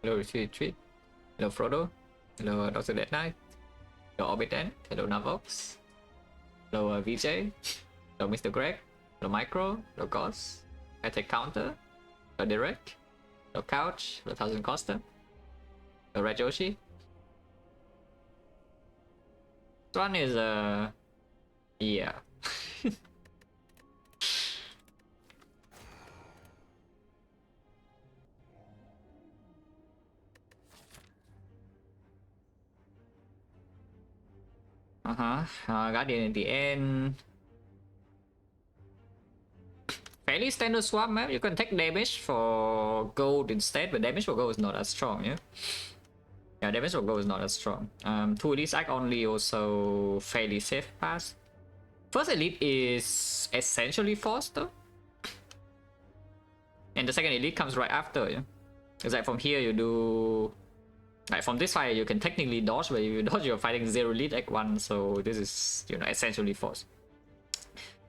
Hello Retreat. Hello Frodo. Hello Dr. Dead Knight. Hello Orbitan. Hello Navox. Hello VJ. Hello Mr. Greg. Hello Micro. Hello Gauss. I take counter. Hello Direct. Hello Couch. Hello Thousand Costa. Hello Red Yoshi. This one is yeah. Guardian in the end. Fairly standard swap map. You can take damage for gold instead, but damage for gold is not as strong, yeah? Yeah, damage for gold is not as strong. 2 elite act only also fairly safe pass. First elite is essentially forced though. And the second elite comes right after, yeah? It's like from here you do... Like from this fight you can technically dodge, but if you dodge you're fighting 0 elite act 1, so this is, you know, essentially forced.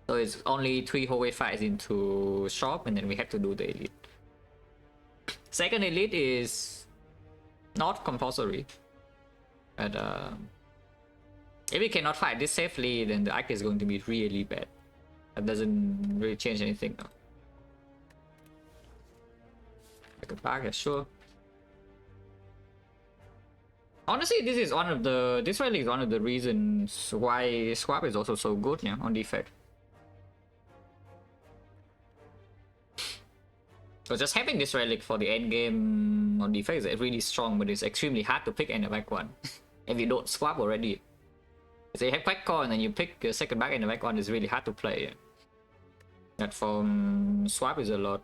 So it's only 3 hallway fights into shop, and then we have to do the elite. Second elite is not compulsory, but if we cannot fight this safely, then the act is going to be really bad. That doesn't really change anything now. Second back, yeah, sure. Honestly, this is one of the... This really is one of the reasons why Swap is also so good, yeah, on Defect. So just having this relic for the end game on Defect is really strong, but it's extremely hard to pick end of back one if you don't swap already. So you have Quack Core and then you pick your second back end of back one is really hard to play. That from swap is a lot,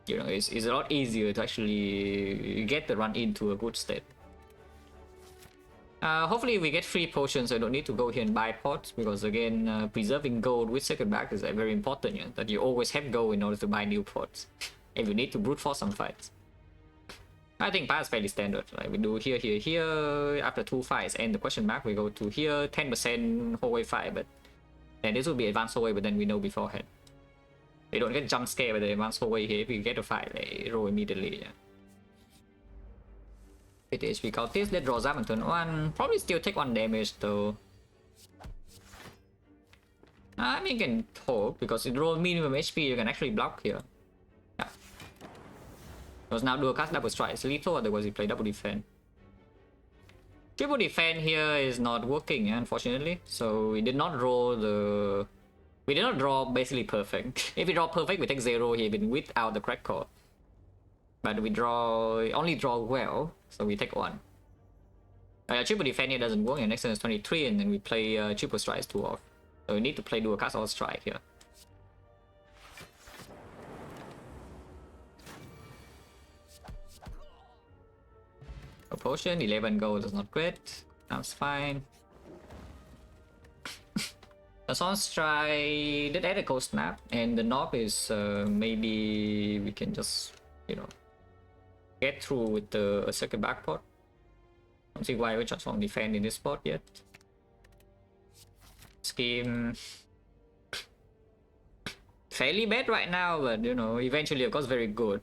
you know, it's a lot easier to actually get the run into a good state. Hopefully we get free potions, so I don't need to go here and buy pots, because again, preserving gold with second back is very important, yeah? That you always have gold in order to buy new pots if you need to brute force some fights. I think pass fairly standard, like we do here, here, here, after 2 fights and the question mark we go to here, 10% hallway fight, but then this will be advanced hallway, but then we know beforehand. We don't get jump scare with the advanced hallway here. If we get a fight, they roll immediately, yeah. 50 HP cultist, that draws up on turn 1. Probably still take 1 damage though. I mean, you can hope, because it rolls minimum HP, you can actually block here. Yeah. Because now dual cast double strike. It's lethal, otherwise you play double defend. Triple defend here is not working, yeah, unfortunately. So we did not roll the... We did not draw basically perfect. If we draw perfect, we take 0 here without the crack core. But we only draw well, so we take 1. Triple defend here doesn't work, and next turn is 23, and then we play triple strikes 2 off. So we need to play dual cast or strike here. A potion, 11 gold is not great. That's fine. The Sunstrike did add a cold snap, and the knob is maybe we can just, you know, get through with the second backport. Don't see why we just won't defend in this spot yet. Scheme fairly bad right now, but you know, eventually of course very good.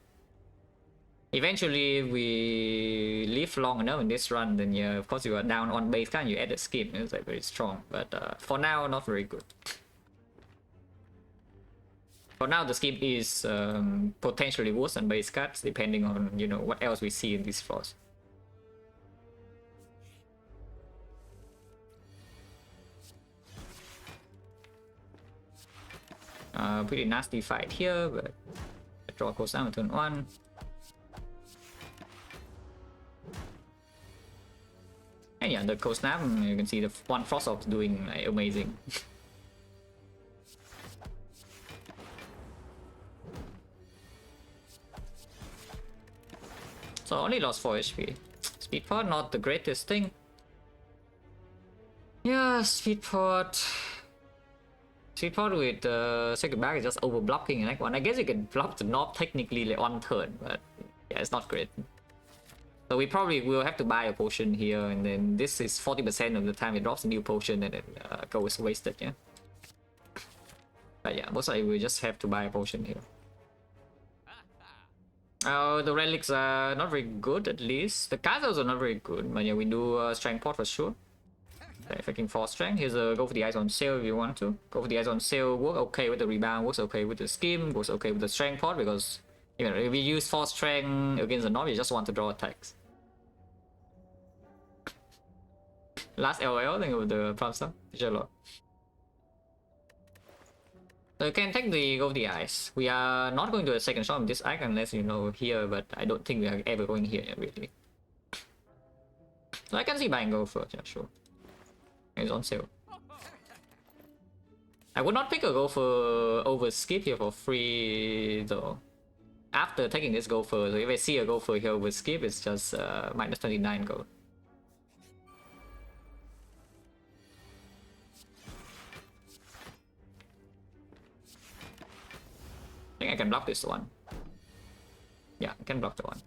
Eventually if we live long enough in this run, then yeah, of course you are down on base card, you add a scheme, it's like very strong, but for now not very good. For now the scheme is potentially worse than base cards, depending on, you know, what else we see in this frost. Pretty nasty fight here, but the draw goes down to turn 1. And yeah, the cold snap, you can see the one frost off doing like, amazing. So only lost 4 HP. Speed pot, not the greatest thing. Yeah, speed pot. Speed pot with second back is just over blocking in act 1. I guess you can block the knob technically like 1 turn, but yeah, it's not great. So we probably will have to buy a potion here, and then this is 40% of the time it drops a new potion and it goes wasted, yeah. But yeah, most likely we just have to buy a potion here. The relics are not very good, at least. The castles are not very good, but yeah, we do strength pot for sure. Okay, freaking 4 strength. Here's a go for the eyes on sale if you want to. Go for the eyes on sale, work okay with the rebound, works okay with the scheme, works okay with the strength pot because you know if you use 4 strength against the knob, you just want to draw attacks. Last LOL, think of the prompt stuff. Sure, lot. So you can take the go for the eyes. We are not going to a second shot on this icon unless you know here, but I don't think we are ever going here really. So I can see buying go first, yeah, sure. It's on sale. I would not pick a gopher over skip here for free though. After taking this gopher, so if I see a gopher here with skip, it's just minus 29 gold. I think I can block this one. Yeah, I can block the one.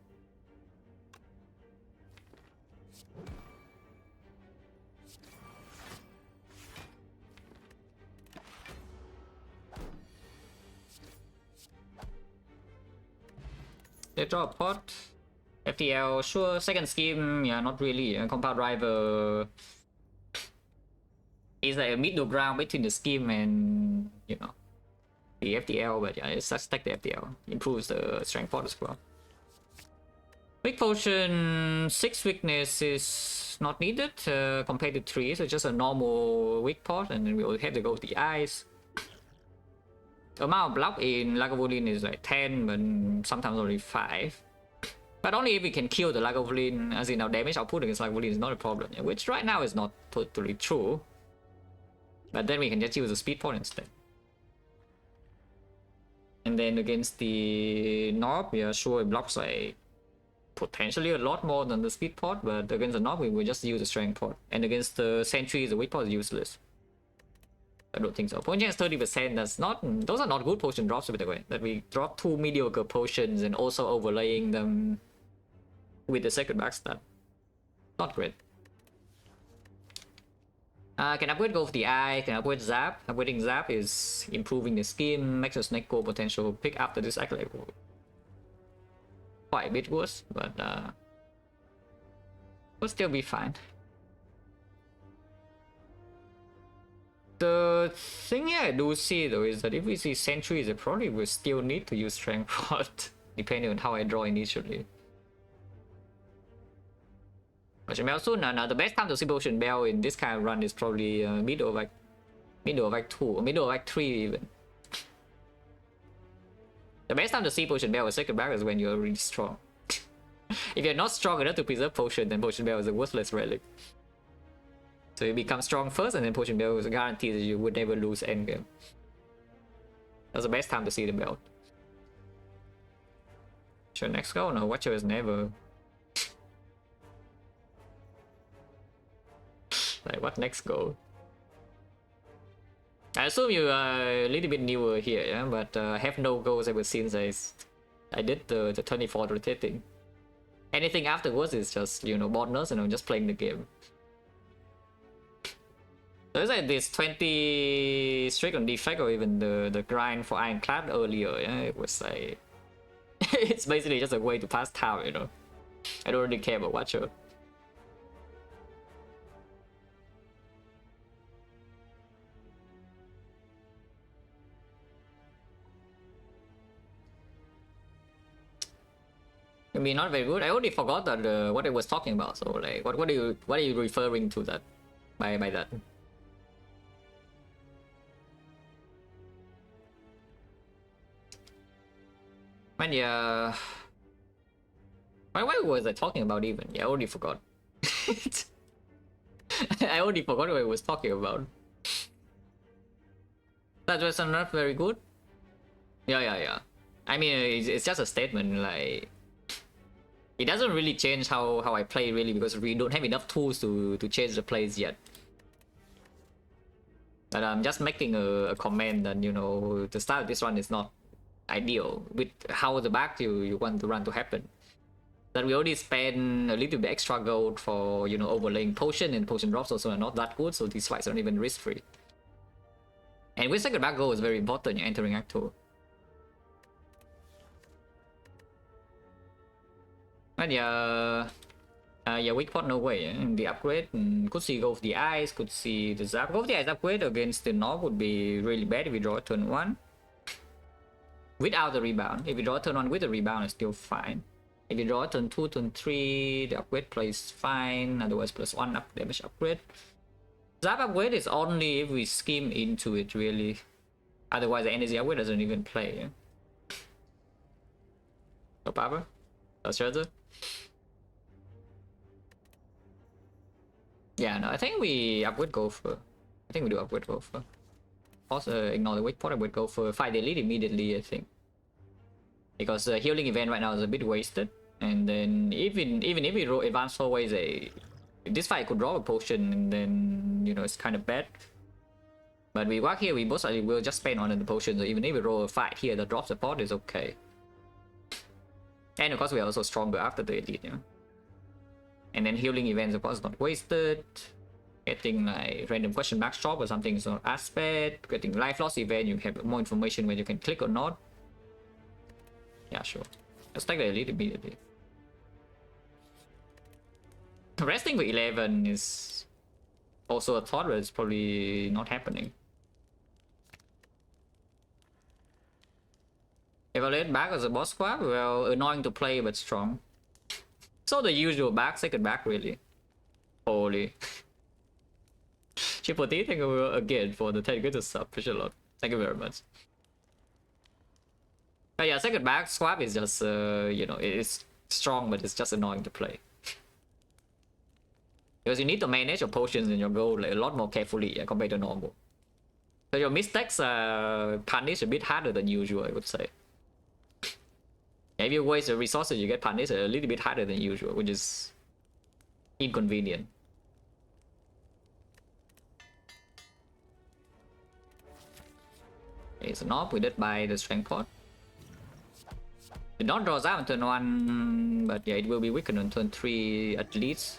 They draw a pot. FTL, sure. Second scheme, yeah, not really. Compound driver is like a middle ground between the scheme and, you know, the FTL, but yeah, it's just take the FTL. Improves the strength pot as well. Weak potion, 6 weakness is not needed compared to 3, so just a normal weak pot, and then we will have to go with the eyes. Amount of block in Lagavulin is like 10, but sometimes only 5. But only if we can kill the Lagavulin, as in our damage output against Lagavulin is not a problem, which right now is not totally true. But then we can just use the speed pot instead. And then against the knob, yeah, sure, it blocks like potentially a lot more than the speed pot, but against the knob, we will just use the strength pot. And against the sentries, the weak pot is useless. I don't think so. Potion chance 30%, that's not, those are not good potion drops by the way. That we drop 2 mediocre potions and also overlaying them with the second backstab. Not great. Can upgrade go for the eye, can upgrade zap. Upgrading zap is improving the skin, makes a snake go potential pick after this act like quite a bit worse, but will still be fine. The thing I do see though is that if we see sentries, I probably will still need to use strength pot depending on how I draw initially. Potion Bell soon. Now the best time to see Potion Bell in this kind of run is probably middle of Act 2 or middle of Act 3 even. The best time to see Potion Bell or second back is when you're really strong. If you're not strong enough to preserve potion, then Potion Bell is a worthless relic. So you become strong first, and then Potion Bell is a guarantee that you would never lose endgame. That's the best time to see the belt. Sure, next go? No, Watcher is never. Like, what next go? I assume you are a little bit newer here, yeah? But I have no goals ever since I did the 24 rotating. Anything afterwards is just, you know, bonus and I'm just playing the game. So it's like this 20 streak on Defect or even the grind for Ironclad earlier, yeah? It was like... it's basically just a way to pass time, you know? I don't really care about Watcher. I mean, not very good. I already forgot that what I was talking about. So like, what are you referring to that by that? Man, yeah. Why was I talking about even? Yeah, I already forgot. I already forgot what I was talking about. That was not very good. Yeah. I mean, it's just a statement like. It doesn't really change how I play really because we don't have enough tools to change the plays yet. But I'm just making a comment that, you know, the start of this run is not ideal with how the back you want the run to happen. That we already spend a little bit extra gold for, you know, overlaying potion, and potion drops also are not that good, so these fights aren't even risk free. And with second back goal is very important, you're entering Act 2. But yeah, yeah, weak pot no way. The upgrade could see go for the eyes, could see the zap. Go for the eyes upgrade against the knob would be really bad if we draw turn 1 without the rebound. If we draw turn 1 with the rebound, it's still fine. If you draw turn 2, turn 3, the upgrade plays fine. Otherwise, +1 up damage upgrade. Zap upgrade is only if we scheme into it, really. Otherwise, the energy upgrade doesn't even play. Yeah? No power? No shelter? Yeah, no, I think we upgrade Gopher. I think we do upgrade Gopher. Also, ignore the weak pot, upgrade Gopher. Fight the elite immediately, I think. Because the healing event right now is a bit wasted. And then, even if we roll advanced 4 ways, this fight could draw a potion, and then, you know, it's kind of bad. But we walk here, we most likely will just spend on the potion, so even if we roll a fight here that drops the pot, is okay. And of course, we are also stronger after the elite, you know. And then healing events, of course, not wasted. Getting like random question mark shop or something is not aspect. Getting life loss event, you have more information when you can click or not. Yeah, sure. Let's take the elite immediately. Resting for 11 is also a thought, but it's probably not happening. Evaluate back as a boss squad, well, annoying to play but strong. So the usual back, second back, really. Holy. Triple T, thank you again for the 10 good sub, appreciate a lot. Thank you very much. But yeah, second back swap is just, you know, it's strong, but it's just annoying to play. Because you need to manage your potions and your gold like, a lot more carefully compared to normal. So your mistakes are punished a bit harder than usual, I would say. If you waste the resources, you get punished a little bit harder than usual, which is inconvenient. Okay, so knob we did by the strength pot. Did not draw out on turn 1, but yeah, it will be weakened on turn 3 at least.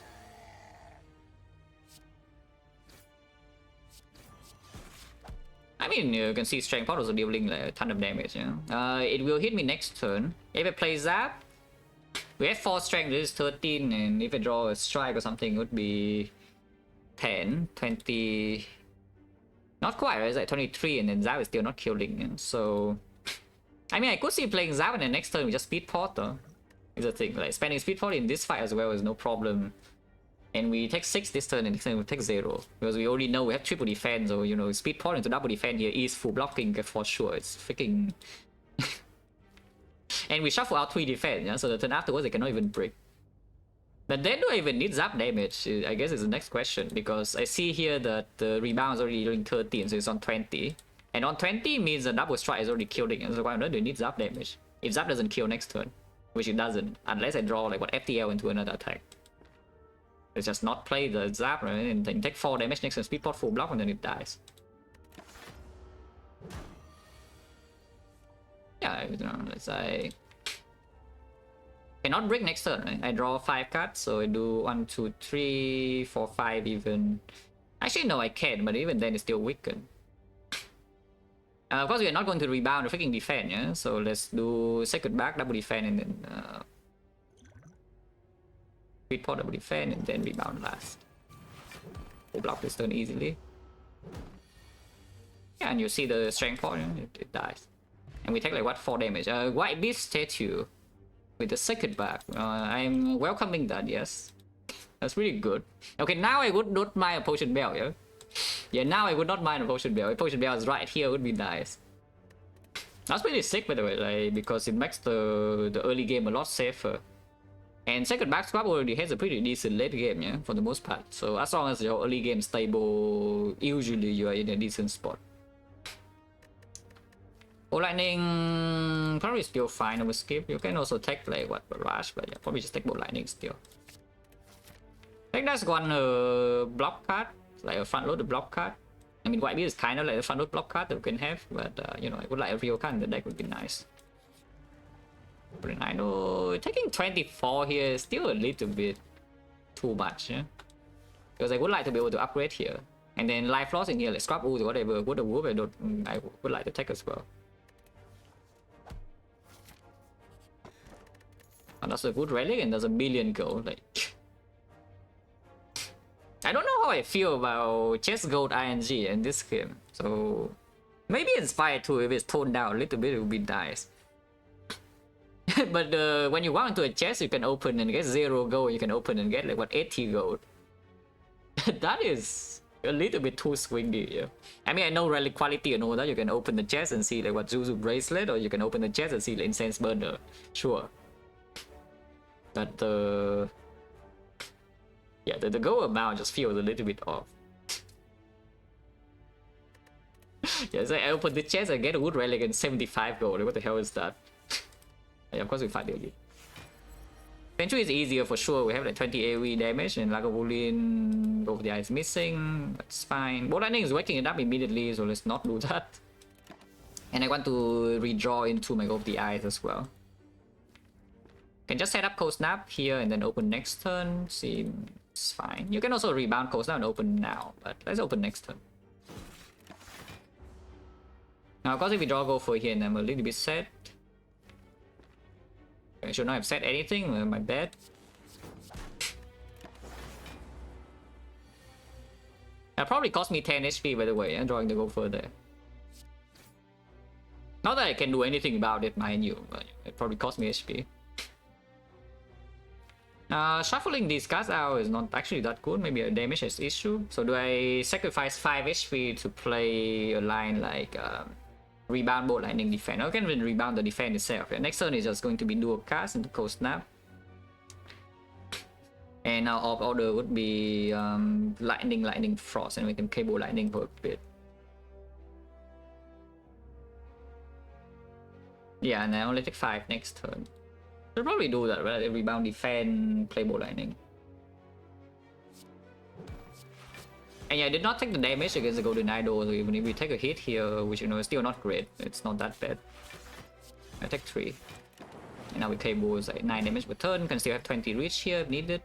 I mean, you can see strength pot also dealing like a ton of damage. You know? It will hit me next turn. If I play zap, we have 4 strength, this is 13, and if I draw a strike or something, it would be 10, 20. Not quite, right? It's like 23, and then zap is still not killing. You know? So, I mean, I could see playing zap, and then next turn we just speed pot, though. Is the thing. Like, spending speed pot in this fight as well is no problem. And we take 6 this turn, and next turn we take 0. Because we already know we have triple defense, so, you know, speed pot into double defense here is full blocking for sure. It's freaking... And we shuffle out 3 defense, yeah? So the turn afterwards they cannot even break. But then do I even need zap damage? I guess is the next question, because I see here that the rebound is already doing 13, so it's on 20. And on 20 means the double strike is already killing, so why not do I need zap damage? If zap doesn't kill next turn, which it doesn't, unless I draw like what FTL into another attack. It's just not play the zap, right? And then take 4 damage next turn, speed pot full block, and then it dies. Yeah, you know, let's say... Cannot break next turn, right? I draw 5 cards, so I do 1, 2, 3, 4, 5 even. Actually, no, I can, but even then it's still weakened. Of course, we are not going to rebound or freaking defend, yeah? So let's do second back, double defend, and then speed pot, double defend, and then rebound last. We'll block this turn easily. Yeah, and you see the strength pot, it dies. And we take like what, 4 damage. White Beast statue with the second back. I'm welcoming that, yes. That's really good. Okay, now I would not mind a potion bell, yeah? Yeah, now I would not mind a potion bell. If potion bell is right here, it would be nice. That's pretty sick, by the way, like, because it makes the early game a lot safer. And second back squad already has a pretty decent late game, yeah, for the most part. So as long as your early game is stable, usually you are in a decent spot. Ball lightning probably still fine. I will skip. You can also take like what, barrage, but yeah, probably just take ball lightning still. I think that's one block card, like a front load block card. I mean, white beard is kind of like a front load block card that we can have, but you know, I would like a real card in the deck would be nice. But I know taking 24 here is still a little bit too much, yeah. Because I would like to be able to upgrade here, and then life loss in here, like scrap wood or whatever. Wood or whoop, I would like to take as well. And that's a good relic and there's a billion gold. Like, I don't know how I feel about chest gold ING in this game. So maybe Inspire too, if it's toned down a little bit, it would be nice. But when you walk into a chest, you can open and get 0 gold. You can open and get like what, 80 gold. That is a little bit too swingy. Yeah. I mean, I know relic quality and all that. You can open the chest and see like what Zuzu bracelet, or you can open the chest and see the incense burner. Sure. But yeah, the gold amount just feels a little bit off. Yeah, so I open the chest and get a wood relic and 75 gold. What the hell is that? Yeah, of course we fight it. Century is easier for sure. We have like 20 AoE damage and Lagavulin, Go for the Eye is missing. That's fine. Bolt Lightning is waking it up immediately, so let's not do that. And I want to redraw into my Go for the Eyes as well. Can just set up Cold Snap here and then open next turn. Seems fine. You can also rebound Cold Snap and open now, but let's open next turn. Now, of course, if we draw Go for here and I'm a little bit set. I should not have said anything, my bad. That probably cost me 10 HP by the way, and drawing the Go further. Not that I can do anything about it, mind you, but it probably cost me HP. Shuffling these cards out is not actually that good, maybe a damage is issue. So do I sacrifice 5 HP to play a line like Rebound, Bolt Lightning, Defend? I can even rebound the Defend itself. Yeah, next turn is just going to be dual cast into Cold Snap. And our off order would be Lightning, Lightning, Frost, and we can cable Lightning for a bit. Yeah, and I only take 5 next turn. We'll probably do that, right? Rebound, Defend, play Bolt Lightning. And yeah, I did not take the damage against the Golden Idol, so even if we take a hit here, which you know is still not great, it's not that bad. I take 3. And now we cable is like 9 damage per turn, can still have 20 reach here if needed.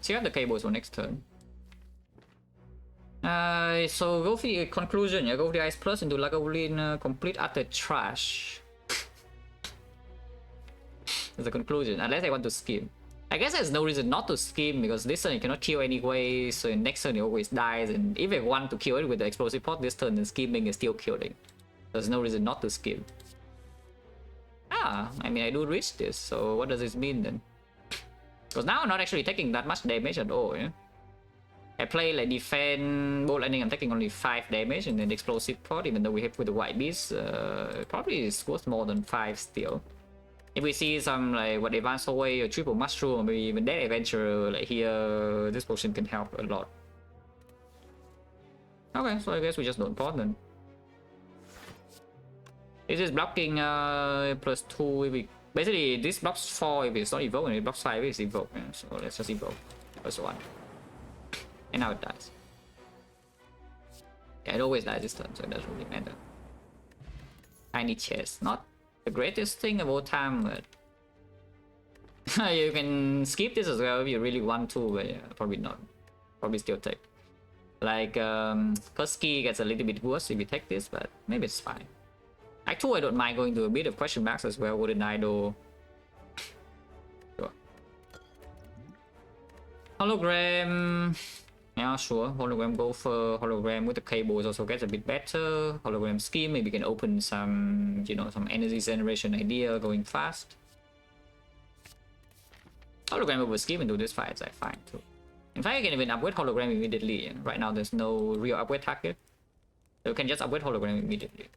Still have the cables for next turn. So go for the conclusion, yeah, go for the Ice Plus into Lagavulin, complete utter trash. That's the conclusion, unless I want to scheme. I guess there's no reason not to scheme because this turn you cannot kill anyway, so in next turn it always dies, and if I want to kill it with the explosive pot this turn, then scheming is still killing. There's no reason not to scheme. I mean I do reach this, so what does this mean then? Because now I'm not actually taking that much damage at all, yeah? I play like Defend, Bolt Lightning, I'm taking only 5 damage, and then the explosive pot, even though we hit with the White Beast, probably is worth more than 5 still. If we see some like what Advanced Away or Triple Mushroom or maybe even Dead Adventure like here, this potion can help a lot. Okay, so I guess we just don't pot then. This is blocking +2 if we... Basically this blocks 4 if it's not evoke, and it blocks 5 if it's evoke, yeah. So let's just evoke +1. And now it dies. Yeah, it always dies this turn, so it doesn't really matter. Tiny chest, not the greatest thing of all time, but you can skip this as well if you really want to, but yeah, probably not. Probably still take. Like, Kusky gets a little bit worse if you take this, but maybe it's fine. Actually, I don't mind going to a bit of question marks as well. Wooden Idol. Sure. Hologram. Yeah, sure. Hologram, go for hologram with the cables also gets a bit better. Hologram scheme, maybe can open some, you know, some energy generation idea going fast. Hologram over scheme into this fight is like fine too. In fact, you can even upgrade hologram immediately. Right now, there's no real upgrade target, so you can just upgrade hologram immediately.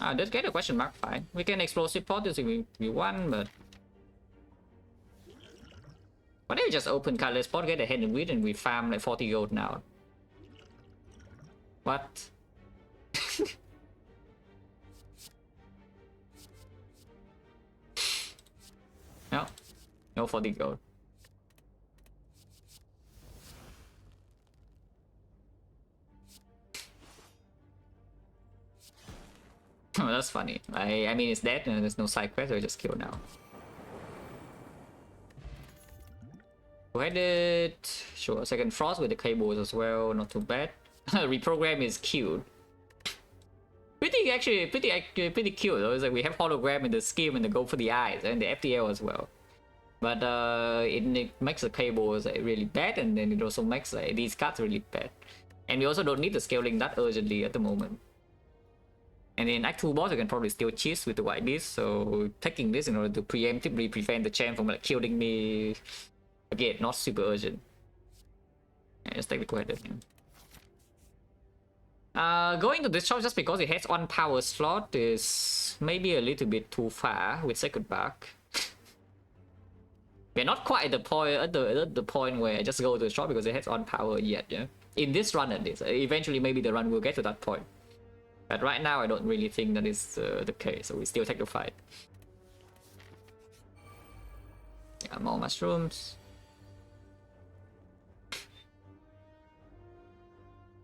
Let's get a question mark, fine. We can explosive pot this if we want, but what if we just open colorless pot, get ahead and win, and we farm like 40 gold now? What? No 40 gold. Oh, that's funny. I mean, it's dead and there's no side quest, so I just kill now. Go-headed. Sure, second frost with the cables as well. Not too bad. Reprogram is cute. Pretty cute though. It's like we have hologram in the skim and the go for the eyes and the FTL as well. But it makes the cables like, really bad, and then it also makes like, these cards really bad. And we also don't need the scaling that urgently at the moment. And in Act 2 boss, you can probably still cheese with the white beast, so taking this in order to preemptively prevent the champ from like killing me, again, not super urgent. Yeah, just take the go-headed. Going to this shop just because it has one power slot is maybe a little bit too far with second back. We're not quite at the point where I just go to the shop because it has on power yet, yeah. In this run at least. Eventually maybe the run will get to that point. But right now I don't really think that is the case, so we still take the fight. Yeah, more mushrooms.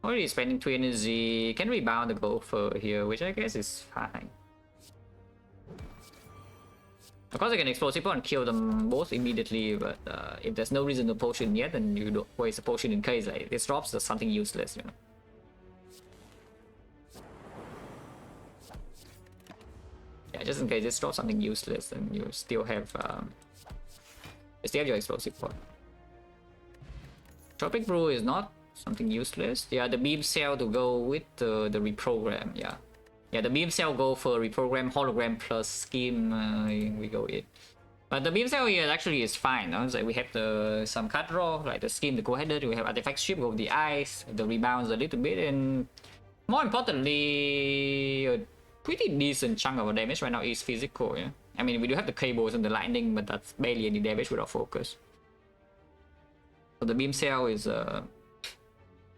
Already spending 2 energy. Can rebound the gopher here, which I guess is fine. Of course I can explosive and kill them both immediately, but if there's no reason to potion yet, then you don't waste a potion in case like this drops as something useless, you know. Yeah, just in case this drops something useless, then you still have your explosive point. Tropic Brew is not something useless. Yeah, the beam cell to go with the reprogram, yeah. Yeah, the beam cell go for reprogram, hologram plus scheme, we go it. But the beam cell here actually is fine. No? It's like we have some card draw, like the scheme, the go-headed, we have artifact strip, go with the eyes, the rebounds a little bit, and more importantly, a pretty decent chunk of our damage right now is physical, yeah. I mean, we do have the cables and the lightning, but that's barely any damage without focus. So the beam cell is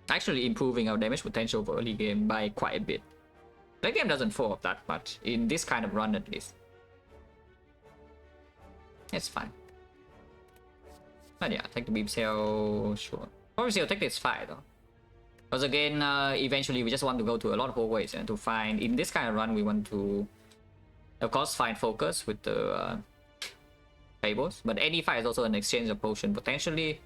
actually improving our damage potential for early game by quite a bit. Late game doesn't fall off that much, in this kind of run at least. It's fine. But yeah, take the beam cell, sure. Obviously I'll take this fight though. Because again, eventually we just want to go to a lot of hallways and to find, in this kind of run we want to, of course, find focus with the tables. But any fight is also an exchange of potion potentially.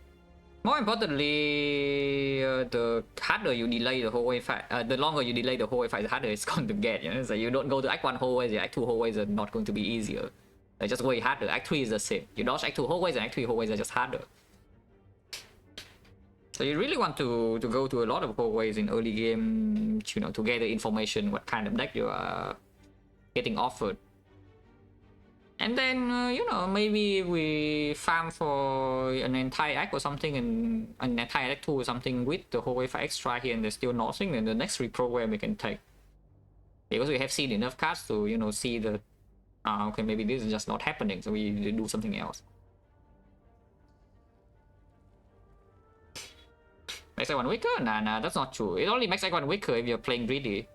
More importantly, the harder you delay the hallway fight, the longer you delay the hallway fight, the harder it's going to get. You know, so you don't go to Act 1 hallways, the Act 2 hallways are not going to be easier. They're just way harder. Act 3 is the same. You dodge Act 2 hallways and Act 3 hallways are just harder. So you really want to go to a lot of hallways in early game, you know, to gather information what kind of deck you are getting offered. And then, you know, maybe we farm for an entire act or something, and an entire act 2 or something with the hallway for extra here, and there's still nothing, and the next reprogram we can take. Because we have seen enough cards to, you know, see that, okay, maybe this is just not happening, so we do something else. Makes Act 1 weaker? Nah, that's not true. It only makes Act 1 weaker if you're playing greedy.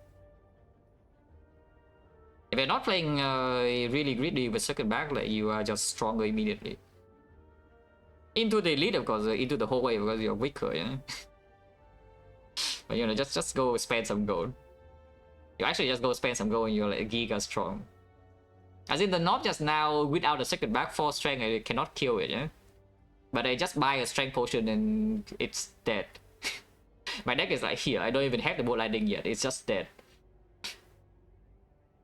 If you're not playing really greedy with second back, like you are just stronger immediately. Into the elite, of course, into the hallway because you're weaker, yeah. But you know, just go spend some gold. You actually just go spend some gold and you're like giga strong. As in the knob just now, without a second back 4 strength, I cannot kill it, yeah. But I just buy a strength potion and it's dead. My deck is like here, I don't even have the bolt lightning yet, it's just dead.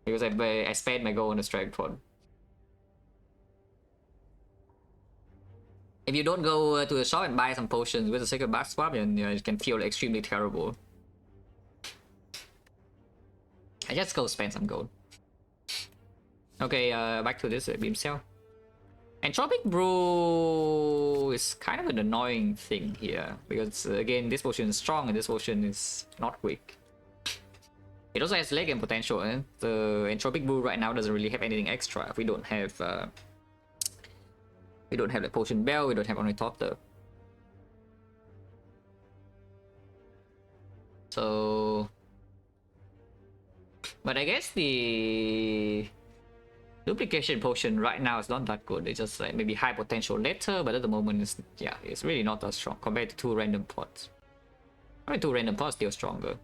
Because I spent my gold on the strength one. If you don't go to the shop and buy some potions with a second back swap, then it can feel extremely terrible. I just go spend some gold. Okay, back to this beam cell. Entropic Brew is kind of an annoying thing here, because again, this potion is strong and this potion is not weak. It also has late game potential, eh? The Entropic Brew right now doesn't really have anything extra. If we don't have the Potion Bell, we don't have Ornithopter. So, but I guess the duplication potion right now is not that good. It's just like maybe high potential later, but at the moment it's really not that strong compared to 2 random pots. I mean, 2 random pots still stronger.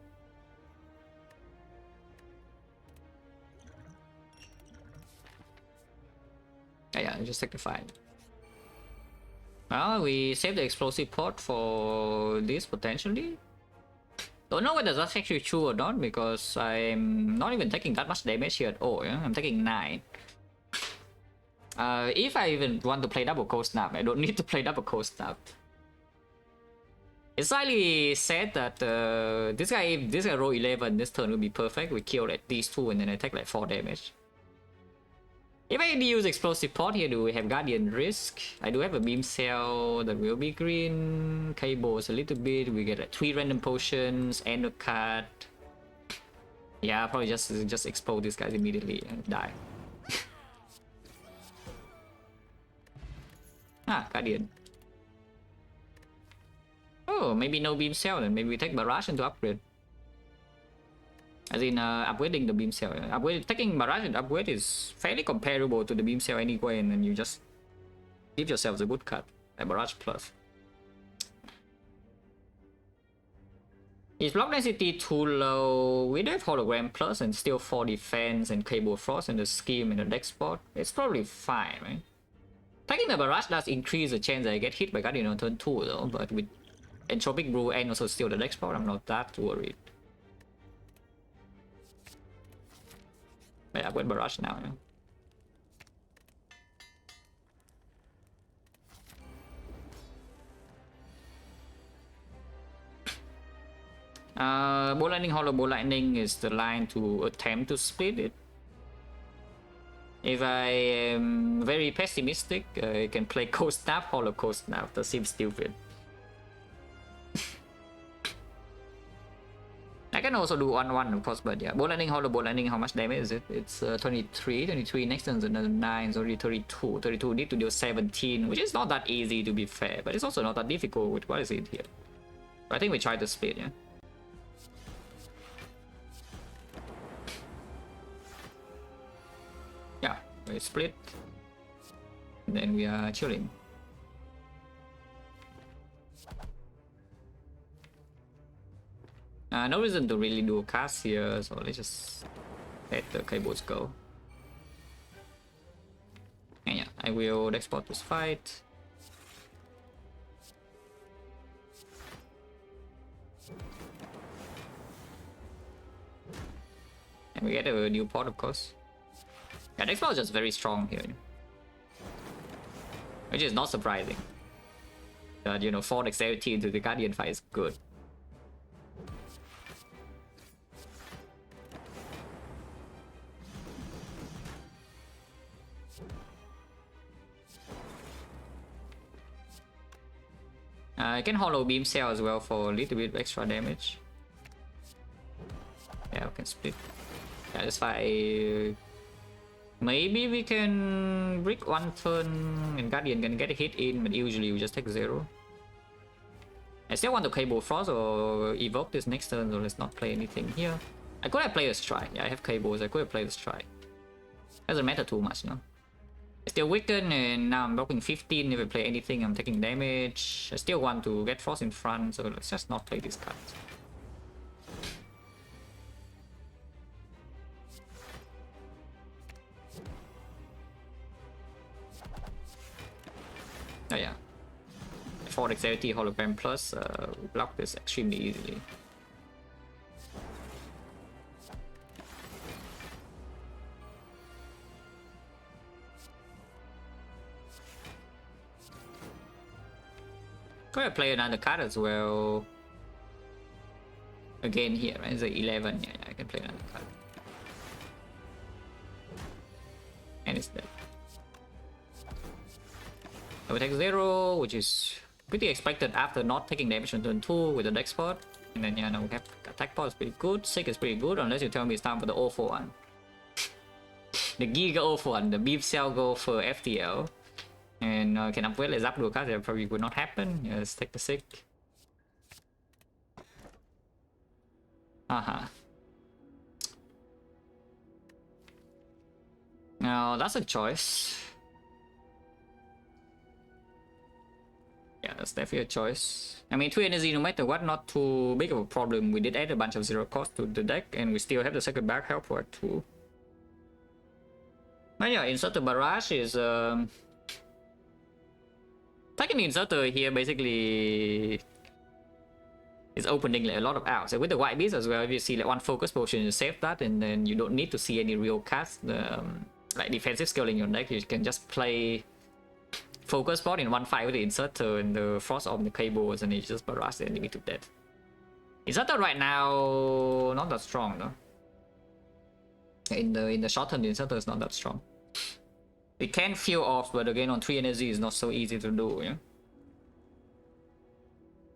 Yeah, just take the fight. Well, we save the explosive port for this potentially. Don't know whether that's actually true or not because I'm not even taking that much damage here at all. Yeah? I'm taking 9. If I even want to play double cold snap, I don't need to play double cold snap. It's slightly sad that this guy roll 11 this turn will be perfect. We kill at these 2 and then I take like 4 damage. If I use explosive port here, do we have Guardian Risk? I do have a beam cell that will be green. Cables a little bit. We get like 3 random potions and a card. Yeah, probably just explode these guys immediately and die. Guardian. Oh, maybe no beam cell then. Maybe we take barrage into upgrade. As in upgrading the beam cell. Taking barrage and upgrade is fairly comparable to the beam cell anyway, and then you just give yourselves a good cut. A barrage plus. Is block density too low? We do have hologram plus and still 4 defense and cable frost and the scheme and the deck spot. It's probably fine, right? Taking the barrage does increase the chance that I get hit by Guardian on turn 2 though, but with Entropic Brew and also still the deck spot, I'm not that worried. Yeah, with barrage now. Ball lightning, hollow ball lightning is the line to attempt to split it. If I am very pessimistic, I can play cold snap, hollow cold snap. That seems stupid. I can also do 1-1 of course, but yeah. Ball lightning, hollow ball lightning, how much damage is it? It's 23, next turn is another 9, so already 32. 32 need to deal 17, which is not that easy to be fair, but it's also not that difficult with what is it here. But I think we try to split, yeah. Yeah, we split. And then we are chilling. No reason to really do a cast here, so let's just let the cables go. And yeah, I will export this fight. And we get a new port, of course. Yeah, the export is just very strong here. Which is not surprising. That, you know, 4 dexterity into the Guardian fight is good. I can hollow beam cell as well for a little bit extra damage. Yeah, we can split. Yeah, that's fine. Maybe we can brick 1 turn and Guardian can get a hit in, but usually we just take 0. I still want to cable frost or evoke this next turn, so let's not play anything here. I could have played a strike. Yeah, I have cables. I could have played a strike. Doesn't matter too much, no? I still weaken and now I'm blocking 15. If I play anything, I'm taking damage. I still want to get frost in front, so let's just not play this card. Oh yeah. 4 dexterity hologram plus block this extremely easily. Could play another card as well. Again here, right? It's a 11. Yeah, I can play another card. And it's dead. I will take 0, which is pretty expected after not taking damage on turn 2 with the deck spot. And then yeah, now we have attack pot is pretty good. Sick is pretty good, unless you tell me it's time for the awful one. The Giga awful one, the beam cell go for FTL. And can upgrade as up to a card that probably would not happen. Yeah, let's take the sick. Now that's a choice. Yeah, that's definitely a choice. I mean, 2 energy no matter what, not too big of a problem. We did add a bunch of 0 cost to the deck, and we still have the second back help for it too. But yeah, insert the barrage is Taking inserter here basically is opening like a lot of outs. So with the white beast as well, if you see like one focus potion, you save that, and then you don't need to see any real cards like defensive skill in your deck. You can just play focus spot in one fight with the inserter and the frost on the cables, and you just barrage the enemy to death. Inserter right now not that strong, no. In the short term, the inserter is not that strong. It can feel off, but again on 3 energy is not so easy to do, yeah.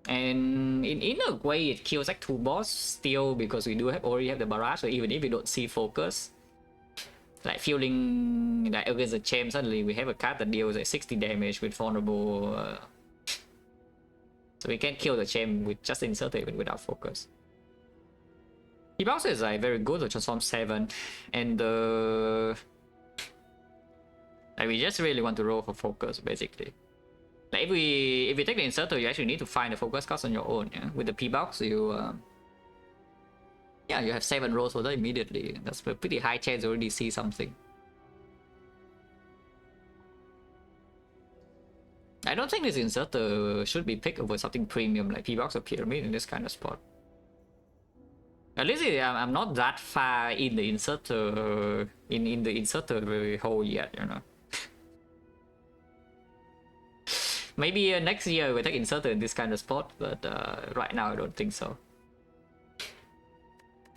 And in a way, it kills like 2 boss still, because we do already have the barrage. So even if we don't see focus, like feeling that against the champ, suddenly we have a card that deals like 60 damage with vulnerable. So we can kill the champ with just insert even without focus. He is like very good to transform 7, and like we just really want to roll for focus basically. Like if we take the inserter, you actually need to find the focus cost on your own. Yeah, with the P-box, you yeah, you have 7 rolls for that immediately. That's a pretty high chance you already see something. I don't think this inserter should be picked over something premium like P-box or pyramid in this kind of spot. At least I'm not that far in the inserter in the inserter hole yet, you know. Maybe next year we'll take inserter in this kind of spot, but right now I don't think so.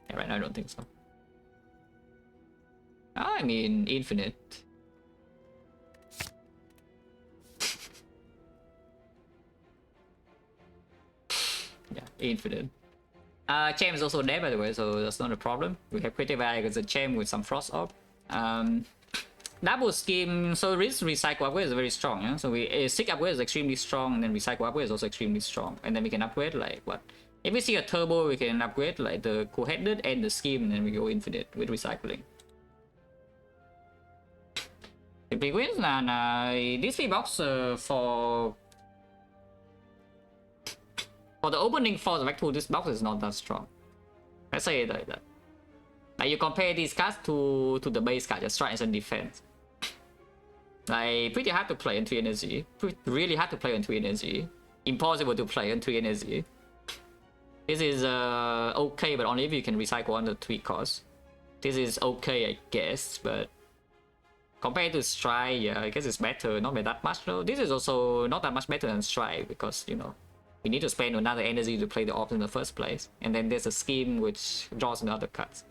Yeah, right now I don't think so. I mean, infinite. Yeah, infinite. Champ is also dead, by the way, so that's not a problem. We have creative eye against a champ with some frost up. Double scheme, so this recycle upgrade is very strong, yeah? So we sick upgrade is extremely strong, and then recycle upgrade is also extremely strong. And then we can upgrade like what? If we see a turbo, we can upgrade like the co-headed and the scheme, and then we go infinite with recycling. If we win, and this box for the opening force back to this box is not that strong. Let's say it like that. Like you compare these cards to the base card, just strikes and defense. Like pretty hard to play on 3 energy. Really hard to play on 3 energy. Impossible to play on 3 energy. This is okay, but only if you can recycle under 3 costs. This is okay, I guess, but compared to Strike, yeah, I guess it's better. Not by that much though. This is also not that much better than Strike, because you know we need to spend another energy to play the ops in the first place, and then there's a scheme which draws another cards.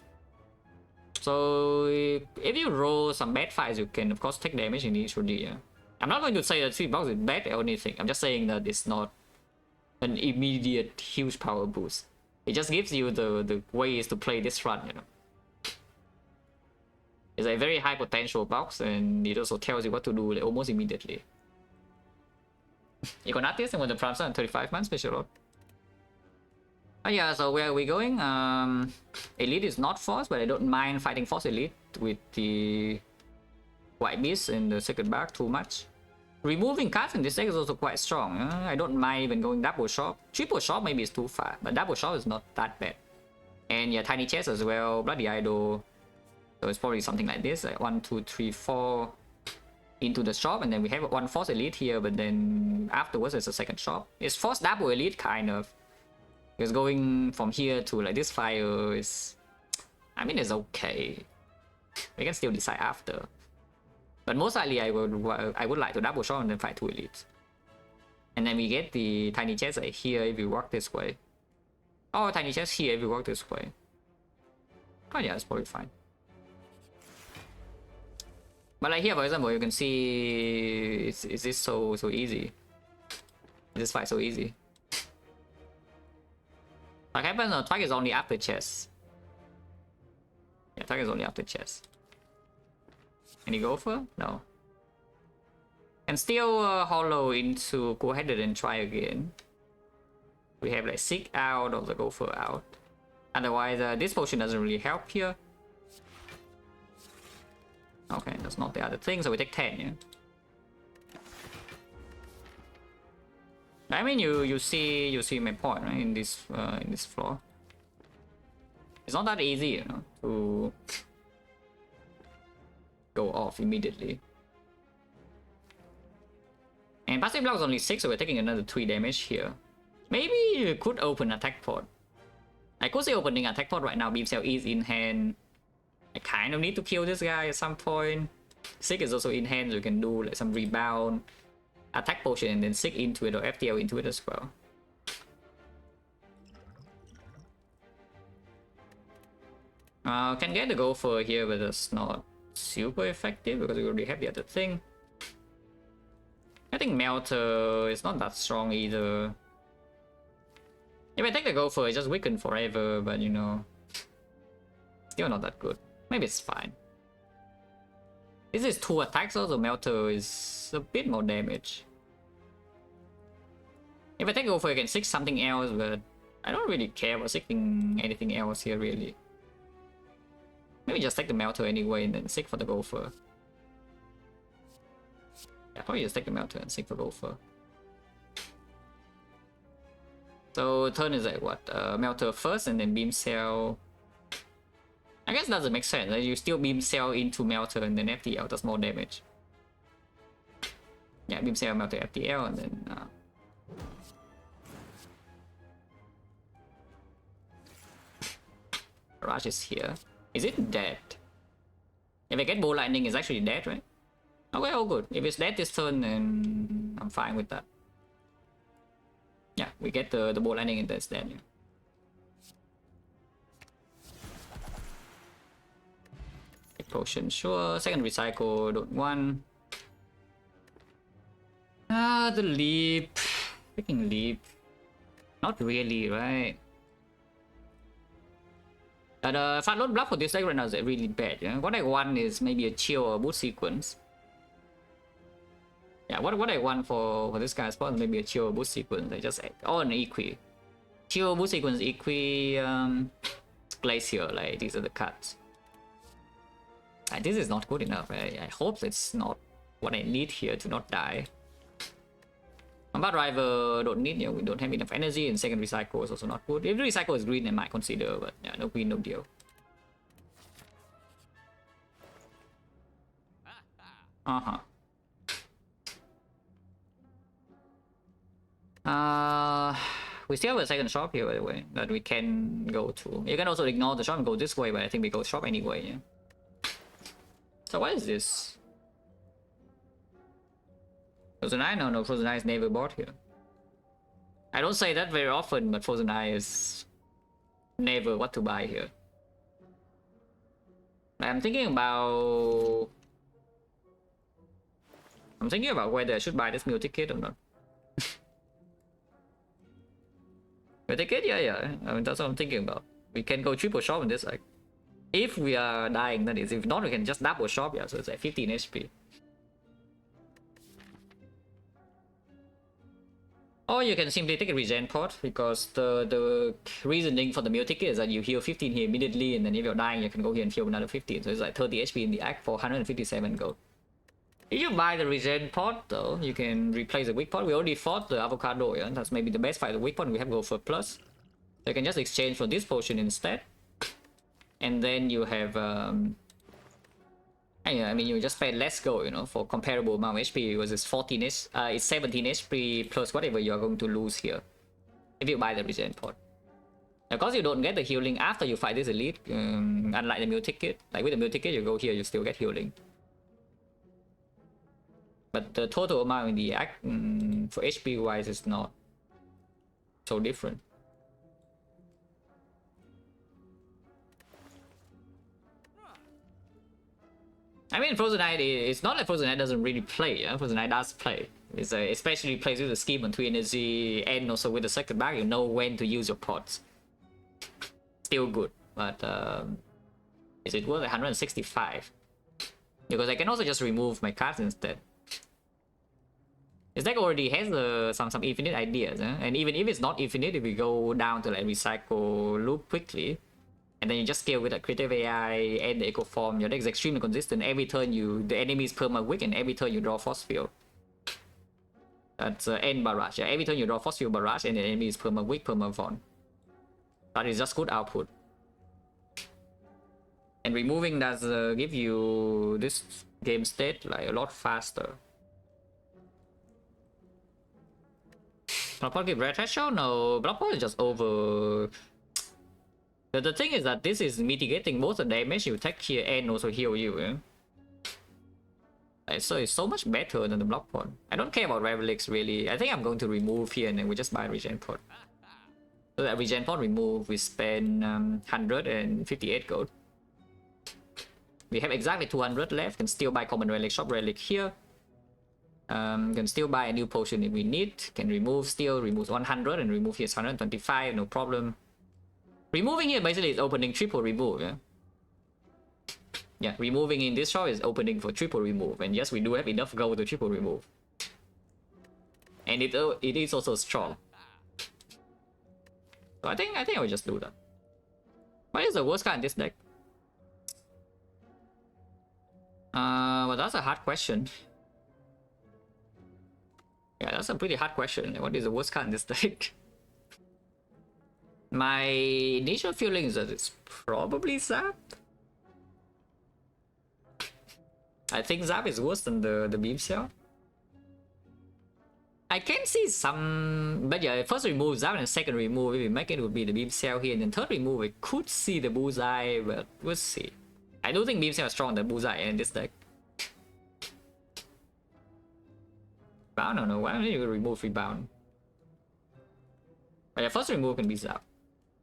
So if you roll some bad fights, you can of course take damage initially. Yeah, I'm not going to say that 3 box is bad or anything. I'm just saying that it's not an immediate huge power boost. It just gives you the ways to play this run, you know. It's a very high potential box, and it also tells you what to do like, almost immediately. Econatis and when the prompts are 35 months special load. Oh yeah, so where are we going? Elite is not force, but I don't mind fighting force elite with the white beast in the second bar too much. Removing cards in this deck is also quite strong. I don't mind even going double shot. Triple shot maybe is too far, but double shot is not that bad. And yeah, tiny chest as well, bloody idol. So it's probably something like this, like 1, 2, 3, 4 into the shop, and then we have one force elite here, but then afterwards there's a second shop. It's force double elite kind of. Because going from here to like this fire is, I mean, it's okay. We can still decide after. But most likely I would like to double shot and then fight 2 elites. And then we get the tiny chest like here if we walk this way. Oh, tiny chest here if we walk this way. Oh yeah, it's probably fine. But like here, for example, you can see is this so easy? Is this fight so easy? What happens? Attack is only after chess. Yeah, attack is only after chess. Any gopher? No. And still hollow into go ahead and try again. We have like Seek out or the gopher out. Otherwise, this potion doesn't really help here. Okay, that's not the other thing, so we take 10, yeah. I mean, you see my point, right? In this floor, it's not that easy, you know, to go off immediately. And passive block is only 6, so we're taking another 3 damage here. Maybe you could open attack pod. I could say opening attack pod right now. Beam cell is in hand. I kind of need to kill this guy at some point. Sick is also in hand, so you can do like some rebound, attack potion, and then Sick into it or FTL into it as well. Can get the Gopher here, but it's not super effective because we already have the other thing. I think Melter is not that strong either. If I take the Gopher, it's just weakened forever, but you know, still not that good. Maybe it's fine. This is 2 attacks, also Melter is a bit more damage. If I take Gopher, I can Sick something else, but I don't really care about Sicking anything else here, really. Maybe just take the Melter anyway and then Sick for the Gopher. Yeah, probably just take the Melter and Sick for Gopher. So turn is like what? Melter first and then Beam Cell. I guess it doesn't make sense. You still Beam Cell into Melter and then FTL does more damage. Yeah, Beam Cell, Melter, FTL, and then Barrage is here. Is it dead? If I get Bow Lightning, it's actually dead, right? Okay, all good. If it's dead this turn, then I'm fine with that. Yeah, we get the Bow Lightning and that's dead. Yeah. Potion, sure. Second recycle, don't want. The leap. Freaking leap. Not really, right? The fat load block for this deck right now is really bad. Yeah? What I want is maybe a chill or boost sequence. Yeah, what I want for this guy's spot is maybe a chill or boost sequence. I just all an equi. Chill boost sequence, equi, glacier, like these are the cards. This is not good enough. I hope it's not what I need here to not die. Combat Driver don't need, we don't have enough energy, and second recycle is also not good. If the recycle is green, I might consider, but yeah, no green, no deal. We still have a second shop here, by the way, that we can go to. You can also ignore the shop and go this way, but I think we go shop anyway, yeah. So what is this? Frozen Eye? No, Frozen Eye is never bought here. I don't say that very often, but Frozen Eye is never what to buy here. I'm thinking about whether I should buy this meal ticket or not. Meal ticket? Yeah. I mean, that's what I'm thinking about. We can go triple shop in this, like. If we are dying, that is. If not, we can just double shop, yeah, so it's like 15 HP. Or you can simply take a regen pot, because the reasoning for the meal ticket is that you heal 15 here immediately, and then if you're dying, you can go here and heal another 15. So it's like 30 HP in the act for 157 gold. If you buy the regen pot, though, you can replace the weak pot. We already fought the avocado, yeah? That's maybe the best fight. The weak pot, we have go for plus. So you can just exchange for this potion instead. And then you have, I mean, you just pay less gold, you know, for comparable amount of HP, because it's 14 it's 17 HP plus whatever you're going to lose here, if you buy the regen pot. Of course, you don't get the healing after you fight this elite, unlike the meal ticket. Like with the meal ticket, you go here, you still get healing. But the total amount in the act, for HP wise, is not so different. I mean, Frozen Knight, it's not like Frozen Knight doesn't really play, yeah? Frozen Knight does play. It's especially plays with the scheme on 3 energy and also with the second bag, you know when to use your pots. Still good, but is it worth 165? Because I can also just remove my cards instead. This deck already has some infinite ideas, and even if it's not infinite, if we go down to like recycle loop quickly, and then you just scale with a creative AI and the eco form, your deck is extremely consistent. Every turn the enemy is perma weak, and every turn you draw force field. That's end barrage. Yeah, every turn you draw force field barrage, and the enemy is perma weak, perma von. That is just good output. And removing does give you this game state like a lot faster. Blockport give red threshold? No, Blockport is just over. The thing is that this is mitigating both the damage you take here and also heal you. Yeah? So it's so much better than the Blockport. I don't care about Revelix really. I think I'm going to remove here and then we just buy regen pot. So that regen pot remove, we spend 158 gold. We have exactly 200 left. Can still buy common relic, shop relic here. Can still buy a new potion if we need. Can remove still, remove 100 and remove here 125, no problem. Removing here basically is opening triple remove, yeah? Yeah, removing in this shop is opening for triple remove. And yes, we do have enough gold to triple remove. And it is also strong. So I think I will just do that. What is the worst card in this deck? Well, that's a hard question. Yeah, that's a pretty hard question. What is the worst card in this deck? My initial feeling is that it's probably Zap. I think Zap is worse than the Beam Cell. I can see some, but yeah, first remove Zap and second remove, if we make it, would be the Beam Cell here, and then third remove, we could see the Bullseye, but we'll see. I don't think Beam Cell is stronger than Bullseye in this deck. But I don't know, why don't you remove Rebound? But yeah, first remove can be Zap.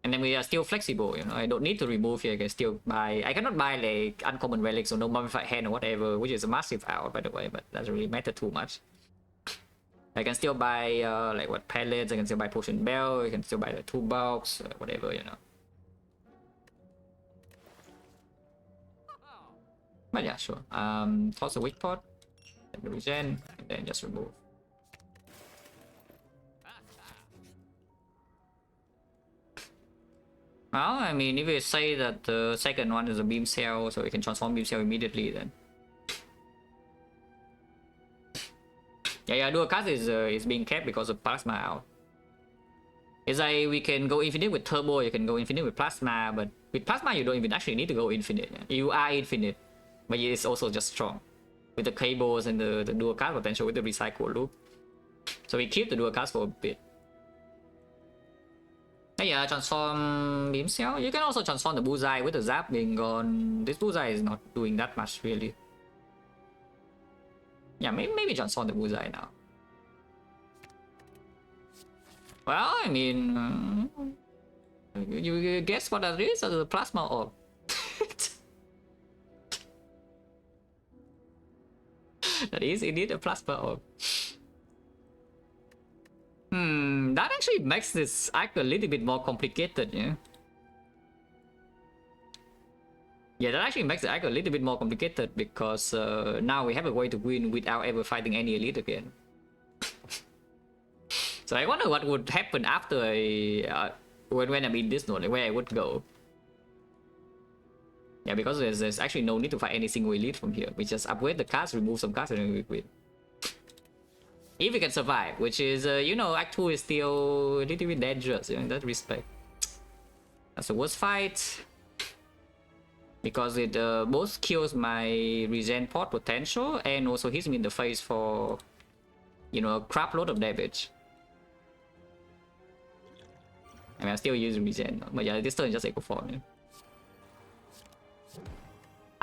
And then we are still flexible, you know, I don't need to remove here, I can still buy, I cannot buy like uncommon relics or no mummified hand or whatever, which is a massive out by the way, but doesn't really matter too much. I can still buy like what pellets, I can still buy potion bell, I can still buy the toolbox, whatever, you know. But yeah, sure. Toss a weak pot, then the regen, and then just remove. Well, I mean, if you say that the second one is a beam cell, so we can transform beam cell immediately, then. Yeah, dual cast is being kept because of plasma out. It's like we can go infinite with turbo, you can go infinite with plasma, but with plasma you don't even actually need to go infinite. Yeah? You are infinite, but it's also just strong with the cables and the dual cast potential with the recycle loop. So we keep the dual cast for a bit. Yeah, transform beam cell. You can also transform the bullseye with the zap being gone. This bullseye is not doing that much really. Yeah, maybe transform the bullseye now. Well, I mean, you guess what that is? The plasma orb. That is indeed a plasma orb. That actually makes this act a little bit more complicated, yeah? Yeah, that actually makes the act a little bit more complicated because now we have a way to win without ever fighting any elite again. So I wonder what would happen after when I'm in this node, like where I would go. Yeah, because there's actually no need to fight any single elite from here. We just upgrade the cast, remove some cards, and then we win. If we can survive, which is, you know, Act 2 is still a little bit dangerous, you know, in that respect. That's the worst fight. Because it both kills my regen pot potential and also hits me in the face for, you know, a crap load of damage. I mean, I'm still using regen, but yeah, this turn just equal form. Yeah.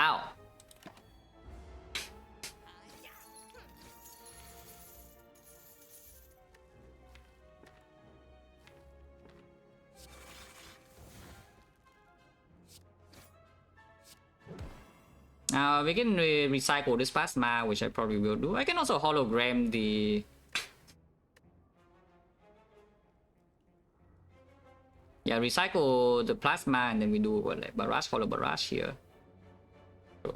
Ow! We can recycle this plasma, which I probably will do. I can also hologram the... Yeah, recycle the plasma and then we do what, like barrage, follow barrage here. Sure.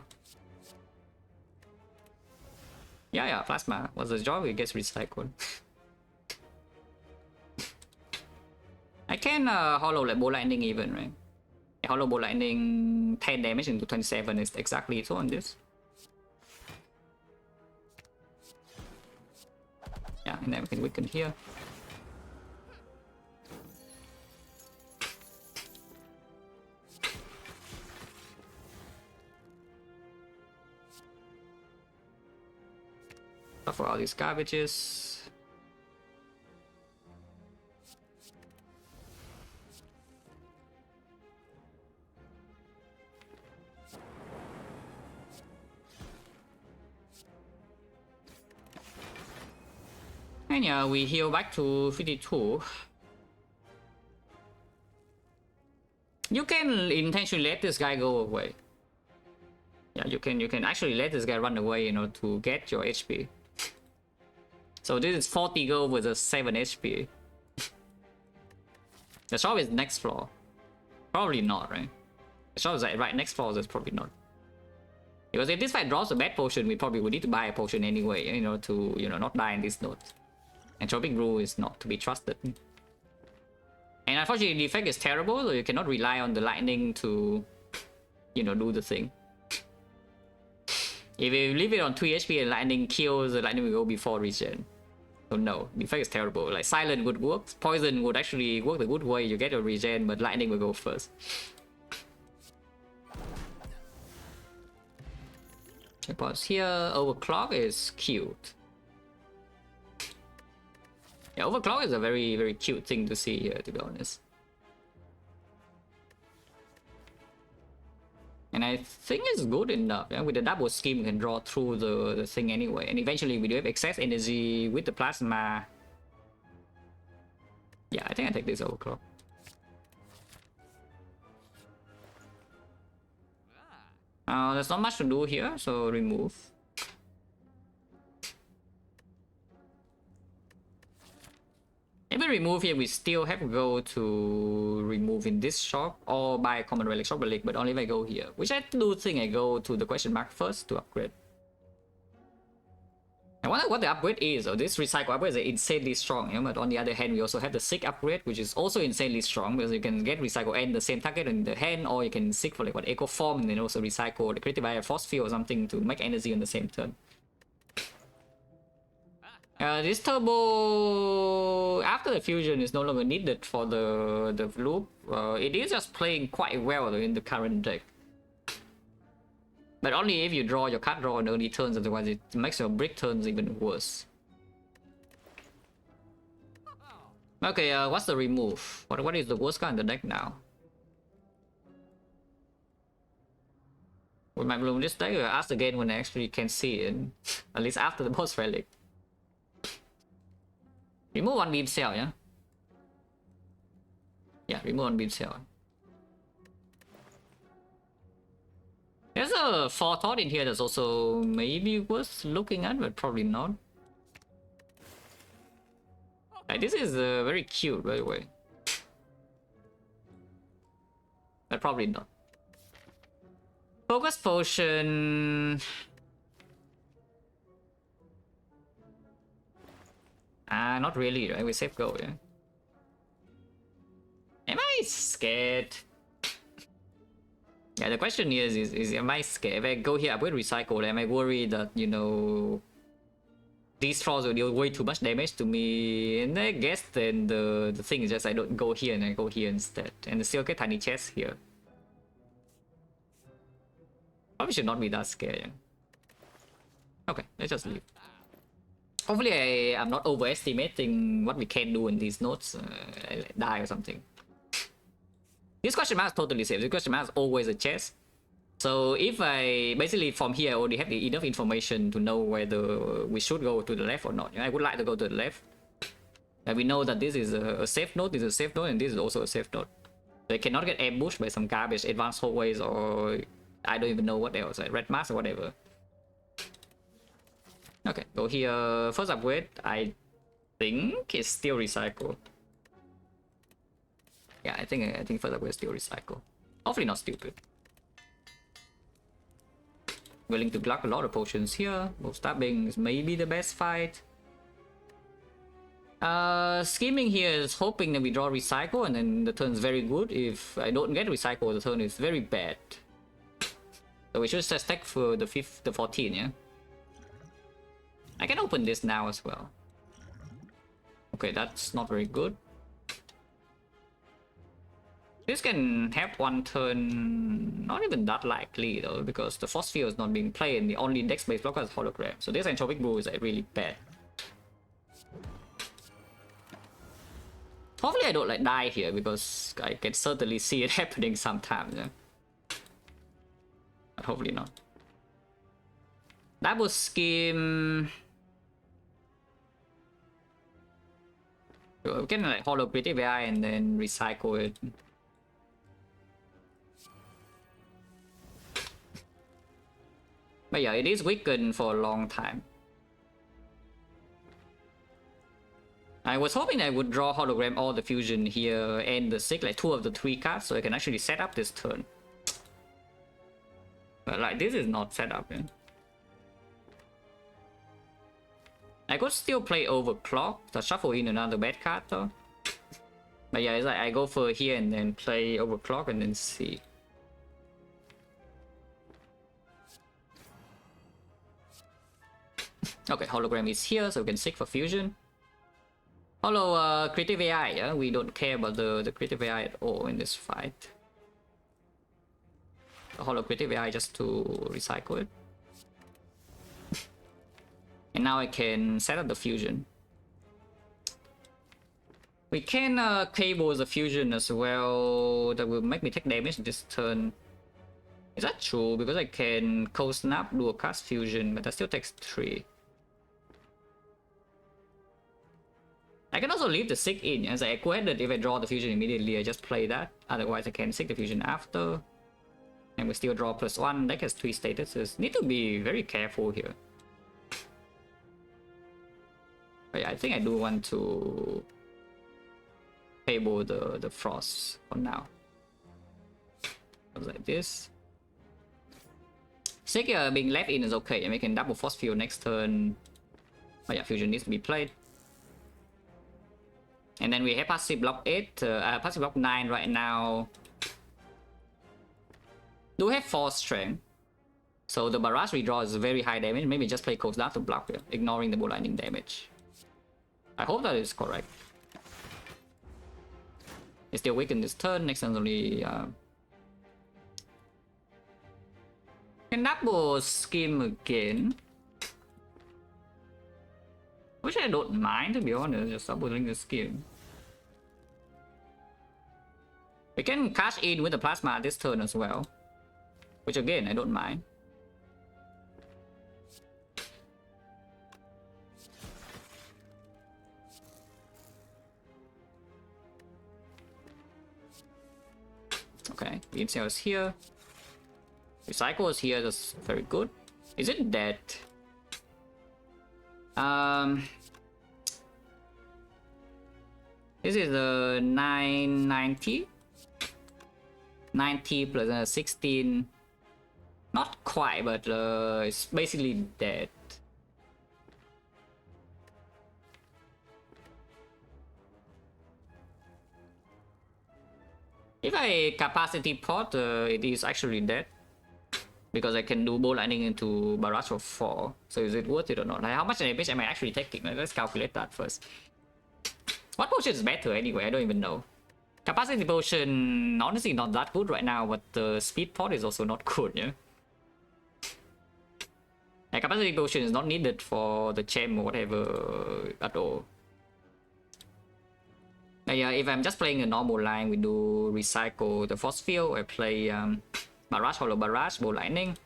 Yeah, plasma. What's the job? It gets recycled. I can hollow like ball lightning even, right? Hollow ball lightning 10 damage into 27 is exactly so on this. Yeah, and then we can weaken here. For all these garbages. And yeah, we heal back to 52. You can intentionally let this guy go away. Yeah, you can actually let this guy run away, you know, to get your HP. So this is 40 gold with a 7 HP. The shop is next floor. Probably not, right? The shop is like right next floor, so it's probably not. Because if this fight drops a bad potion, we probably would need to buy a potion anyway, you know, to, you know, not die in this node. And Tropic Brew is not to be trusted. And unfortunately, the effect is terrible, so you cannot rely on the lightning to, you know, do the thing. If you leave it on 3 HP and lightning kills, the lightning will go before regen. So no, the effect is terrible. Like silent would work, poison would actually work the good way, you get your regen, but lightning will go first. Because here, overclock is cute. Yeah, overclock is a very, very cute thing to see here, to be honest. And I think it's good enough. Yeah? With the double scheme, we can draw through the thing anyway. And eventually, we do have excess energy with the plasma. Yeah, I think I take this overclock. There's not much to do here, so remove. If we remove here, we still have to go to remove in this shop or buy a common relic, shop relic, but only if I go here. Which I do think I go to the question mark first to upgrade. I wonder what the upgrade is. Oh, this recycle upgrade is insanely strong, you know? But on the other hand, we also have the sick upgrade, which is also insanely strong because you can get recycle and the same target in the hand, or you can sick for like what echo form and then also recycle the creative via force field or something to make energy on the same turn. This turbo after the fusion is no longer needed for the loop. It is just playing quite well in the current deck. But only if you draw your card draw on early turns, otherwise it makes your brick turns even worse. Okay, what's the remove? What is the worst card in the deck now? We might bloom this deck, or ask again when I actually can see it. At least after the boss relic. Remove one beam cell, yeah? Yeah, remove one beam cell. There's a forethought in here that's also maybe worth looking at, but probably not. Like, this is very cute, by the way. But probably not. Focus potion. Not really, right? We save gold, yeah? Am I scared? Yeah, the question is am I scared? If I go here, I will recycle. Am I worried that, you know, these trolls will deal way too much damage to me? And I guess then the thing is just I don't go here and I go here instead. And I still get tiny chests here. Probably should not be that scared, yeah? Okay, let's just leave. Hopefully I'm not overestimating what we can do in these nodes. I die or something. This question mark is totally safe. This question mark is always a chest. So if I basically from here I already have enough information to know whether we should go to the left or not. I would like to go to the left. And we know that this is a safe node, this is a safe node, and this is also a safe node. They cannot get ambushed by some garbage advanced hallways or I don't even know what else, like red mask or whatever. Okay, go here. First upgrade, I think it's still recycle. Yeah, I think first upgrade is still recycle. Hopefully not stupid. Willing to block a lot of potions here. Both stabbing is maybe the best fight. Scheming here is hoping that we draw recycle and then the turn is very good. If I don't get recycle, the turn is very bad. So we should just stack for the 14, yeah? I can open this now as well. Okay, that's not very good. This can have one turn, not even that likely though, because the force field is not being played and the only dex-based blocker is hologram. So this entropic brew is like really bad. Hopefully I don't like die here because I can certainly see it happening sometimes. Yeah? But hopefully not. Double scheme. So we can like hollow creative AI and then recycle it. But yeah, it is weakened for a long time. I was hoping I would draw hologram all the fusion here and the 6, like 2 of the 3 cards, so I can actually set up this turn. But like this is not set up. Yeah? I could still play Overclock to shuffle in another bad card though. But yeah, it's like I go for here and then play Overclock and then see. Okay, hologram is here, so we can seek for fusion. Hollow creative AI, yeah? We don't care about the creative AI at all in this fight. Hollow creative AI just to recycle it. And now I can set up the fusion. We can cable the fusion as well. That will make me take damage this turn. Is that true? Because I can cold snap, do a cast fusion, but that still takes 3. I can also leave the 6 in, as I go ahead that if I draw the fusion immediately, I just play that. Otherwise, I can seek the fusion after. And we still draw +1. Deck has 3 statuses. Need to be very careful here. But yeah, I think I do want to table the frost for now. Goes like this. Sick being left in is okay. And we can double force field next turn. But yeah, fusion needs to be played. And then we have passive block 8, passive block 9 right now. Do have 4 strength. So the barrage redraw is very high damage. Maybe just play coast down to block here, ignoring the bolt lightning damage. I hope that is correct. It's still weakened this turn. Next turn only. Can double scheme again. Which I don't mind, to be honest, just doubling the scheme. We can cash in with the plasma this turn as well. Which again, I don't mind. Okay, beam cell is here. Recycle is here, that's very good. Is it dead? This is the 990. 90 plus 16. Not quite, but it's basically dead. If I capacity pot, it is actually dead. Because I can do bolt lightning into barrage of 4. So is it worth it or not? Like, how much damage am I actually taking? Let's calculate that first. What potion is better anyway? I don't even know. Capacity potion, honestly, not that good right now, but the speed pot is also not good, yeah? Like, capacity potion is not needed for the gem or whatever at all. Yeah, if I'm just playing a normal line, we do recycle the force field. I play barrage, hollow barrage, bolt lightning.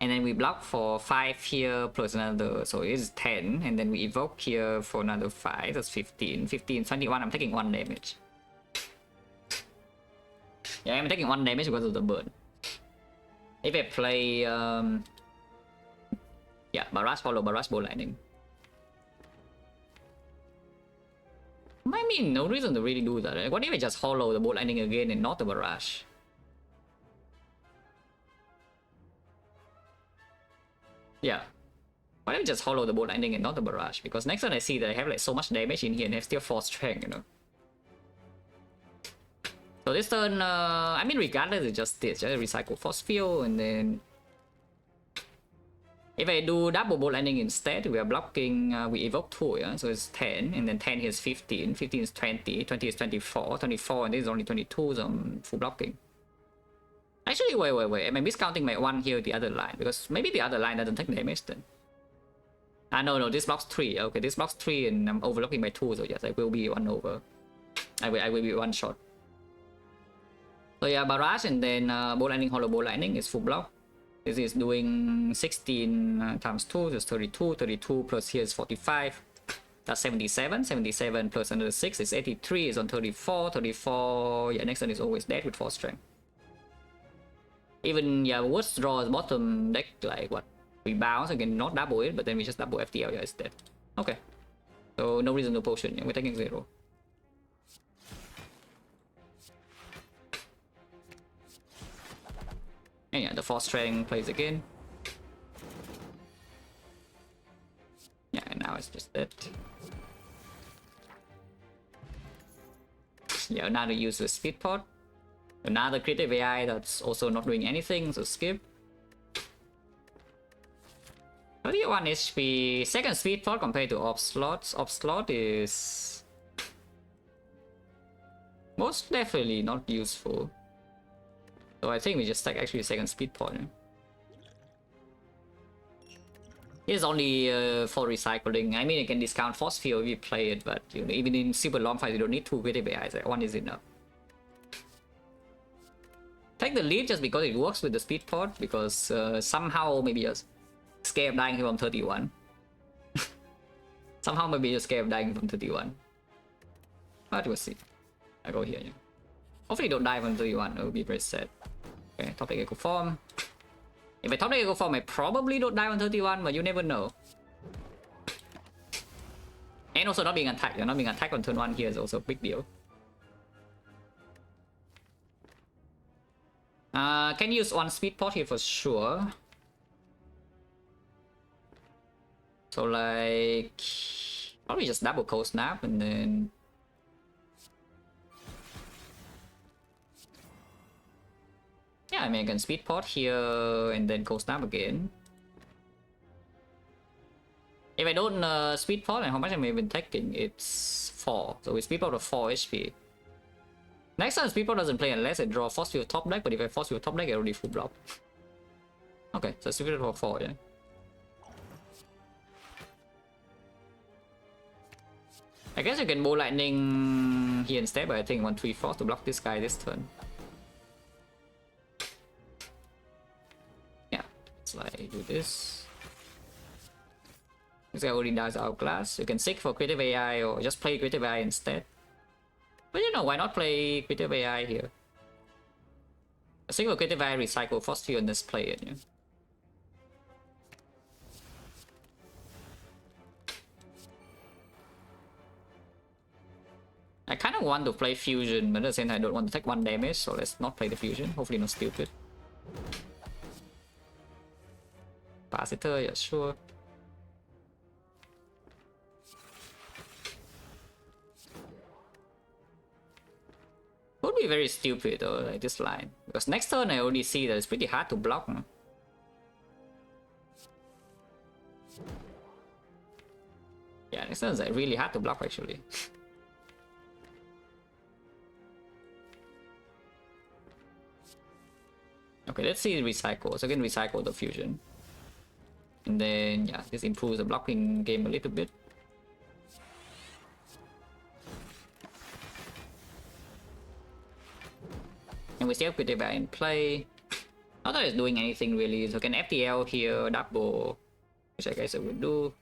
And then we block for 5 here plus another, so it's 10. And then we evoke here for another 5, that's 15. 15, 21, I'm taking 1 damage. Yeah, I'm taking 1 damage because of the burn. If I play, yeah, barrage, hollow barrage, bolt lightning. I mean, no reason to really do that. Like, what if I just hollow the bolt lightning again and not the barrage? Yeah. Why don't I just hollow the bolt lightning and not the barrage? Because next time I see that I have like so much damage in here and I have still 4 strength, you know. So this turn, I mean, regardless, it's just this. Just recycle force field and then... If I do double bolt lightning instead, we are blocking, we evoke 2, yeah? So it's 10, and then 10 here is 15, 15 is 20, 20 is 24, 24, and this is only 22, so I'm full blocking. Actually, wait, am I miscounting my 1 here, the other line? Because maybe the other line doesn't take damage then. Ah, no, this blocks 3, okay, this blocks 3, and I'm overlooking by 2, so yes, I will be 1 over. I will be 1 shot. So yeah, barrage, and then bolt lightning, hollow bolt lightning is full block. This is doing 16 times 2, that's 32, 32 plus here is 45. That's 77. 77 plus another 6 is 83. Is on 34. 34. Yeah, next turn is always dead with 4 strength. Even, yeah, worst draws bottom deck, like what? We bounce again, not double it, but then we just double FTL, yeah, it's dead. Okay. So, no reason to potion, yeah, we're taking 0. And yeah, the 4 strength plays again. Yeah, and now it's just dead. Yeah, another useless speed pot. Another creative AI that's also not doing anything, so skip. 31 HP, second speed pot compared to Op slots. Op slot is most definitely not useful. So I think we just take actually second speed pot. Yeah? It's only for recycling. I mean, you can discount force field if you play it, but you know, even in super long fights, you don't need 2 creative AIs. One is enough. Take the lead just because it works with the speed pot, because somehow maybe you're scared of dying from 31. Somehow maybe you're scared of dying from 31. But we'll see. I go here. Yeah. Hopefully don't die from 31, it would be very sad. Okay, top deck echo form. If I top deck echo form, I probably don't die on 31, but you never know. And also not being attacked. You're not being attacked on turn 1 here is also a big deal. Can use 1 speed pot here for sure. So like probably just double cold snap and then yeah, I mean I can speed pot here and then cold snap again. If I don't speed pot, and how much am I even taking? It's 4. So we speed pot of 4 HP. Next time speed pot doesn't play unless I draw force field top deck, but if I force field top deck I already full block. Okay, so speed pot for 4, yeah. I guess you can bow lightning here instead, but I think I want 3 force to block this guy this turn. Yeah, let's like do this. This guy already dies outclass. You can seek for creative AI or just play creative AI instead. But you know, why not play creative AI here? A single creative AI recycle force field and just play it, yeah. I kind of want to play fusion, but at the same time I don't want to take 1 damage, so let's not play the fusion. Hopefully not stupid. Capacitor, yeah, sure. Would be very stupid though, like this line. Because next turn I already see that it's pretty hard to block. Huh? Yeah, next turn is like really hard to block actually. Okay, let's see recycle. So again, recycle the fusion. And then, yeah, this improves the blocking game a little bit. And we still have creative AI in play. Not that it's doing anything really. So can FTL here, double, which I guess I would do.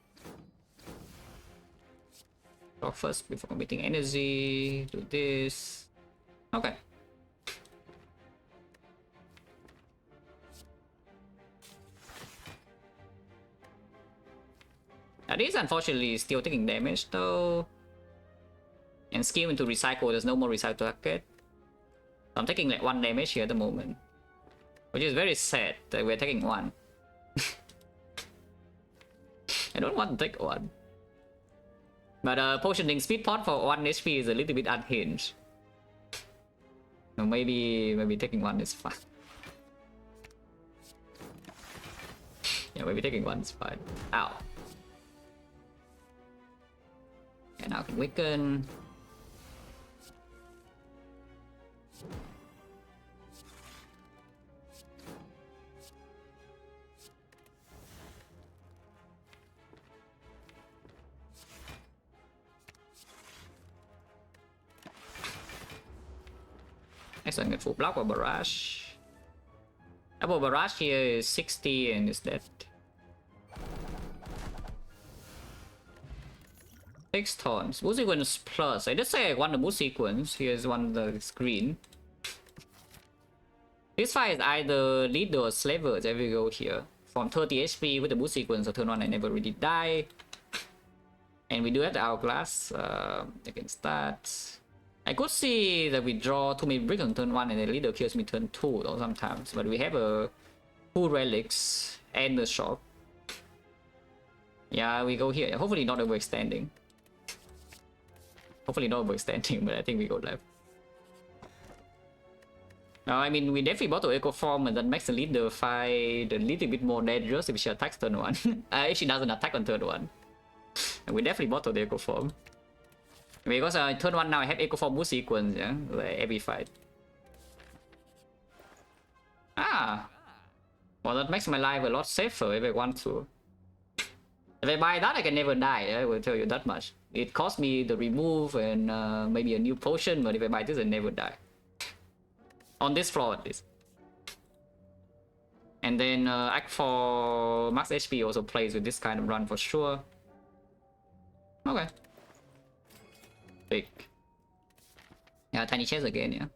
Block first before committing energy. Do this. Okay. Now this unfortunately is still taking damage though. And skill into recycle, there's no more recycle target. So I'm taking like 1 damage here at the moment. Which is very sad that we're taking 1. I don't want to take 1. But potioning speed pot for 1 HP is a little bit unhinged. So maybe taking 1 is fine. Yeah, maybe taking 1 is fine. Ow. And now I can weaken. Next one, get full block or barrage. Double barrage here is 60 and is dead. 6 turns. Boost sequence plus. I just say I want the boost sequence. Here's one that's green. This fight is either leader or slaver. There we go here. From 30 HP with the boost sequence, so turn 1 I never really die. And we do have the hourglass against that. I could see that we draw too many bricks on turn 1 and the leader kills me turn 2 though sometimes. But we have a 2 relics and the shop. Yeah, we go here. Hopefully not overextending. Hopefully not overextending, but I think we go left. I mean, we definitely bought the Echo Form and that makes the leader fight a little bit more dangerous if she attacks turn 1. If she doesn't attack on turn 1. And we definitely bought the Echo Form. Because turn 1 now I have Echo Form boost sequence, yeah? Like every fight. Ah! Well, that makes my life a lot safer if I want to. If I buy that, I can never die, I will tell you that much. It cost me the remove and maybe a new potion, but if I buy this, I never die. On this floor at least. And then Act 4 max HP also plays with this kind of run for sure. Okay. Big. Yeah, tiny chest again, yeah.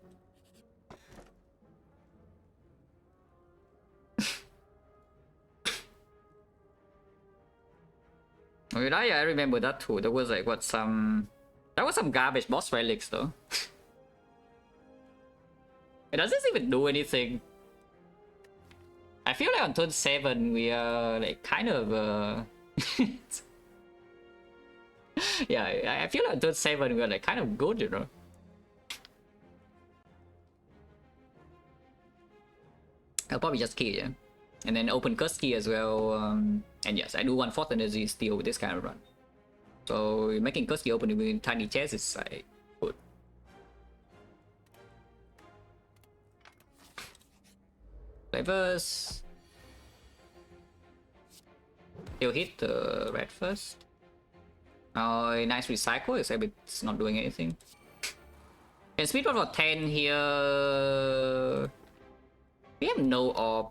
Oh, yeah, I remember that too. There was like what some... That was some garbage boss relics though. Does this even do anything? I feel like on turn 7 we are like kind of yeah, I feel like on turn 7 we are like kind of good, you know. I'll probably just key, yeah. And then open curse key as well. And yes, I do 1/4 energy steal with this kind of run. So making curse key open with tiny chest is like good. Reverse. He'll hit the red first. Oh, nice recycle, except it's not doing anything. And speed run for 10 here. We have no orb.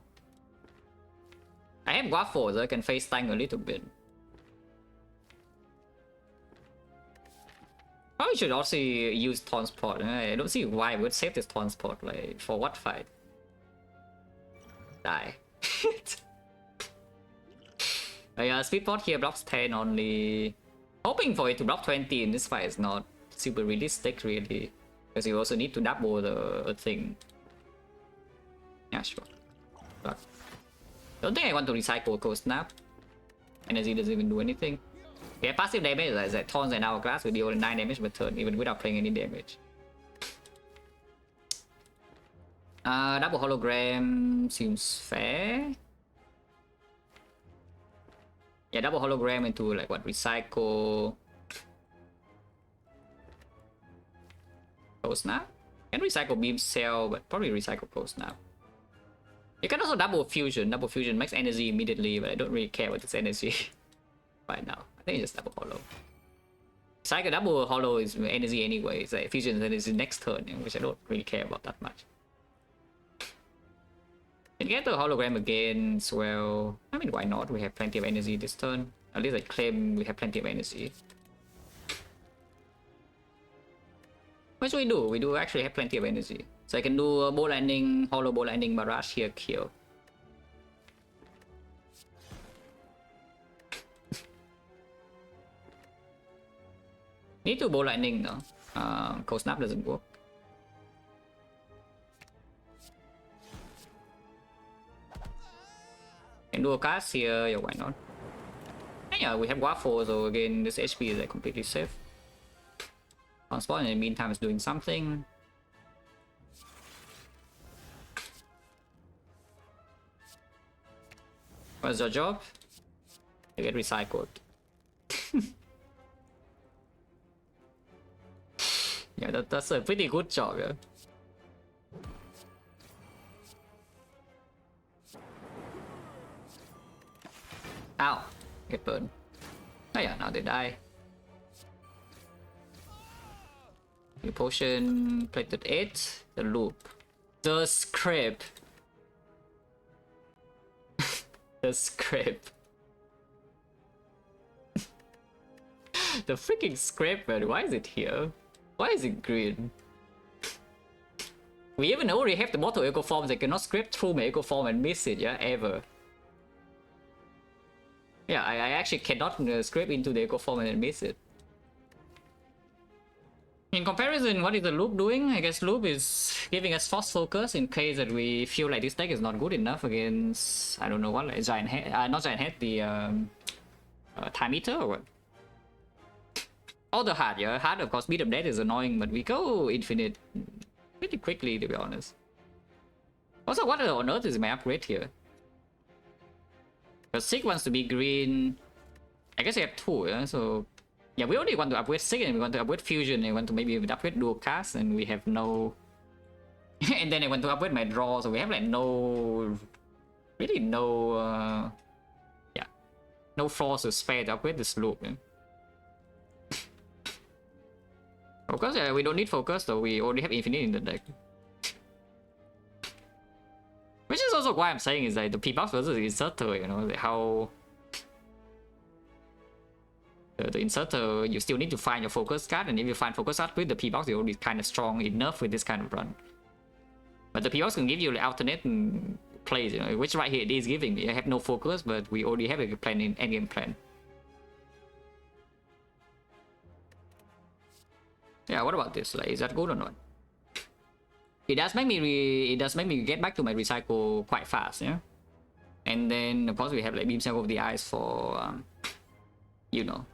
I have waffle, so I can face tank a little bit. Probably should also use transport. I don't see why we would save this transport. Like, for what fight? Die. Yeah, speedport here blocks 10 only. Hoping for it to block 20 in this fight is not super realistic, really. Because you also need to double the thing. Yeah, sure. But don't think I want to recycle Cold Snap. Energy doesn't even do anything. Yeah, passive damage is like Taunts and Hourglass will deal 9 damage per turn, even without playing any damage. Double hologram seems fair. Yeah, double hologram into like what, recycle. Cold Snap? Can recycle beam cell, but probably recycle Cold Snap. You can also double fusion. Double fusion makes energy immediately, but I don't really care about this energy right now. I think it's just double hollow. Cycle double hollow is energy anyway. It's like fusion energy next turn, which I don't really care about that much. Can get the hologram again as well. I mean, why not? We have plenty of energy this turn. At least I claim we have plenty of energy. What should we do? We do actually have plenty of energy. So I can do a bow landing, hollow bow landing, barrage here, kill. Need to bow lightning though. Cold Snap doesn't work. Can do a cast here, yeah, why not? And yeah, we have waffle, so again, this HP is like completely safe. Transport in the meantime is doing something. What's your job? You get recycled. Yeah, that's a pretty good job, yeah. Ow! Get burned. Oh yeah, now they die. New potion, plated 8, the loop. The script. The script. The freaking scraper, why is it here? Why is it green? We even already have the mortal echo form, they cannot scrape through my echo form and miss it, yeah, ever. Yeah, I actually cannot scrape into the echo form and miss it. In comparison, what is the loop doing? I guess loop is giving us force focus in case that we feel like this deck is not good enough against, I don't know what, like giant head, not giant head, the time eater or what? All the hard, yeah, hard of course, beat up death is annoying, but we go infinite pretty quickly, to be honest. Also, what on earth is my upgrade here? Because Sig wants to be green. I guess we have two, yeah? So yeah, we only want to upgrade Sig and we want to upgrade Fusion and we want to maybe upgrade Dual Cast and we have no... and then I want to upgrade my draw, so we have like no... really no... yeah, no flaws to spare to upgrade this loop, yeah? Of course, we don't need focus though, we already have infinite in the deck. Which is also why I'm saying is like the P-Box versus the inserter, you know, like how... the inserter, you still need to find your focus card, and if you find focus card with the P-Box, you're already kind of strong enough with this kind of run. But the P-Box can give you like alternate plays, you know, which right here it is giving me. I have no focus, but we already have a plan in endgame plan. Yeah, what about this? Like, is that good or not? It does make me get back to my recycle quite fast, yeah. And then of course we have like beam sack of the eyes for you know,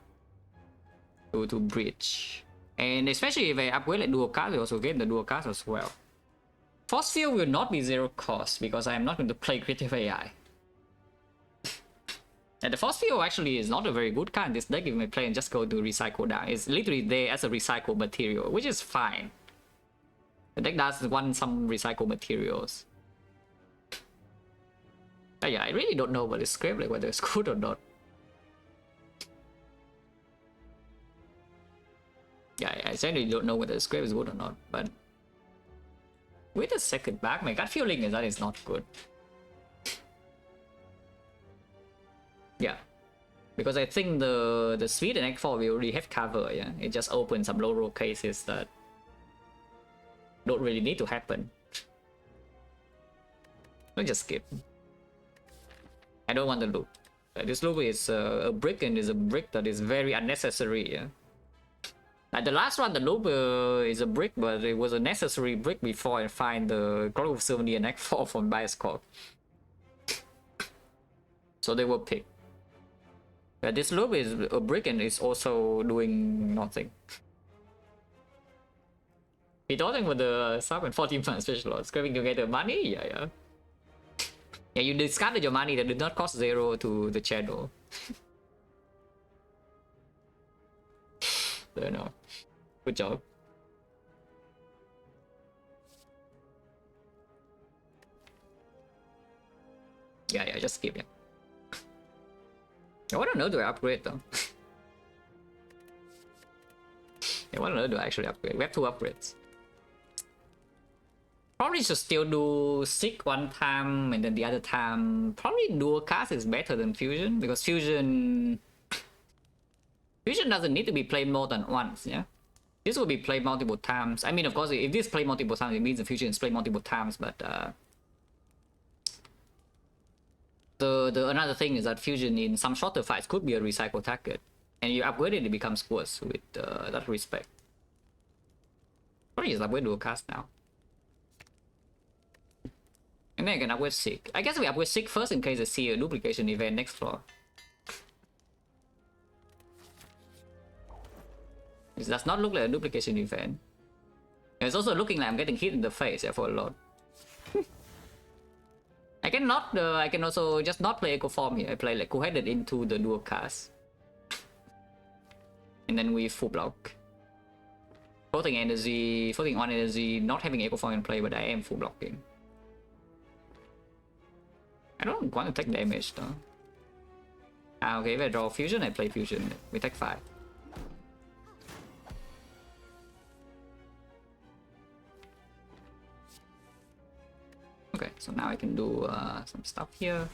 to bridge. And especially if I upgrade like dual cast, we also get the dual cast as well. Force field will not be zero cost because I am not going to play creative AI. And the force field actually is not a very good card in this deck if I play and just go to recycle down. It's literally there as a recycle material, which is fine. The deck does want some recycle materials. But yeah, I really don't know about this script, like whether it's good or not. Yeah, I certainly don't know whether the script is good or not, but with a second back, my gut feeling is that it's not good. Yeah, because I think the Sweet and Egg 4 we already have cover, yeah. It just opens some low roll cases that don't really need to happen. Let's just skip. I don't want the loop. This loop is a brick and is a brick that is very unnecessary, yeah. Like the last one, the loop is a brick, but it was a necessary brick before I find the Clock of Symphony and Act 4 from Bias Corp. So they were picked. Yeah, this loop is a brick and it's also doing nothing. He talking with the sub and 14 pound special lord, scraping together money? Yeah. Yeah, you discarded your money that did not cost 0 to the channel. Don't know. Good job. Yeah, just skip it. What on earth do I upgrade though? Yeah, what on earth do I actually upgrade? We have 2 upgrades. Probably should still do Sick one time and then the other time. Probably dual cast is better than Fusion because Fusion doesn't need to be played more than once, yeah? This will be played multiple times. I mean, of course, if this played multiple times, it means the Fusion is played multiple times, but the another thing is that Fusion in some shorter fights could be a recycle target. And you upgrade it, it becomes worse with that respect. Probably just upgrade dual cast now. And then I can upgrade Sick. I guess we upgrade Sick first in case I see a duplication event next floor. It does not look like a duplication event. It's also looking like I'm getting hit in the face, yeah, for a lot. I can also just not play Echo Form here. I play like co-headed into the dual cast. And then we full block. Floating on energy, not having Echo Form in play, but I am full blocking. I don't want to take damage though. Okay, if I draw Fusion, I play Fusion. We take 5. Okay, so now I can do some stuff here.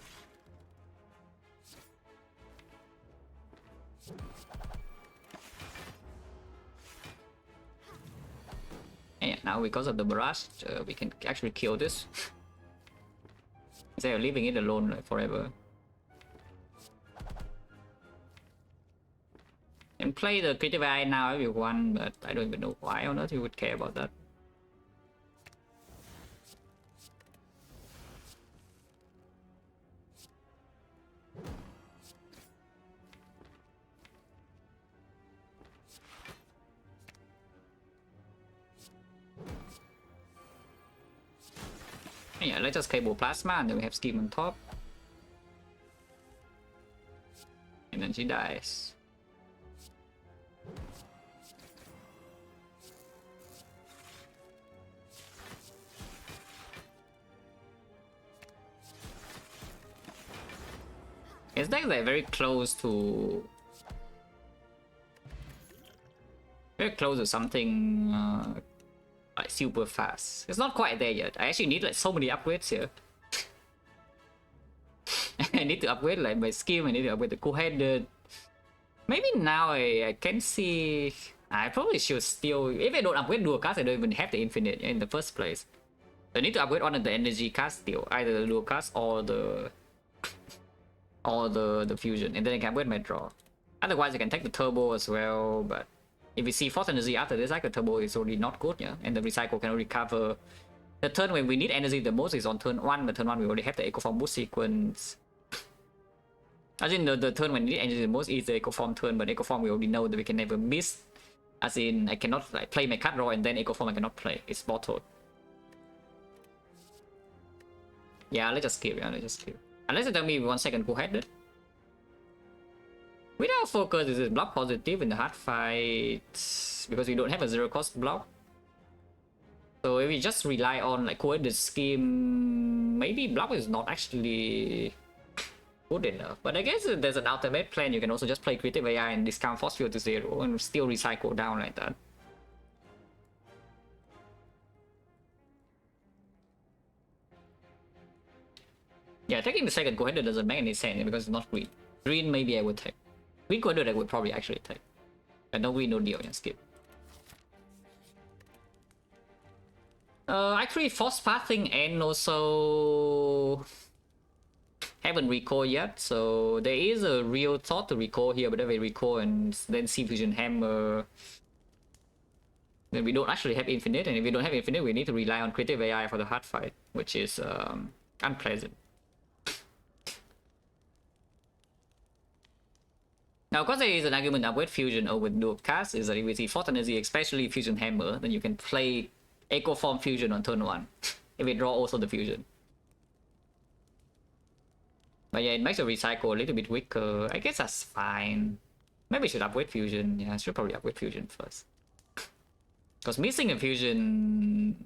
now because of the barrage. We can actually kill this instead of leaving it alone like forever. And play the creative AI now if you want, but I don't even know why on earth you would care about that. Yeah, let's just cable plasma and then we have scheme on top. And then she dies. It's like they're very close to something like super fast. It's not quite there yet. I actually need like so many upgrades here. I need to upgrade like my skill. I need to upgrade the co-headed. Maybe now I can see. I probably should still. If I don't upgrade dual cast, I don't even have the infinite in the first place. So I need to upgrade one of the energy cast still, either the dual cast or the fusion, and then I can upgrade my draw. Otherwise, I can take the turbo as well. But if we see force energy after this, like the turbo is already not good, yeah. And the recycle can only cover the turn when we need energy the most is on turn 1, but turn 1 we already have the eco form boost sequence. As in the turn when we need energy the most is the eco form turn, but eco form we already know that we can never miss. As in I cannot like play my card draw and then eco form I cannot play. It's bottled. Yeah, let's just skip. Yeah, let's just skip. Unless you tell me 1 second who had it. Without focus, is it block positive in the hard fight? Because we don't have a zero cost block. So if we just rely on like coordinate scheme, maybe block is not actually good enough. But I guess there's an ultimate plan. You can also just play creative AI and discount force field to 0 and still recycle down like that. Yeah, taking the second co-header doesn't make any sense because it's not green. Green maybe I would take. Green co-header I would probably actually take. And no green, no deal, yeah, skip. Actually force pathing and also haven't recall yet, so there is a real thought to recall here, but if we recall and then see fusion hammer, then we don't actually have infinite, and if we don't have infinite, we need to rely on creative AI for the hard fight, which is unpleasant. Now, because there is an argument that with fusion or with dual cast is that if we see force energy, especially fusion hammer, then you can play echo form fusion on turn 1 if we draw also the fusion. But yeah, it makes the recycle a little bit weaker. I guess that's fine. Maybe we should upgrade fusion. Yeah, I should probably upgrade fusion first. Because missing a fusion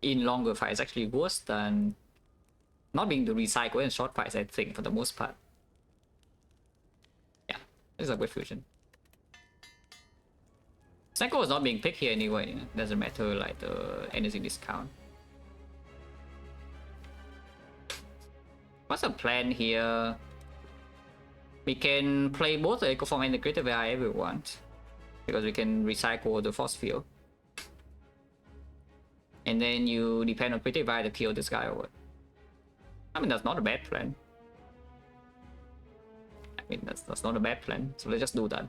in longer fights is actually worse than not being the recycle in short fights, I think, for the most part. Yeah, let's upgrade fusion. Psycho is not being picked here anyway. Doesn't matter like the energy discount. What's the plan here? We can play both the eco form and the creative AI if we want, because we can recycle the force field. And then you depend on creative AI to kill this guy or what? I mean, that's not a bad plan. I mean, that's not a bad plan. So let's just do that.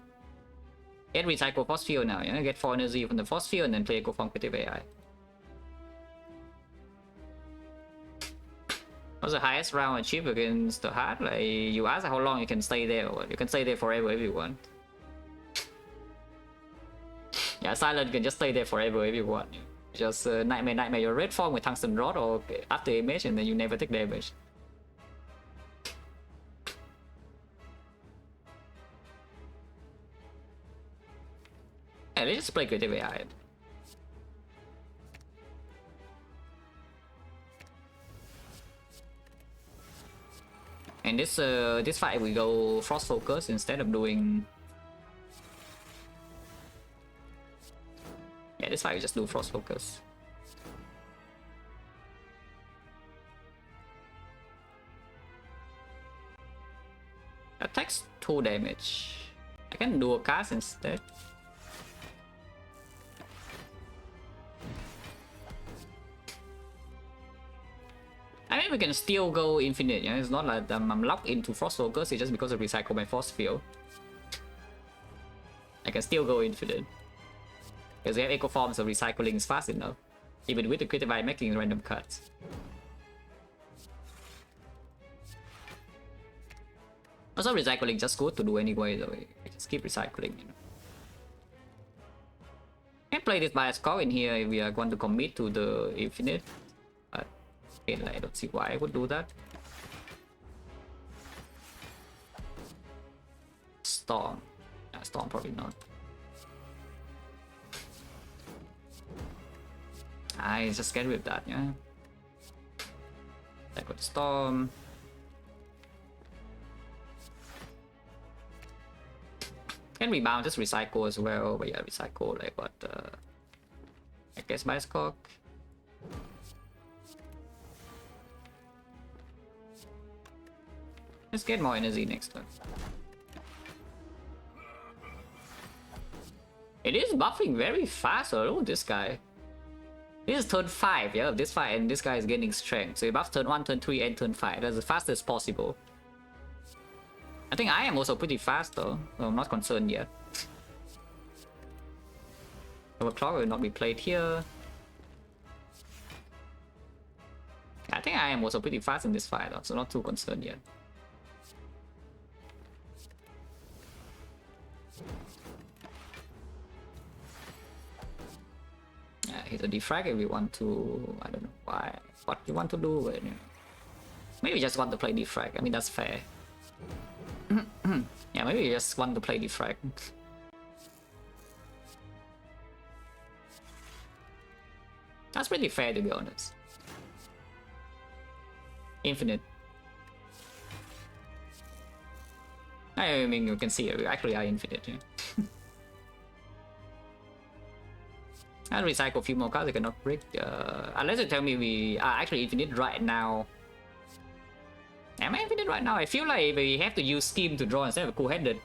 Get recycle force field now, yeah? Get 4 energy from the force field and then play eco form creative AI. What's the highest round achieved against the hard? Like, you ask how long you can stay there, or you can stay there forever if you want. Yeah, silent can just stay there forever if you want. Just nightmare your red form with tungsten rod or after image, and then you never take damage. Yeah, let's just play creative AI. And this fight we go frost focus instead of doing. Yeah, this fight we just do frost focus. That takes 2 damage. I can do a cast instead. And we can still go infinite, yeah? It's not like I'm locked into Frost Focus, it's just because I recycle my Force Field. I can still go infinite. Because we have Echo Form, so recycling is fast enough. Even with the Creative Eye making random cuts. Also, recycling just good to do anyway, though. I just keep recycling, you know. Can play this bias core in here if we are going to commit to the infinite. But again, I don't see why I would do that. Storm. Storm probably not. I just get rid of that, yeah. I got Storm. Can rebound, just recycle as well, but yeah, recycle like what, I guess Bioscock. Let's get more energy next turn. It is buffing very fast, oh, this guy. This is turn 5, yeah, this fight, and this guy is getting strength. So he buffs turn 1, turn 3, and turn 5. That's the fastest possible. I think I am also pretty fast though, so I'm not concerned yet. Overclock will not be played here. I think I am also pretty fast in this fight though, so not too concerned yet. Yeah, hit a defrag if we want to. I don't know why, what you want to do, but you know. Maybe just want to play defrag. I mean, that's fair. Yeah, maybe you just want to play defrag. That's pretty fair, to be honest. Infinite. I mean, you can see it. We actually are infinite. Yeah. I'll recycle a few more cards I cannot break. Unless you tell me we are actually infinite right now. Am I infinite right now? I feel like we have to use Scheme to draw instead of Cool-Headed.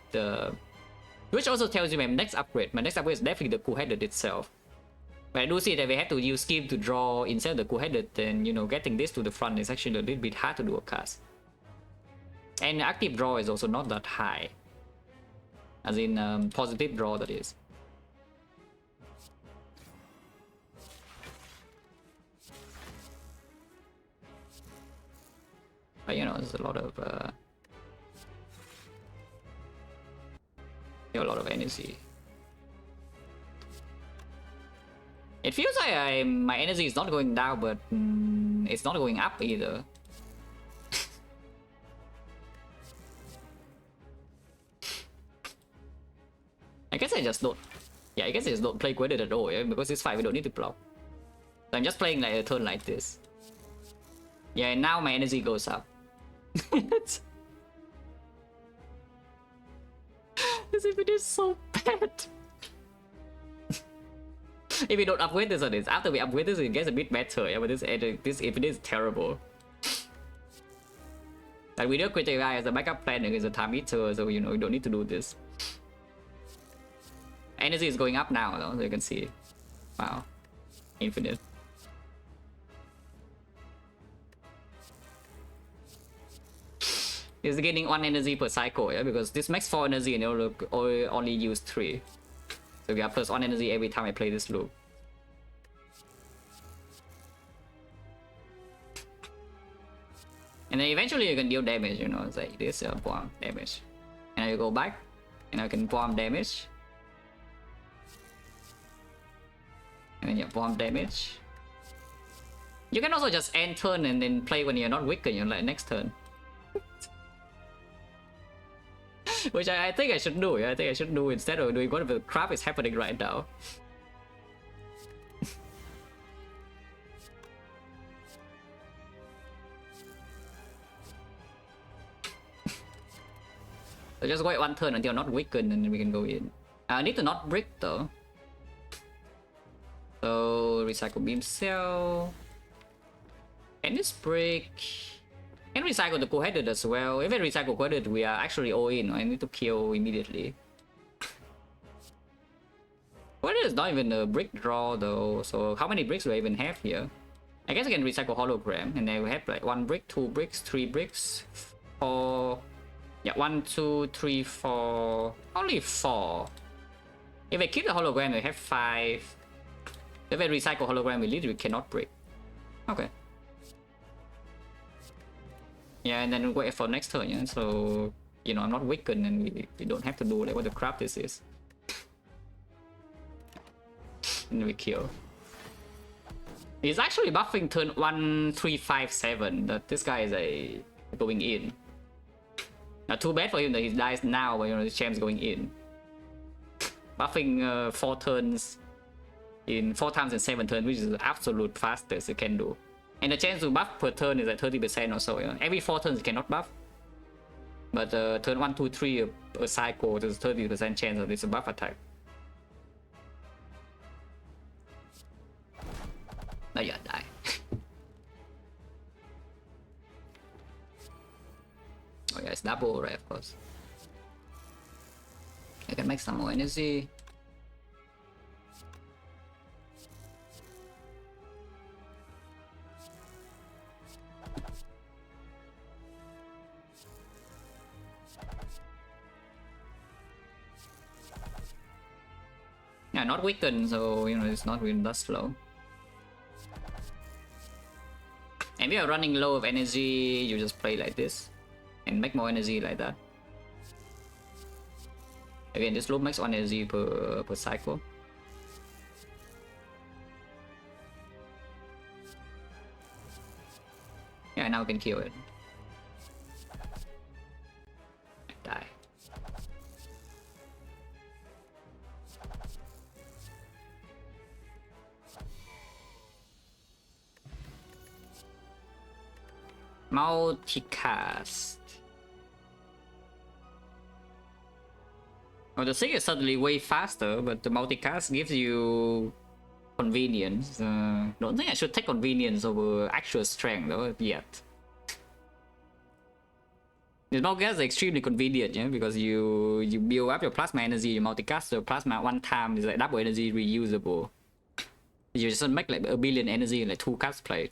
Which also tells you my next upgrade. My next upgrade is definitely the Cool-Headed itself. But I do see that we have to use Scheme to draw instead of the Cool-Headed, then, you know, getting this to the front is actually a little bit hard to do a cast. And active draw is also not that high. As in, positive draw, that is. But you know, there's a lot of energy. It feels like my energy is not going down, but it's not going up either. I guess I just don't. Yeah, I guess I just don't play Quided at all, yeah? Because this fight we don't need to block. So I'm just playing like a turn like this. Yeah, and now my energy goes up. This if it is so bad. If we don't upgrade this on this, after we upgrade this, it gets a bit better. Yeah, but this if it is terrible. Like we do Critical Eye as a backup plan against a time eater, so you know we don't need to do this. Energy is going up now, though, so you can see. Wow, infinite. It's getting 1 energy per cycle, yeah, because this makes 4 energy and it'll only use 3. So we have plus 1 energy every time I play this loop. And then eventually you can deal damage, you know, it's like this bomb damage. And I go back, and I can bomb damage. And then you bomb damage. You can also just end turn and then play when you're not weakened, you know, like next turn. Which I think I should do, yeah? I think I should do instead of doing whatever crap is happening right now. So just wait 1 turn until not weakened and then we can go in. I need to not brick though. So recycle beam cell. Can this break? Can recycle the Cool-Headed as well. If I recycle Cool-Headed, we are actually all in. I need to kill immediately. Cool-Headed is not even a brick draw though, so how many bricks do I even have here? I guess I can recycle hologram, and then we have like 1 brick, 2 bricks, 3 bricks, 4. Yeah, 1, 2, 3, 4. Only 4. If I keep the hologram, we have 5. If I recycle hologram, we literally cannot break. Okay. Yeah, and then wait for next turn, yeah? So, you know, I'm not weakened, and we don't have to do like what the crap this is. And we kill. He's actually buffing turn 1, 3, 5, 7. That this guy is going in. Now, too bad for him that he dies now, but you know the champ's going in. Buffing 4 turns in 4 times in 7 turns, which is the absolute fastest you can do. And the chance to buff per turn is like 30% or so. You know? Every 4 turns you cannot buff. But turn 1, 2, 3 a cycle, there's 30% chance of this buff attack. Now yeah, die. Oh yeah, it's double, right? Of course. I can make some more energy. Yeah, not weakened, so you know it's not really that slow. And if you are running low of energy, you just play like this and make more energy like that. Again, this loop makes 1 energy per cycle. Yeah, now we can kill it. Die. Multicast. Well, the thing is suddenly way faster, but the multicast gives you convenience. Don't think I should take convenience over actual strength though yet. The multicast is extremely convenient, yeah, because you build up your plasma energy, you multicast your plasma 1 time is like double energy reusable. You just make like 1 billion energy in like 2 cast play.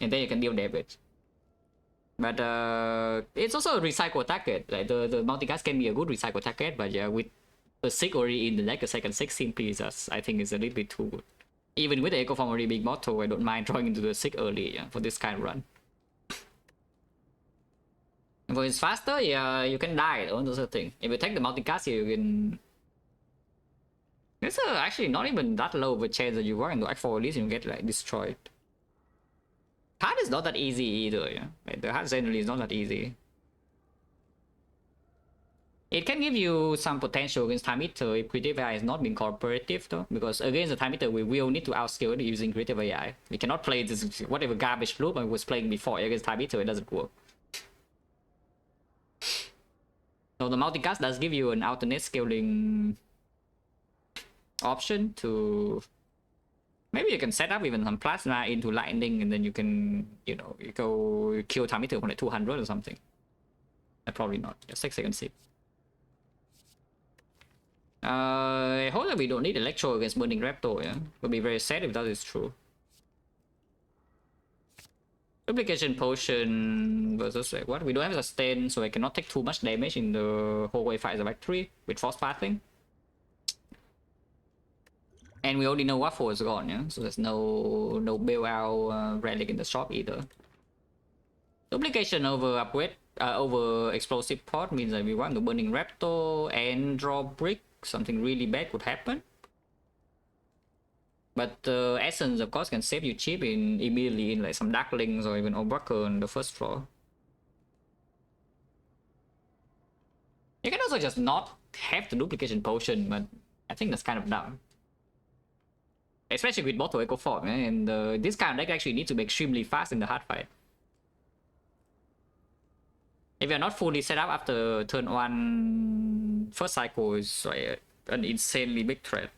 And then you can deal damage. But it's also a recycle target. Like the multicast can be a good recycle target, but yeah, with a 6 already in the deck, a second 6 simply just I think is a little bit too good. Even with the Echo Form already being mortal, I don't mind drawing into the 6 early, yeah, for this kind of run. And for it's faster, yeah, you can die though, that's the thing. If you take the multicast here, you can. It's actually not even that low of a chance that you walk into Act 4 at least and you get like destroyed. Hard is not that easy either, yeah. Like, the hard generally is not that easy. It can give you some potential against Time Eater if Creative AI is not being cooperative though, because against the Time Eater we will need to outskill it using Creative AI. We cannot play this whatever garbage loop I was playing before against Time Eater, it doesn't work. So the multicast does give you an alternate scaling option to. Maybe you can set up even some plasma into lightning and then you can, you know, you go kill Time Eater from like 200 or something. Probably not. Just 6 seconds see. I hope that we don't need Electro against Burning Raptor, yeah? Would be very sad if that is true. Duplication Potion versus like what? We don't have sustain, so I cannot take too much damage in the hallway fight of Act 3 with Force Pathing. And we already know Waffle is gone, yeah? So there's no bailout relic in the shop either. Duplication over upgrade, over explosive pod means that we want the Burning Raptor and draw brick. Something really bad could happen. But Essence of course can save you cheap immediately in like some Darklings or even Overworker on the first floor. You can also just not have the Duplication Potion, but I think that's kind of dumb. Especially with Mortal Echo Form, and this kind of deck actually needs to be extremely fast in the hard fight. If you're not fully set up after turn 1 first cycle is like an insanely big threat.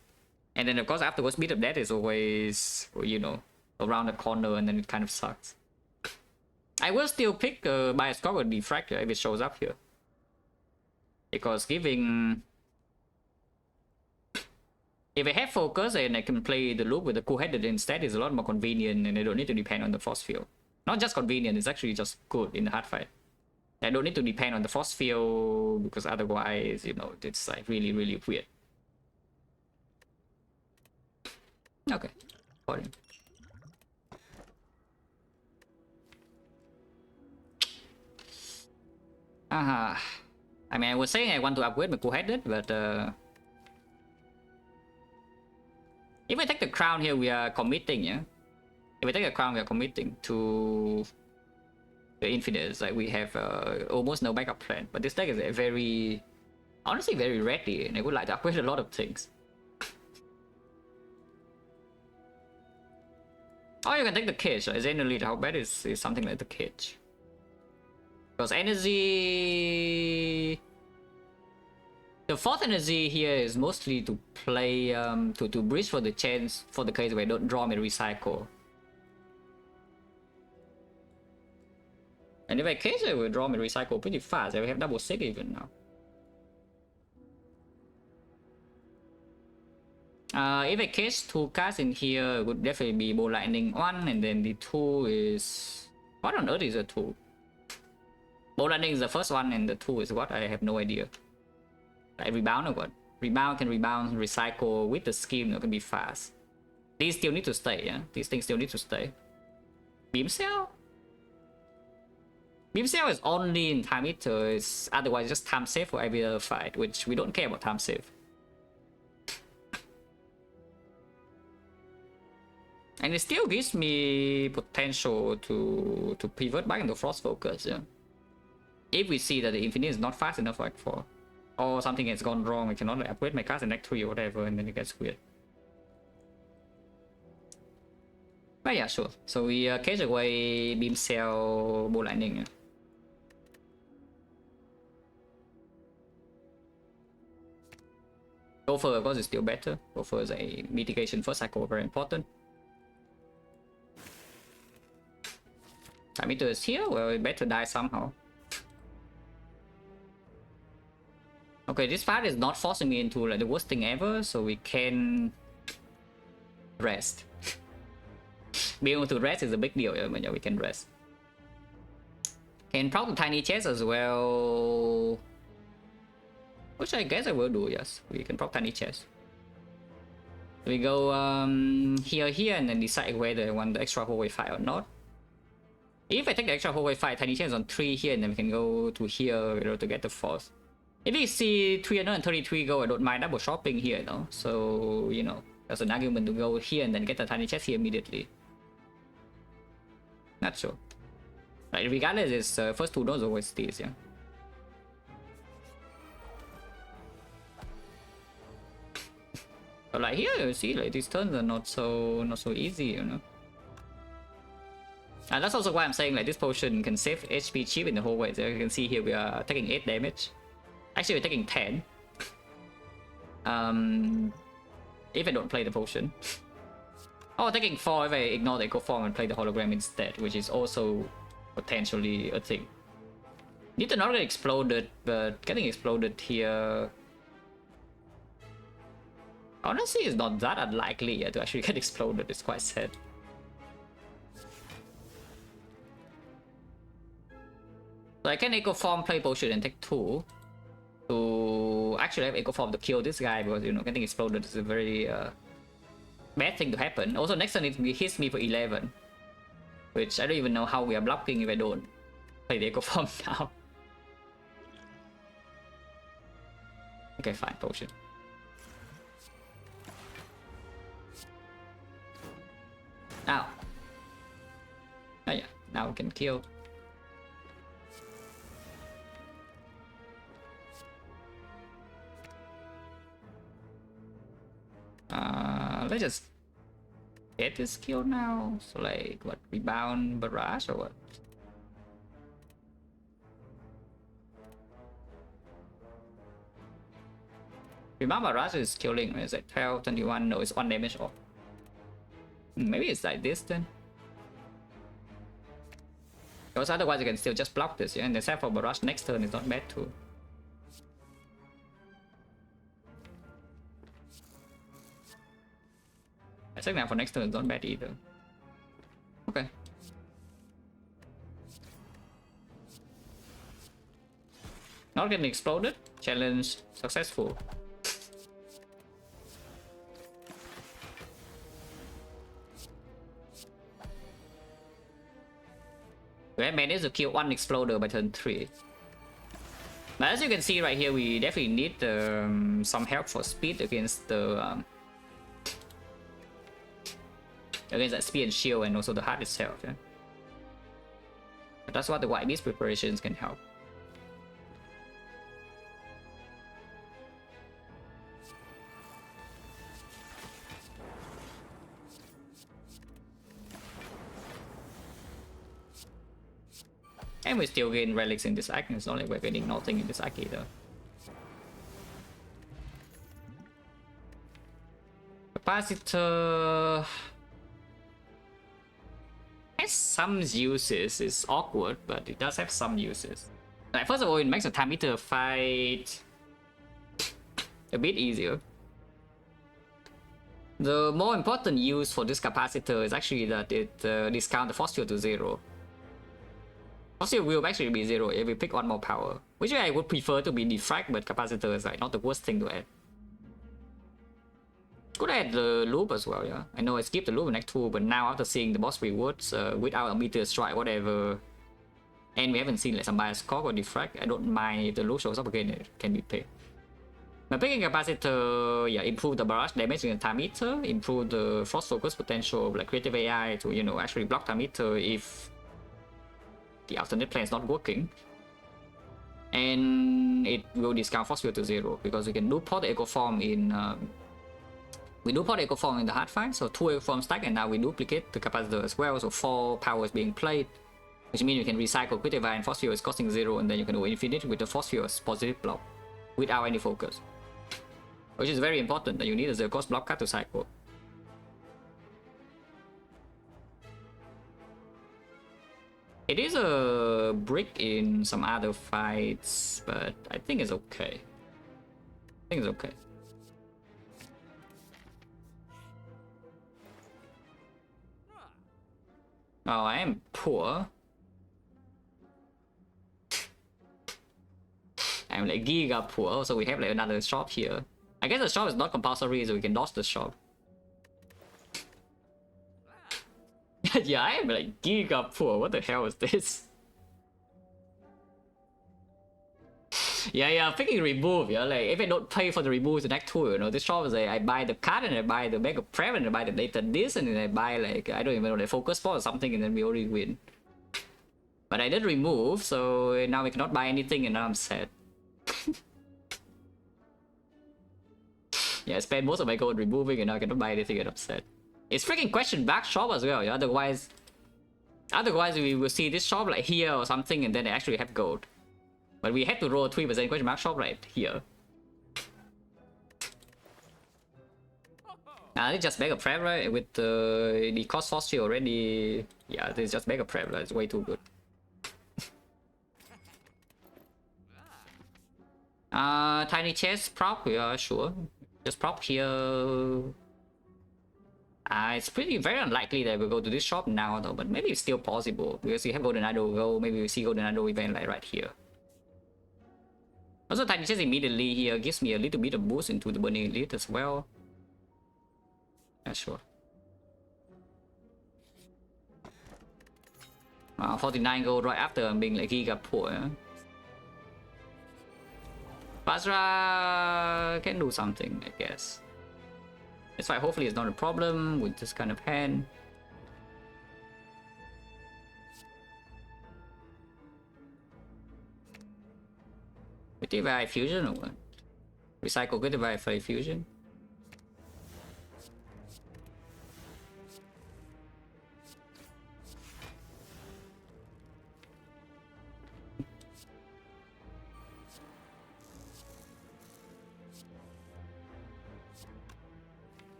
And then of course afterwards beat up death is always, you know, around the corner and then it kind of sucks. I will still pick Bioscope or Defect if it shows up here. Because giving If I have focus and I can play the loop with the cool-headed instead, it's a lot more convenient and I don't need to depend on the force field. Not just convenient, it's actually just good in the hard fight. I don't need to depend on the force field because otherwise, you know, it's like really, really weird. Okay, got it. I mean, I was saying I want to upgrade my cool-headed, but if I take the crown here, we are committing, yeah? If I take the crown, we are committing to the infinite. Like we have almost no backup plan. But this deck is very, honestly, very ready, and I would like to upgrade a lot of things. Oh, you can take the cage. Like Xenolite, how bad is something like the cage? Because energy, the fourth energy here is mostly to play to bridge for the chance for the case where I don't draw and recycle. And if I case, I will draw and recycle pretty fast. I will have double sig even now. If I case 2 cards in here, it would definitely be Bow Lightning 1, and then the 2 is... What on earth is a 2? Bow Lightning is the first one, and the 2 is what? I have no idea. Like rebound or what? Rebound can rebound, recycle with the scheme, it can be fast. These still need to stay, yeah? These things still need to stay. Beam Cell? Beam Cell is only in time eater, it's otherwise just time save for every other fight, which we don't care about time save. And it still gives me potential to pivot back into Frost Focus, yeah. If we see that the Infinite is not fast enough like for, or something has gone wrong, I cannot upgrade my cards in deck 3 or whatever, and then it gets weird. But yeah, sure. So we cage away Beam Cell, Bow Lightning. Yeah. Gopher, of course, is still better. Gopher is a mitigation first cycle, very important. Time Eater is here, well, it better die somehow. Okay, this fight is not forcing me into like the worst thing ever, so we can rest. Being able to rest is a big deal, yeah, but yeah, we can rest. Can proc the tiny chest as well, which I guess I will do. Yes, we can proc tiny chest. We go here, and then decide whether I want the extra hallway fight or not. If I take the extra hallway fight, tiny chest on 3 here, and then we can go to here, you know, to get the 4th. If we see 333 go, I don't mind double shopping here, you know. So, you know, there's an argument to go here and then get the tiny chest here immediately. Not sure. Like, regardless, it's first 2 nodes always these, yeah. But like here, you see, like these turns are not so easy, you know. And that's also why I'm saying like this potion can save HP cheap in the whole way. So you can see here we are taking 8 damage. Actually, we're taking 10. If I don't play the potion. Oh, taking 4 if I ignore the Eco Form and play the hologram instead, which is also potentially a thing. Need to not get exploded, but getting exploded here, honestly, is not that unlikely to actually get exploded. It's quite sad. So I can Eco Form, play potion, and take 2 to actually have Eco Form to kill this guy, because you know getting exploded is a very bad thing to happen. Also, next turn it hits me for 11, which I don't even know how we are blocking if I don't play the Eco Form now. Okay, fine, potion. Ow. Oh yeah, now we can kill. Let's just get this kill now. So like, what, rebound barrage or what? Rebound barrage is killing, is it 12, 21? No, it's 1 damage off. Maybe it's like this then. Because otherwise you can still just block this, yeah? And the set for barrage next turn is not bad too. XecnaR for next turn is not bad either. Okay. Not getting exploded. Challenge successful. We have managed to kill one exploder by turn 3. But as you can see right here, we definitely need some help for speed against the against that speed and shield, and also the heart itself. Yeah? But that's what the white beast preparations can help. And we still gain relics in this icon. It's not like we're getting nothing in this icon either. Capacitor has some uses. It's awkward, but it does have some uses. Like, first of all, it makes a time meter fight a bit easier. The more important use for this capacitor is actually that it discounts the force field to 0. Force field will actually be 0 if we pick one more power, which I would prefer to be Defect, but capacitor is like not the worst thing to add. Could add the loop as well, yeah. I know I skipped the loop in Act 2, but now after seeing the boss rewards without a meter strike, whatever, and we haven't seen like some bias cock or Defect, I don't mind if the loop shows up again, it can be picked. But picking capacitor, yeah, improve the barrage damage in the time meter, improve the frost focus potential of like creative AI to, you know, actually block time meter if the alternate plan is not working. And it will discount force field to 0 because we can duport the echo form in we duport the echo form in the hard fight, so 2 echo form stack, and now we duplicate the capacitor as well, so 4 powers being played, which means you can recycle creative AI and force field is costing 0, and then you can go infinite with the force field as positive block without any focus, which is very important that you need a 0 cost block card to cycle. It is a brick in some other fights, but I think it's okay. I think it's okay. Oh, I am poor. I'm like giga poor, so we have like another shop here. I guess the shop is not compulsory, so we can dodge the shop. Yeah, I am like giga poor. What the hell is this? Yeah, picking remove, yeah, like if I don't pay for the removes in Act 2, you know, this shop is like I buy the card and I buy the mega prep and I buy the data this and then I buy like, I don't even know, the focus spot or something, and then we already win. But I did remove, so now we cannot buy anything and now I'm sad. Yeah, I spent most of my gold removing and now I cannot buy anything and I'm sad. It's freaking question back shop as well, yeah, otherwise we will see this shop like here or something and then they actually have gold. But we had to roll 3% question mark shop right here. It's just mega prep, right? With the cost force field already. Yeah, this is just mega prep, right? It's way too good. Tiny chest prop, yeah, sure. Just prop here. It's very unlikely that we'll go to this shop now though, but maybe it's still possible because we have Golden Idol go. Maybe we see Golden Idol event like right here. Also, Tiny Chest immediately here gives me a little bit of boost into the Burning Elite as well. Yeah, sure. 49 gold right after I'm being like giga poor. Yeah? Basra can do something, I guess. That's why hopefully it's not a problem with this kind of hand. Creative AI fusion or what? Recycle creative AI for fusion.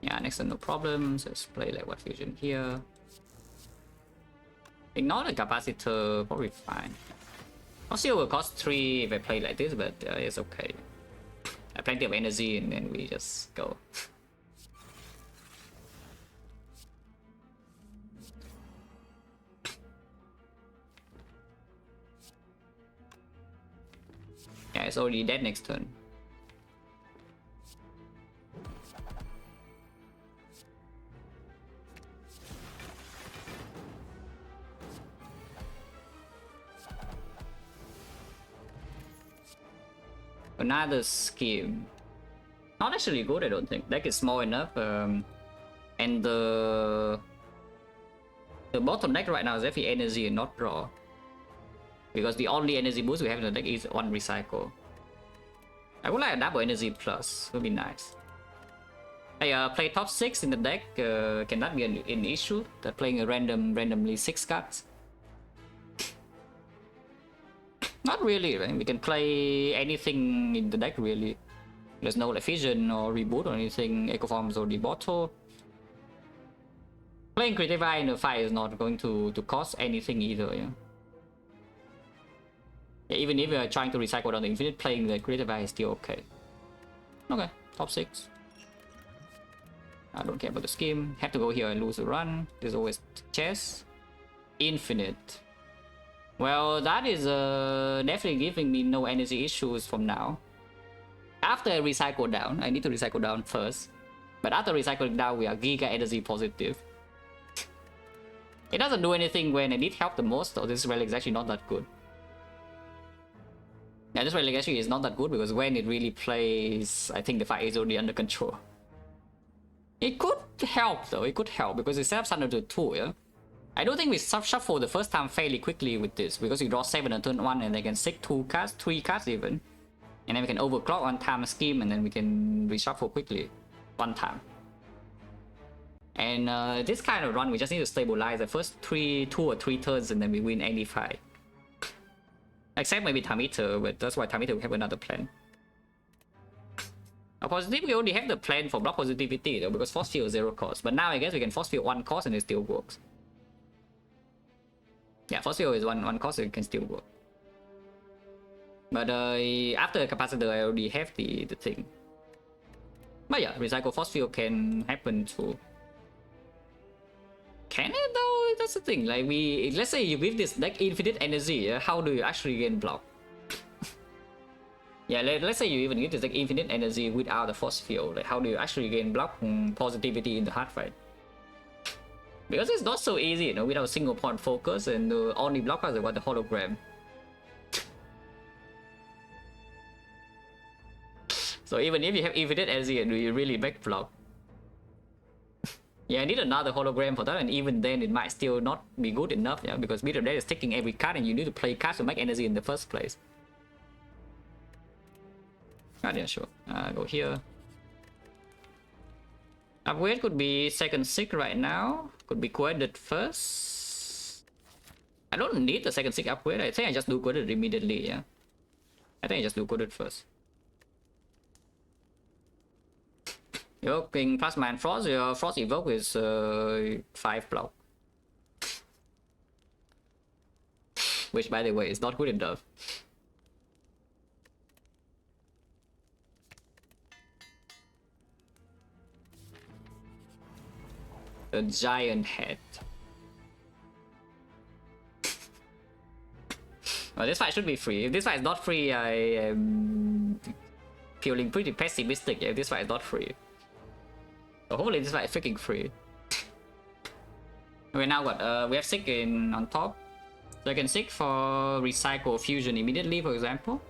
Yeah, next time no problems. Let's play like what fusion here. Ignore the capacitor, probably fine. Also, it will cost 3 if I play like this, but it's okay. I have plenty of energy and then we just go. it's already dead next turn. Another scheme. Not actually good, I don't think. Deck is small enough, and the bottom deck right now is definitely energy and not draw. Because the only energy boost we have in the deck is one recycle. I would like a double energy plus, would be nice. I play top 6 in the deck, can that be an issue? That playing a randomly 6 cards? Not really, right? We can play anything in the deck really. There's no like Fission or Reboot or anything, Echo Forms or the bottle. Playing Creative Eye in the fight is not going to cost anything either, yeah. Yeah, even if you're trying to recycle down the infinite, playing the Creative Eye is still okay. Okay, top 6. I don't care about the scheme. Have to go here and lose a run. There's always chess. Infinite. Well, that is definitely giving me no energy issues from now. After I recycle down, I need to recycle down first. But after recycling down, we are giga energy positive. It doesn't do anything when I need help the most, so this relic is actually not that good. Yeah, this relic actually is not that good because when it really plays, I think the fight is already under control. It could help though, it could help because it steps under the 2, yeah? I don't think we shuffle the first time fairly quickly with this because you draw 7 on turn 1 and they can stick 2 cards, 3 cards even. And then we can overclock one time scheme and then we can reshuffle quickly. One time. And this kind of run we just need to stabilize the first 2 or 3 turns and then we win any fight. Except maybe Time Eater, but that's why Time Eater will have another plan. Positive, we already have the plan for block positivity though, because force field is 0 cost. But now I guess we can force field 1 cost and it still works. Yeah, force field is one cost, so it can still work. But after capacitor, I already have the thing. But yeah, recycle force field can happen too. Can it though? That's the thing. Like let's say you give this deck infinite energy, how do you actually gain block? Yeah, let's say you even get this like infinite energy without the force field. Like, how do you actually gain block positivity in the hard fight? Because it's not so easy, you know, without a single point focus, and the only blockers are what the hologram. So even if you have infinite energy, do you really back block? Yeah, I need another hologram for that, and even then it might still not be good enough, yeah, because Beat of Death is taking every card, and you need to play cards to make energy in the first place. Ah, yeah, sure. Go here. Upgrade could be second sick right now. Could be quoted first. I don't need the second sick upgrade. I think I just do quoted immediately, yeah. I think I just do quoted first. Evoking Plasma and Frost. Your Frost evoke is 5 block. Which, by the way, is not good enough. A giant head. Well, this fight should be free. If this fight is not free, I am feeling pretty pessimistic if this fight is not free. So hopefully this fight is freaking free. Okay, now what? We have Sick on top. So I can Sick for Recycle Fusion immediately, for example.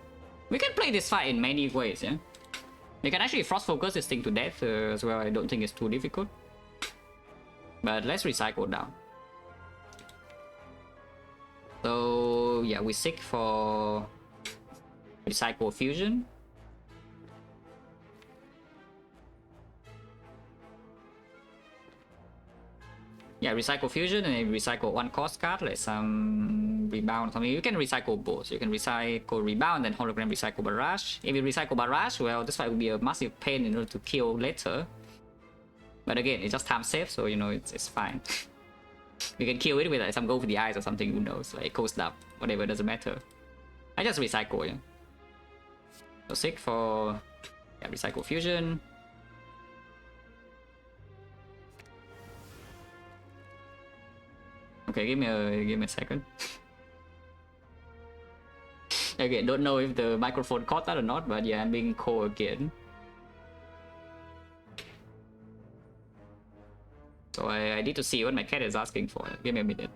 We can play this fight in many ways, yeah? We can actually Frost Focus this thing to death as well. I don't think it's too difficult. But let's recycle down. So yeah, we Sick for Recycle Fusion. Yeah, recycle fusion and then recycle 1 cost card, like some rebound or something. You can recycle both. You can recycle rebound and hologram recycle barrage. If you recycle barrage, well, this fight will be a massive pain in order to kill later. But again, it's just time safe, so you know it's fine. You can kill it with like some go for the eyes or something, who knows, like coast up, whatever, doesn't matter. I just recycle, yeah. So Sick for recycle fusion. Okay, give me a second. Again, don't know if the microphone caught that or not, but yeah, I'm being cold again. So I need to see what my cat is asking for. Give me a minute.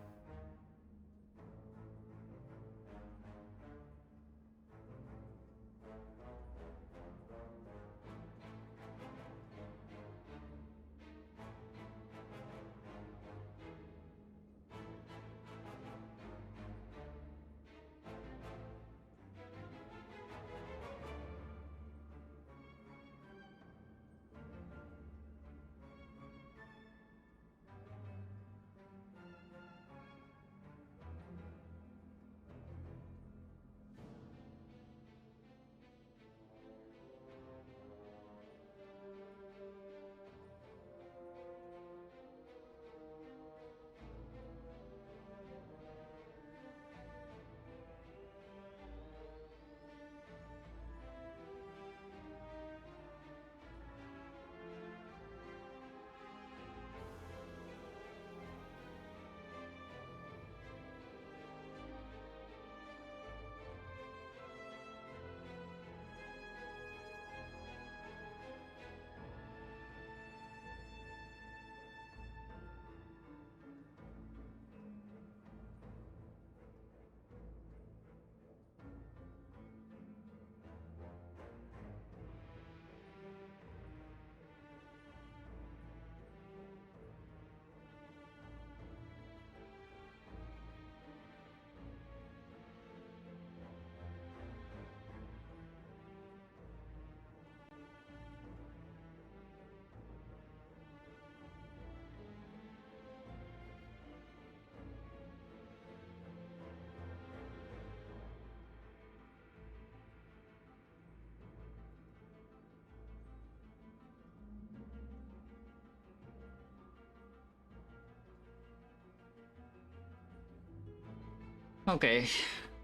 Okay.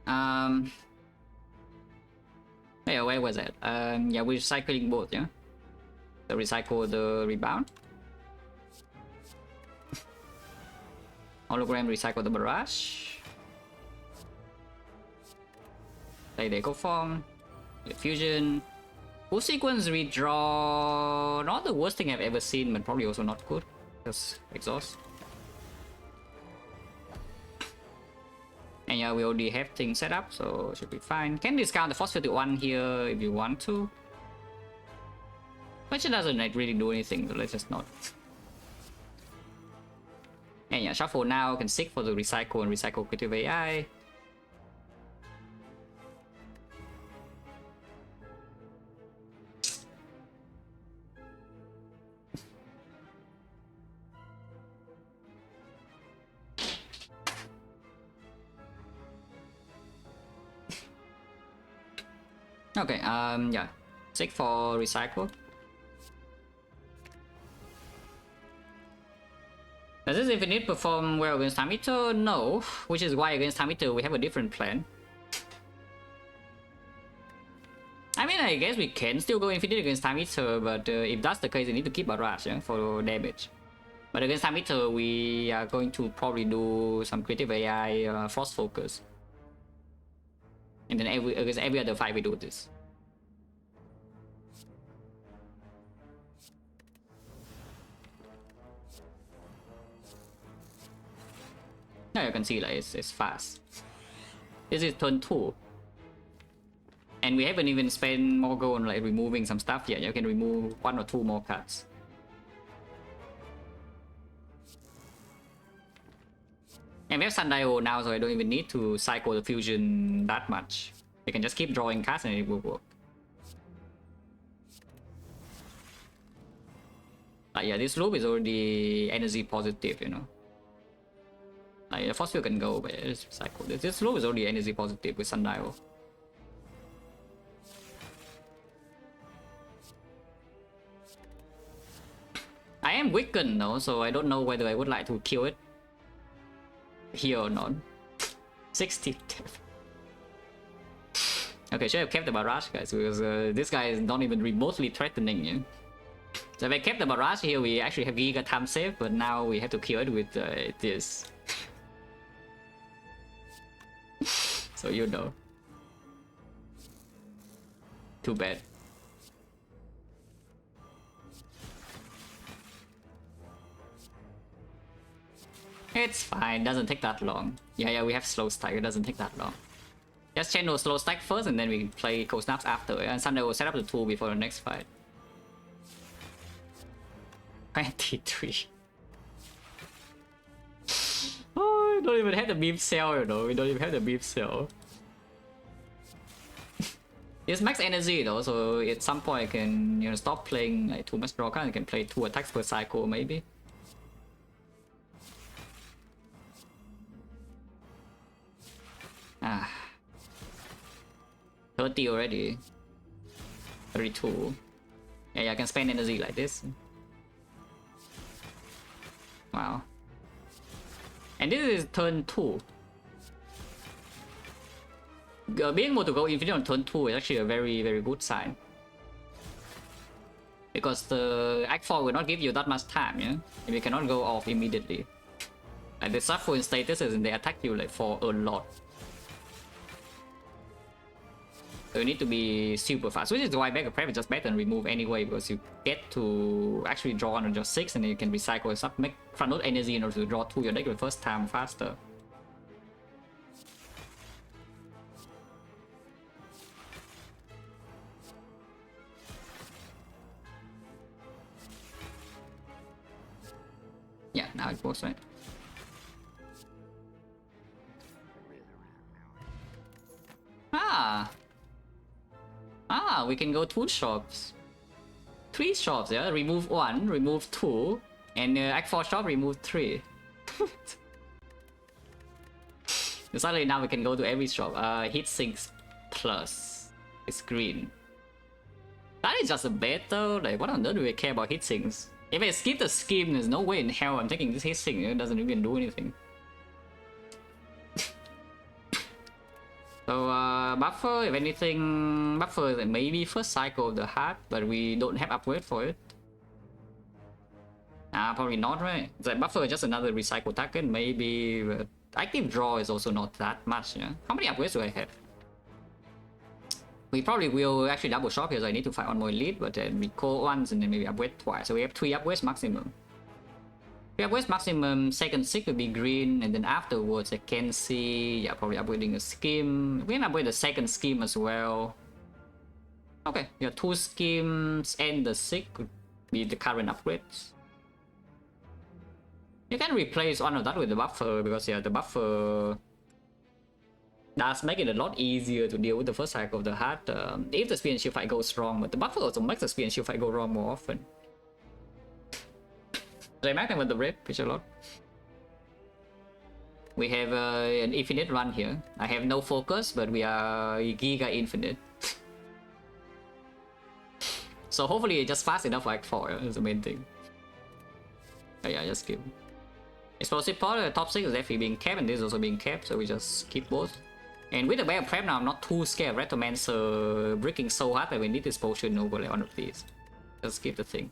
Yeah, where was that? Yeah, we're recycling both, yeah? So recycle the rebound. Hologram, recycle the barrage. Play the echo form. The fusion. Full sequence redraw. Not the worst thing I've ever seen, but probably also not good. Just exhaust. And yeah, we already have things set up, so should be fine. Can discount the phosphatic one here if you want to. But it doesn't like really do anything, so let's just not. And yeah, shuffle now, can seek for the recycle and recycle creative AI. Okay, yeah. Seek for recycle. Does this infinite perform well against time eater? No, which is why against time eater we have a different plan. I mean, I guess we can still go infinite against time eater, but if that's the case, we need to keep barrage, yeah, for damage. But against time eater, we are going to probably do some creative AI frost focus. And then against every other fight we do this. Now you can see like it's fast. This is turn 2. And we haven't even spent more gold on like removing some stuff yet. You can remove 1 or 2 more cards. And we have Sundial now, so I don't even need to cycle the fusion that much. We can just keep drawing cards and it will work. Yeah, this loop is already energy positive, you know. Like the force field can go, but it's cycle. This loop is already energy positive with Sundial. I am weakened though, so I don't know whether I would like to kill it here or not. 60 death. Okay, should have kept the barrage, guys, because this guy is not even remotely threatening you. So if I kept the barrage here, we actually have Giga time save, but now we have to kill it with this. So you know. Too bad. It's fine, doesn't take that long. Yeah, we have slow stack, it doesn't take that long. Just channel slow stack first and then we play cold snaps after, and someday we'll set up the tool before the next fight. 23. Oh, we don't even have the beam cell, you know. We don't even have the beam cell. It's max energy though, so at some point I can, you know, stop playing like too much draw card. I can play 2 attacks per cycle maybe. Ah, 30 already. 32. Yeah, I can spend energy like this. Wow. And this is turn 2. Being able to go infinite on turn 2 is actually a very, very good sign. Because the Act 4 will not give you that much time, yeah? And you cannot go off immediately. Like the suffer in statuses and they attack you like for a lot. So you need to be super fast, which is why Backup Prep is just better than remove anyway, because you get to actually draw on your 6 and then you can recycle stuff, make front load energy in order to draw 2 your deck the first time faster. Yeah, now it works, right? We can go 2 shops. 3 shops, yeah? Remove 1, remove 2, and Act 4 shop, remove 3. Suddenly now we can go to every shop. Hit 6 plus. It's green. That is just a better. Like, what on earth do we care about hit sinks? If I skip the scheme, there's no way in hell I'm taking this hit sink. It doesn't even do anything. So buffer, if anything, buffer is maybe first cycle of the heart, but we don't have upgrade for it. Probably not, right? The buffer is just another recycle target, maybe. But active draw is also not that much, yeah? How many upgrades do I have? We probably will actually double shop here, so I need to fight on more elite, but then we call once and then maybe upgrade twice. So we have 3 upgrades maximum. 3 upgrades maximum, second 6 will be green, and then afterwards I can see, yeah, probably upgrading a scheme. We can upgrade the second scheme as well. Okay, yeah, 2 schemes and the 6 could be the current upgrades. You can replace one of that with the buffer, because yeah, the buffer does make it a lot easier to deal with the first cycle of the heart if the speed and shield fight goes wrong, but the buffer also makes the speed and shield fight go wrong more often. So I make them with the red, which a lot. We have an infinite run here. I have no focus, but we are giga infinite. So hopefully it's just fast enough for Act 4 is the main thing. But yeah, just skip. Explosive Pod, top 6 is definitely being kept, and this is also being kept, so we just skip both. And with the Backup Prep now, I'm not too scared of Retomancer breaking so hard that we need this potion over like one of these. Just skip the thing.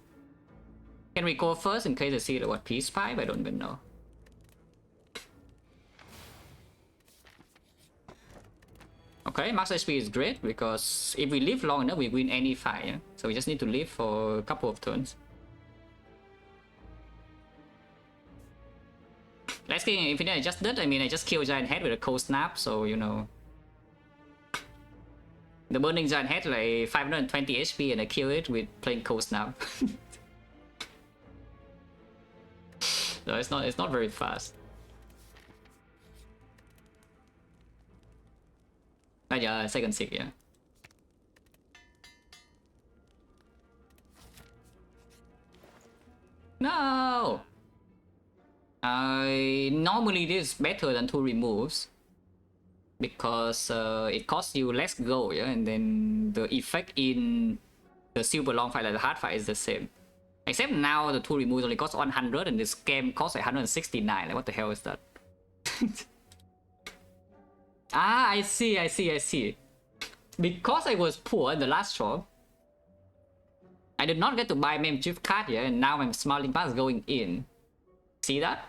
Can we go first in case I see the what peace pipe? I don't even know. Okay, max HP is great because if we live long enough, we win any fight. Yeah? So we just need to live for a couple of turns. Last game Infinite I just did. I mean, I just killed Giant Head with a cold snap, so you know. The Burning Giant Head like 520 HP and I kill it with playing cold snap. So it's not very fast. But yeah, second 6, yeah. No! Normally this is better than 2 removes. Because it costs you less gold, yeah? And then the effect in the super long fight, like the hard fight, is the same. Except now the 2 removes only cost 100 and this game costs like 169. Like, what the hell is that? Ah, I see. Because I was poor in the last shop, I did not get to buy membership card here, and now I'm smiling past going in. See that?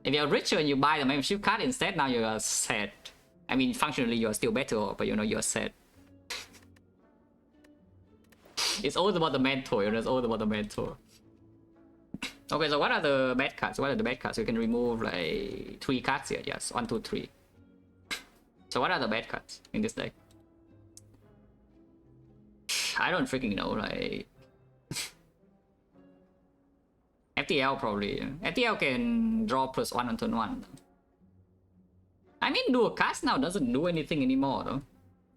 If you're richer and you buy the membership card instead, now you are sad. I mean, functionally you are still better, but you know, you're sad. It's all about the mentor, it's all about the mentor. Okay, so what are the bad cards? What are the bad cards? You can remove like 3 cards here. Yes, 1, 2, 3. So what are the bad cards in this deck? I don't freaking know, like... FTL probably. FTL can draw +1 on turn 1. I mean, dual cast now doesn't do anything anymore though.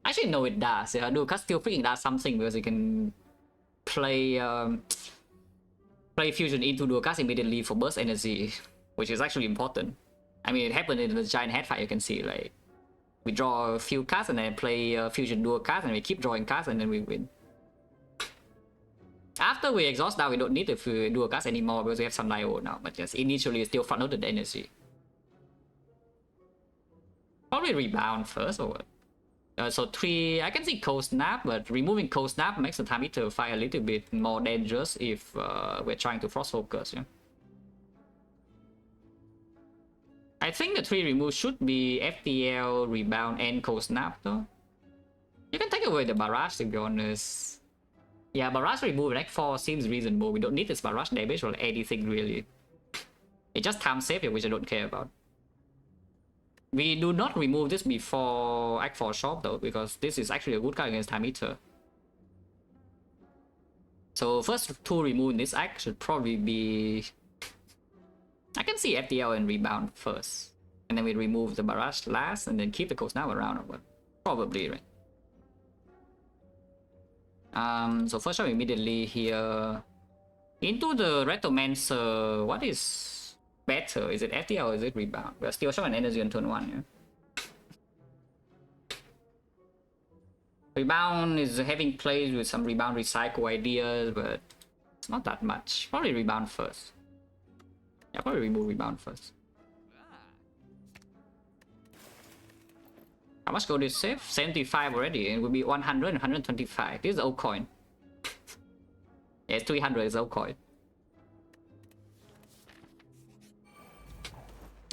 Actually, no, it does. Yeah, dual cast still freaking does something because you can play play fusion into dual cast immediately for burst energy, which is actually important. I mean, it happened in the giant head fight. You can see like we draw a few cards and then play fusion dual cast and we keep drawing cards and then we win. After we exhaust now, we don't need to dual cast anymore because we have some IO now. But just initially, still front-loaded energy. Probably rebound first or what? So 3, I can see cold snap, but removing cold snap makes the time meter fight a little bit more dangerous if we're trying to frost focus. Yeah? I think the 3 remove should be FTL, rebound, and cold snap though. You can take away the barrage to be honest. Yeah, barrage remove in Act 4 seems reasonable. We don't need this barrage damage or anything really. It's just time save here, which I don't care about. We do not remove this before Act 4 shop though, because this is actually a good card against time eater. So first 2 remove in this act should probably be... I can see FTL and rebound first. And then we remove the barrage last and then keep the coast now around or what? Probably, right? So first shot immediately here. Into the Retomancer, what is better? Is it FTL or is it rebound? We're still showing energy on turn 1, yeah? Rebound is having plays with some rebound recycle ideas, but it's not that much. Probably rebound first. Yeah, probably remove rebound first. How much gold is safe? 75 already. It will be 100 and 125. This is old coin. Yeah, it's 300 is old coin.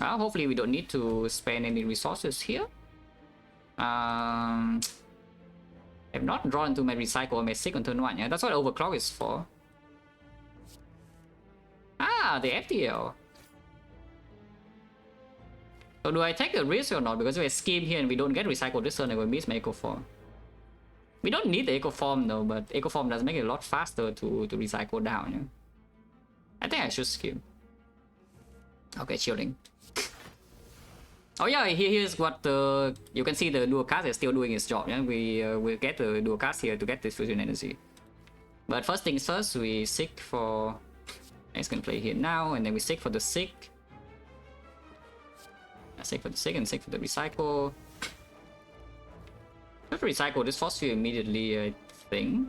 Well, hopefully we don't need to spend any resources here. I've not drawn into my recycle or my sick on turn 1. Yeah, that's what overclock is for. Ah, the FTL. So do I take the risk or not? Because if I scheme here and we don't get recycled this turn, I will miss my Eco Form. We don't need the Eco Form though, but Eco Form does make it a lot faster to recycle down. Yeah? I think I should scheme. Okay, chilling. Oh yeah, here's what the... You can see the dual cast is still doing its job. Yeah, we'll get the dual cast here to get this fusion energy. But first things first, we seek for... I can play here now, and then we seek for the sick. Seek for the sick and seek for the recycle. Should recycle this force field immediately, I think.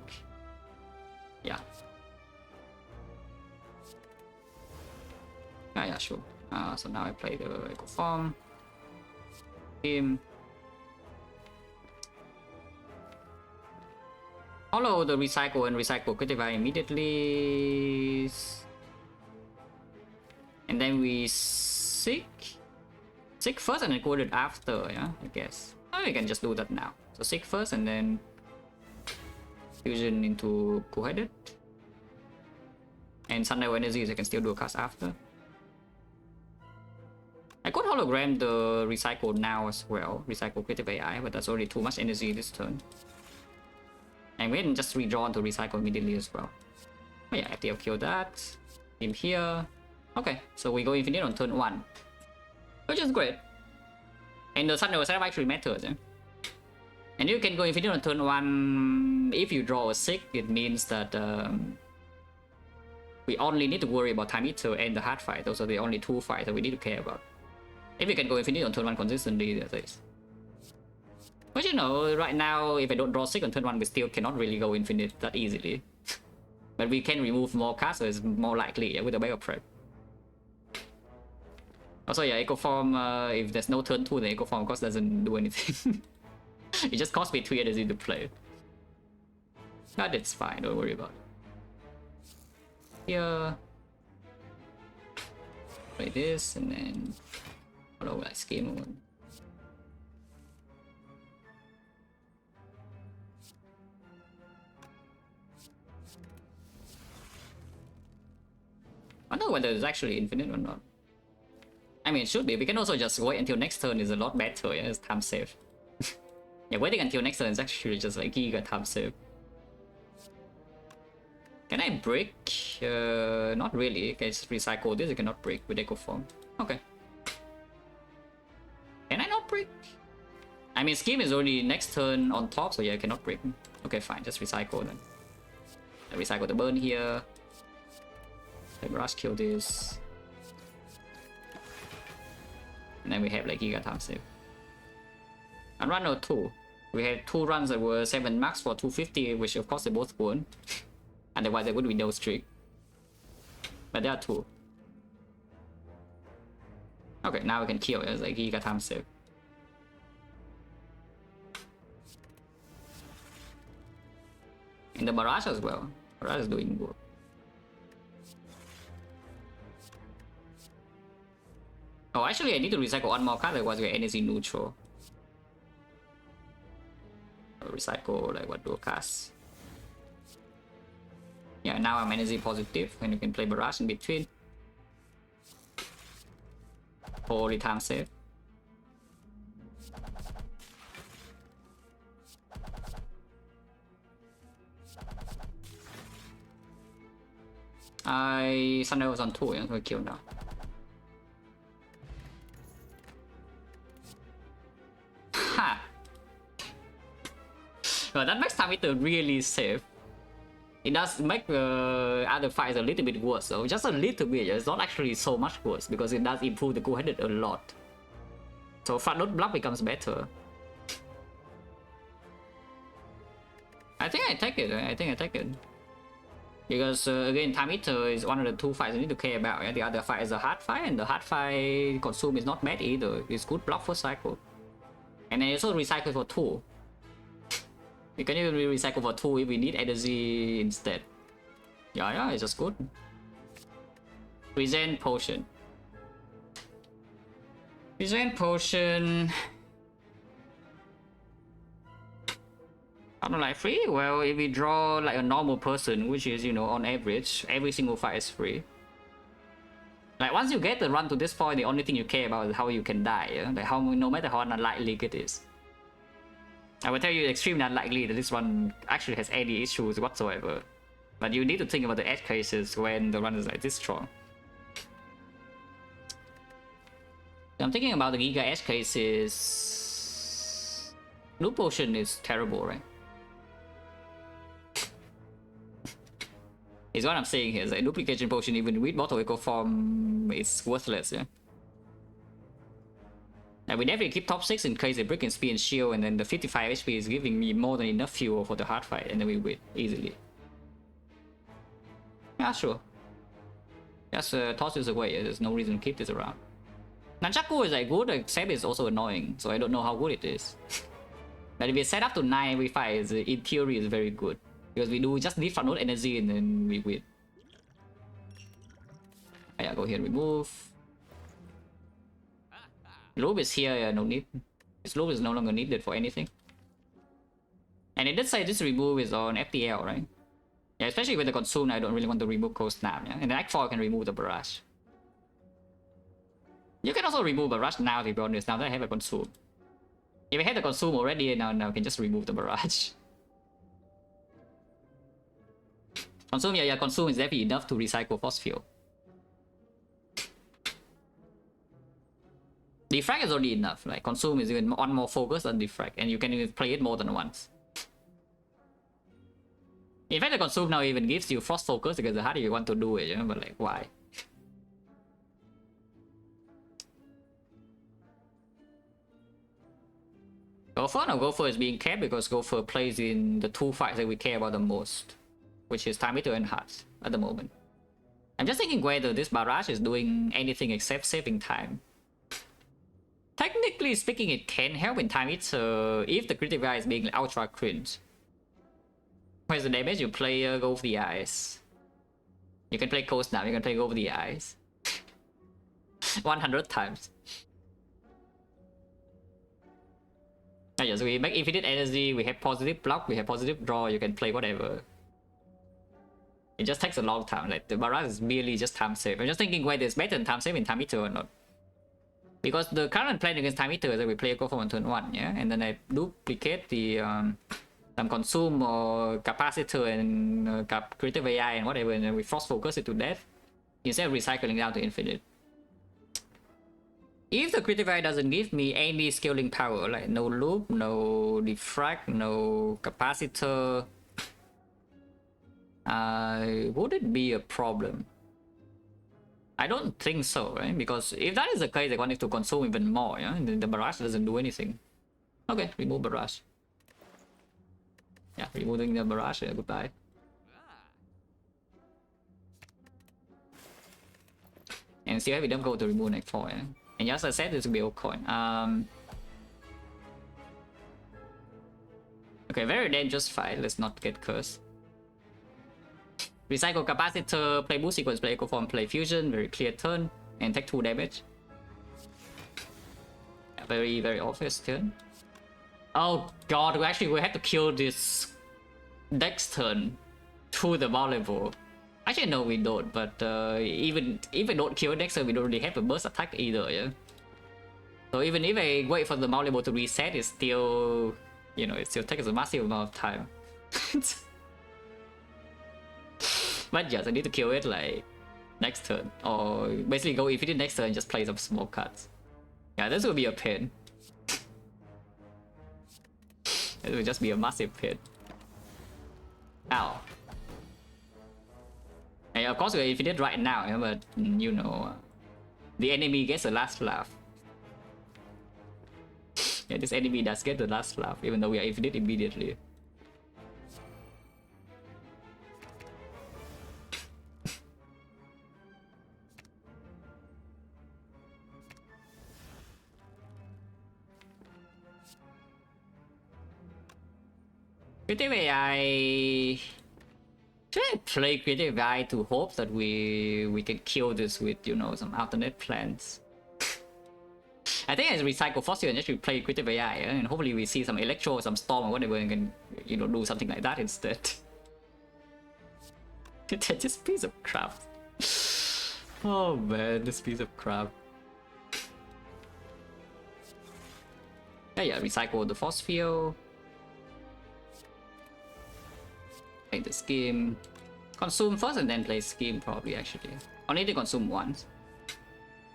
Yeah. Yeah, sure. So now I play the Eco Form. Him. Follow the recycle and recycle Critify immediately. And then we seek first and then code it after, yeah, I guess. Oh, we can just do that now. So seek first and then fusion into co-headed. And Sundial Energies I can still do a cast after. I could hologram the recycle now as well. Recycle creative AI, but that's already too much energy this turn. And we can just redraw into recycle immediately as well. Oh yeah, FTL kill that. Him here. Okay, so we go infinite on turn 1. Which is great. And the Sundial setup actually matters, yeah? And you can go infinite on turn 1. If you draw a 6, it means that we only need to worry about Time Eater and the hard fight. Those are the only 2 fights that we need to care about. If you can go infinite on turn 1 consistently, that is. But you know, right now, if I don't draw 6 on turn 1, we still cannot really go infinite that easily. But we can remove more cards, so it's more likely, yeah, with a backup prep. Also, yeah, Eco Form, if there's no turn 2, the Eco Form of course doesn't do anything. It just costs me 3 energy to play. But it's fine, don't worry about it. Here. Play this, and then... follow like scheme one. don't know whether it's actually infinite or not. I mean, it should be. We can also just wait until next turn is a lot better. Yeah, it's time save. Yeah, waiting until next turn is actually just like giga time save. Can I break? Not really. Okay, just recycle this. I cannot break with Echo Form. Okay. Can I not break? I mean, Scheme is already next turn on top, so yeah, I cannot break. Okay, fine. Just recycle then. I recycle the burn here. Let Rush kill this. And then we have like Giga time save. And run or 2. We had 2 runs that were 7 max for 250, which of course they both won. Otherwise there would be no streak. But there are 2. Okay, now we can kill it as like Giga time save. And the Barrage as well. Barrage is doing good. Oh, actually I need to recycle one more card, otherwise we're energy neutral. I'll recycle like what, dual cast. Yeah, now I'm energy positive and you can play Barrage in between. Holy time save. Sunday was on 2, yeah, so we kill now. Ha! Well, that makes time meter really safe. It does make other fights a little bit worse, so just a little bit. It's not actually so much worse because it does improve the cool-headed a lot. So front load block becomes better. I think I take it. I think I take it. Because again, time meter is one of the 2 fights I need to care about. Yeah? The other fight is a hard fight, and the hard fight consume is not bad either. It's good block for cycle. And then also recycle for 2. You can even recycle for 2 if we need energy instead. Yeah, it's just good. Present Potion. Present Potion. I don't like free. Well, if we draw like a normal person, which is, you know, on average, every single fight is free. Like once you get the run to this point, the only thing you care about is how you can die. Yeah? Like how, no matter how unlikely it is. I will tell you extremely unlikely that this one actually has any issues whatsoever. But you need to think about the edge cases when the run is like this strong. So I'm thinking about the Giga edge cases. Blue Potion is terrible, right? Is what I'm saying here. Is like Duplication Potion even with Bottle Echo Form is worthless, yeah? And we definitely keep top 6 in case they break in speed and shield, and then the 55 HP is giving me more than enough fuel for the hard fight, and then we win easily. Yeah, sure. Just toss this away. There's no reason to keep this around. Nunchaku is like good, except it's also annoying, so I don't know how good it is. But if we set up to 9 every fight, in theory is very good. Because we do just need front load energy and then we win. Yeah, go here and remove. Loop is here, yeah, no need. This loop is no longer needed for anything. And it did say this remove is on FTL, right? Yeah, especially with the consume, I don't really want to remove Cold Snap, yeah? And then Act 4 can remove the Barrage. You can also remove Barrage now, to be honest, now that I have a consume. If I had the consume already, now I can just remove the Barrage. Consume, yeah, consume is definitely enough to recycle Force Field. Defect is already enough, like consume is even one more focus than defect, and you can even play it more than once. In fact, the consume now even gives you frost focus because the harder you want to do it, you know, but like why? Gopher? No, Gopher is being kept because Gopher plays in the 2 fights that we care about the most, which is time meter and hearts at the moment. I'm just thinking whether this Barrage is doing anything except saving time. Technically speaking, it can help in time meter if the critical guy is being ultra cringe. Where's the damage? You play go over the eyes. You can play Cold Snap, you can play go over the eyes. 100 times. Yeah, so we make infinite energy, we have positive block, we have positive draw, you can play whatever. It just takes a long time. Like the barrage is merely just time save. I'm just thinking whether it's better than time save in time eater or not. Because the current plan against time eater is that we play a go for on turn 1, yeah? And then I duplicate the some consume or capacitor and creative AI and whatever, and then we frost focus it to death instead of recycling down to infinite. If the creative AI doesn't give me any scaling power, like no loop, no defect, no capacitor, would it be a problem? I don't think so, right? Because if that is the case, I want it to consume even more, yeah? And the barrage doesn't do anything. Okay, remove barrage. Yeah, removing the barrage, yeah, goodbye. And still have them go to remove next 4, yeah? And just as I said, this will be old coin. Okay, very dangerous fight. Let's not get cursed. Recycle capacitor, play boost sequence, play echo form, play fusion, very clear turn, and take 2 damage. Yeah, very, very obvious turn. Oh god, we have to kill this next turn to the vulnerable. Actually, no, we don't, but even if we don't kill next turn, we don't really have a burst attack either, yeah? So even if I wait for the vulnerable to reset, it's still, you know, it still takes a massive amount of time. But yes, I need to kill it like next turn, or basically go if it did next turn, just play some small cards. Yeah, this will be a pain. It will just be a massive pain. Ow. And of course, if it did right now, yeah, but you know, the enemy gets the last laugh. Yeah, this enemy does get the last laugh, even though we are infinite immediately. Creative AI. Should I play creative AI to hope that we can kill this with, you know, some alternate plans? I think as recycle fossil and actually play creative AI, and hopefully we see some electro or some storm or whatever and can, you know, do something like that instead. This piece of crap. Oh man, this piece of crap. Yeah, recycle the force field. Play the scheme. Consume first and then play scheme probably actually. Or need to consume once.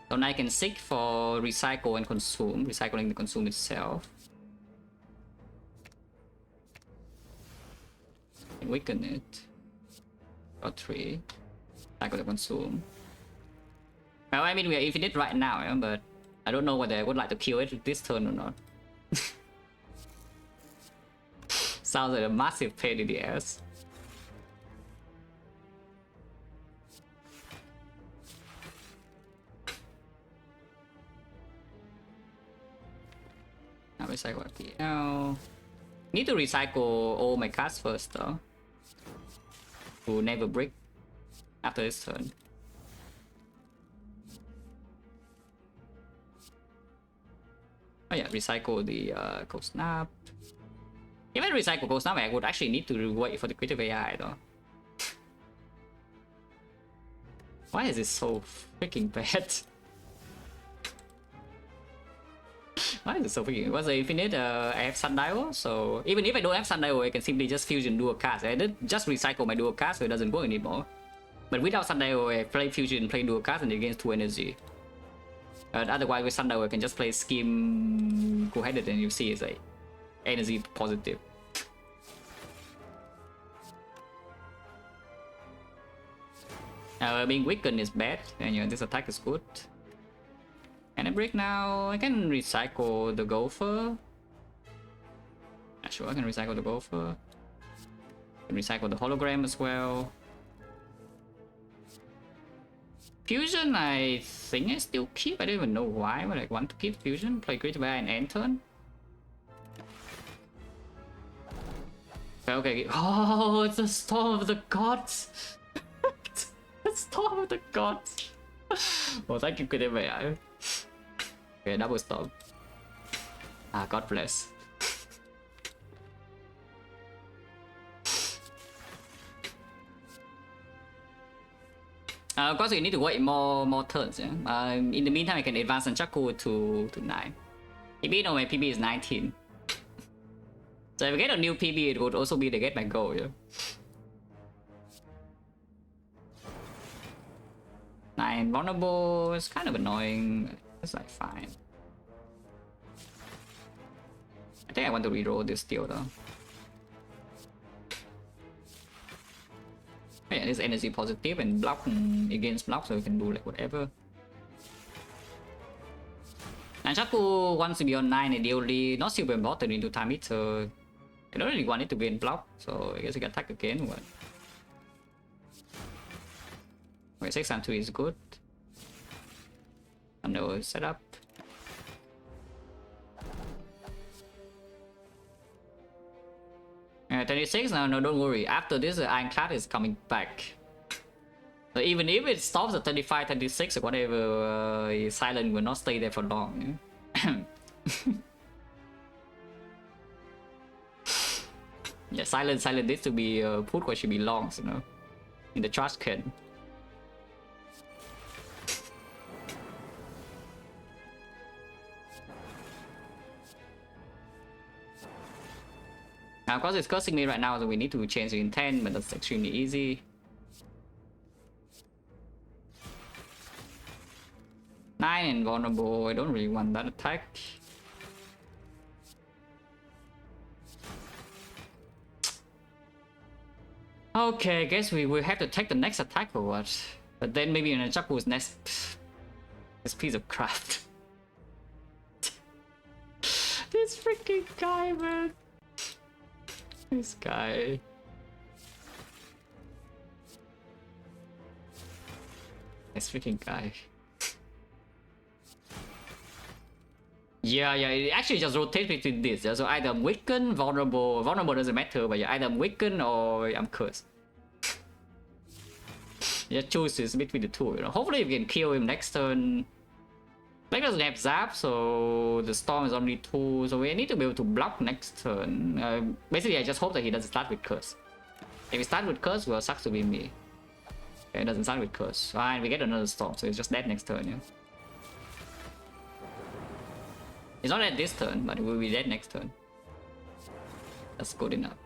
So now I can seek for recycle and consume, recycling the consume itself. And weaken it. Got 3. Cycle the consume. Well, I mean we are infinite right now, yeah, but I don't know whether I would like to kill it this turn or not. Sounds like a massive pain in the ass. Now recycle FPL. Need to recycle all my cards first though. To never break after this turn. Oh yeah, recycle the Cold Snap. Even recycle Cold Snap, I would actually need to wait for the creative AI though. Why is this so freaking bad? Why is it so freaking? It was an infinite. I have Sundial, so even if I don't have Sundial, I can simply just fusion dual cards. I did just recycle my dual cards, so it doesn't work anymore. But without Sundial, I play fusion, play dual cards, and it gains 2 energy. Otherwise, with Sundial, I can just play scheme co-headed, and you see it's like energy positive. Being weakened is bad, and you know, this attack is good. Can I break now? I can recycle the Gopher. Yeah, sure, I can recycle the Gopher. I can recycle the hologram as well. Fusion, I think I still keep. I don't even know why, but I want to keep Fusion. Play creative AI and end turn. Okay. Oh, it's the Storm of the Gods. The Storm of the Gods. Oh, thank you, creative AI. Okay, double storm. Ah, God bless. Of course, we need to wait more turns. Yeah? In the meantime, I can advance Nunchaku to 9. PB, no, my PB is 19. So if I get a new PB, it would also be to get my goal. Yeah? 9 vulnerable is kind of annoying. It's like fine. I think I want to reroll this deal though. Oh, yeah, this energy positive and block against block, so we can do like whatever. Nunchaku wants to be on 9 ideally, not super important into time it, so I don't really want it to be in block, so I guess I can attack again. But... okay, 6 and 2 is good. I know setup. 26 now, no, don't worry. After this, the Ironclad is coming back. So even if it stops at 35, 36 or whatever, Silent will not stay there for long. Yeah, Silent needs to be put where she belongs, you know, in the trash can. Now, of course, it's cursing me right now, so we need to change the intent, but that's extremely easy. 9 and vulnerable, I don't really want that attack. Okay, I guess we will have to take the next attack or what? But then maybe in Nunchaku's next piece of crap. This freaking guy, man. This guy. This freaking guy. Yeah, it actually just rotates between this. Yeah? So either I'm weakened, vulnerable. Vulnerable doesn't matter, but yeah, either I'm weakened or I'm cursed. Just chooses between the two. You know? Hopefully we can kill him next turn. Black doesn't have zap, so the storm is only 2, so we need to be able to block next turn. Basically, I just hope that he doesn't start with curse. If he starts with curse, well, sucks to be me. Okay, it doesn't start with curse. Fine, we get another storm, so it's just dead next turn, yeah. It's not dead this turn, but it will be dead next turn. That's good enough.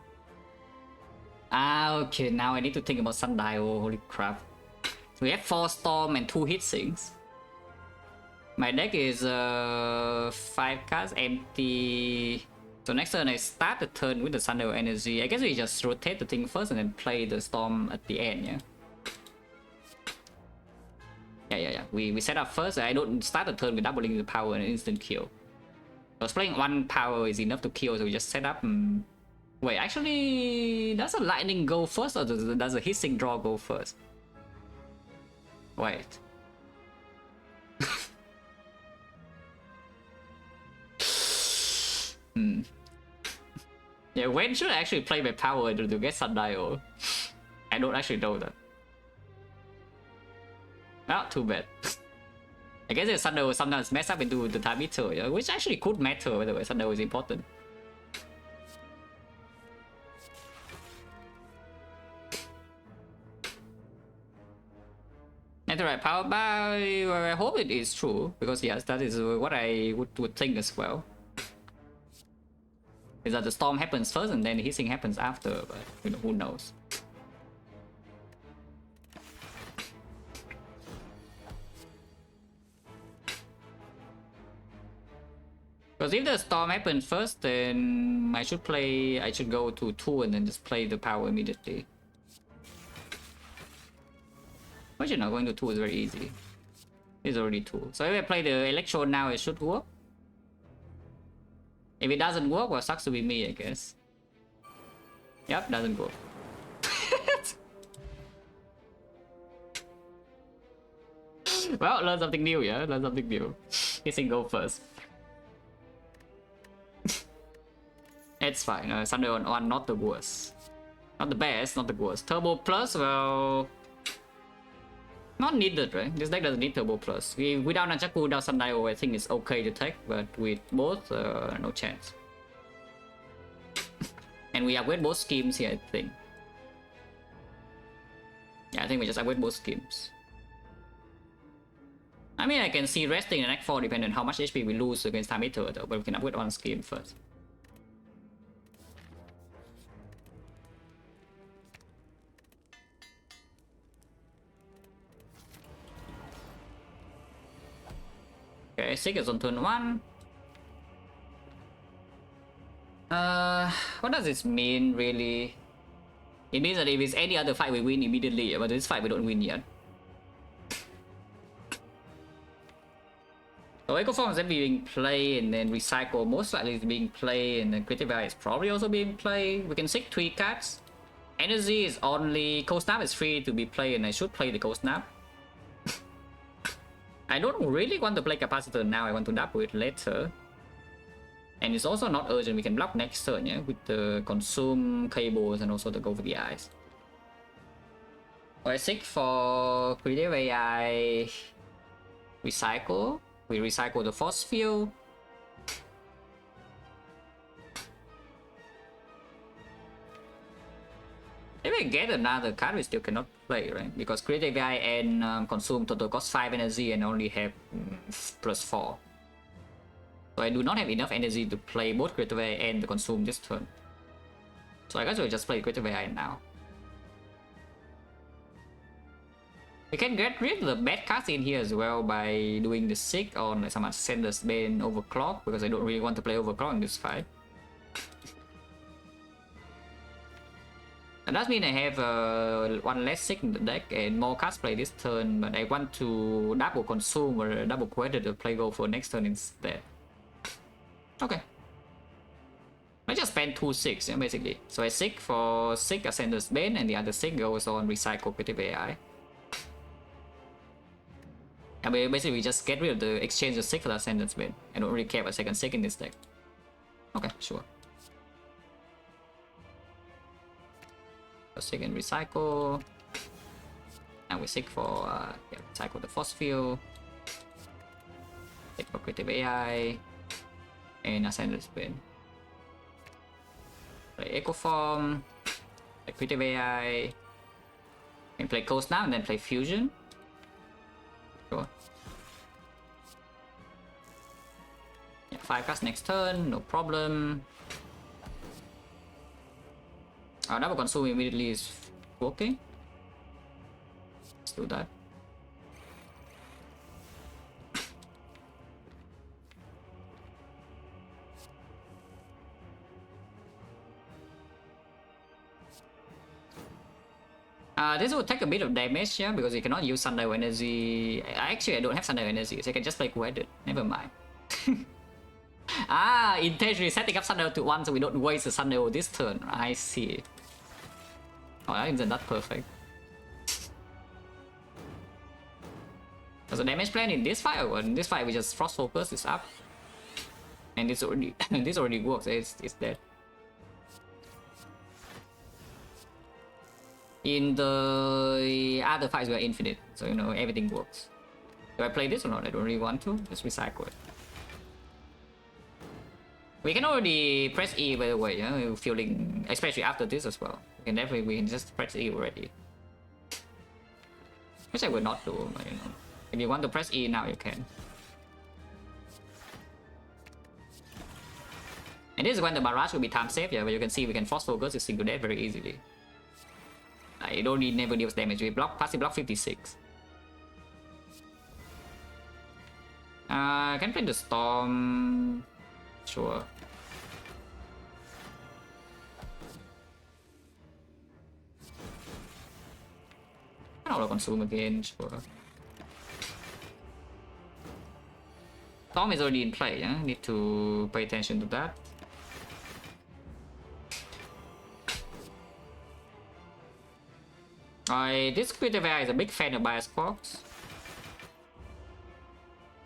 Ah, okay, now I need to think about Sundial, holy crap. So we have 4 storm and 2 hit sinks. My deck is 5 cards empty. So next turn I start the turn with the Sundial energy. I guess we just rotate the thing first and then play the storm at the end, yeah? Yeah. We set up first. I don't start the turn with doubling the power and instant kill. Because playing 1 power is enough to kill, so we just set up and... wait, actually... does a lightning go first or does a hissing draw go first? Wait. Yeah, when should I actually play my power to get Sundial? I don't actually know that. Not too bad. I guess the Sundial sometimes mess up into the time meter, yeah? Which actually could matter, by the way. Sundial is important. Netherite power by... well, I hope it is true, because yes, that is what I would think as well. Is that the storm happens first and then the hissing happens after, but you know, who knows. Because if the storm happens first, then I should go to 2 and then just play the power immediately. But you know, going to 2 is very easy. It's already 2. So if I play the Electro now, it should work. If it doesn't work, well, sucks to be me, I guess. Yep, doesn't work. Well, learn something new, yeah? Learn something new. Hissing go first. It's fine. Sunday on 1, not the worst. Not the best, not the worst. Turbo plus, well... not needed, right? This deck doesn't need Turbo plus. Without Nunchaku, without Sundial, I think it's okay to take, but with both, no chance. And we upgrade both schemes here, I think. Yeah, I think we just upgrade both schemes. I mean, I can see resting in Act 4 depending on how much HP we lose against Time Eater though, but we can upgrade one skill first. Okay, Sig is on turn 1. What does this mean, really? It means that if it's any other fight, we win immediately, but this fight we don't win yet. So Echo Form is being played, and then Recycle most likely is being played, and then Critical is probably also being played. We can seek 3 cards. Energy is only... Cold Snap is free to be played, and I should play the Cold Snap. I don't really want to play Capacitor now, I want to double it later. And it's also not urgent, we can block next turn, yeah, with the Consume Cables and also the Go for the Eyes. I seek for Creative AI Recycle. We recycle the Force Field. If we get another card, we still cannot play, right? Because Creative AI and Consume total cost 5 energy and only have +4. So I do not have enough energy to play both Creative AI and the Consume this turn. So I guess we'll just play Creative AI now. We can get rid of the bad cards in here as well by doing the Sick on like some Ascender's Bane Overclock, because I don't really want to play Overclock in this fight. That does mean I have one less Sick in the deck and more cards play this turn, but I want to double Consume or double Query to play Go for next turn instead. Okay. I just spend 2 Sicks, yeah, basically. So I Sick for Sick Ascender's Bane, and the other Sick goes on Recycle Creative AI. And basically we just get rid of the exchange of Sick for the Ascender's Bane. I don't really care about second Sick in this deck. Okay, sure. So Sick and Recycle. And we Sick for yeah, Recycle the Force Field. Sick for Creative AI. And Ascender's Bane. Play Echo Form. Play Creative AI. And play Coast now and then play Fusion. Sure. Yeah, 5 cards next turn, no problem. Double Consume immediately is okay. Let's do that. This will take a bit of damage, yeah, because you cannot use Sundial Energy. Actually, I don't have Sundial Energy, so I can just play Quedded. Never mind. Intentionally setting up Sundial to 1 so we don't waste the Sundial this turn. I see. Oh, isn't that perfect? There's a damage plan in this fight, or in this fight we just Frost Focus is up. And this already this already works, it's dead. In the other fights we are infinite, so you know everything works. Do I play this or not? I don't really want to. Just recycle it. We can already press E by the way, you know, feeling, especially after this as well. We can just press E already. Which I will not do, but you know. If you want to press E now you can. And this is when the barrage will be time safe, yeah, but you can see we can Force Focus to single death very easily. I don't need never deals damage. We block passive block 56. Can play the Storm. Sure. I'll Consume again, sure. Storm is already in play, yeah? Need to pay attention to that. This Creative AI is a big fan of Bias Quarks.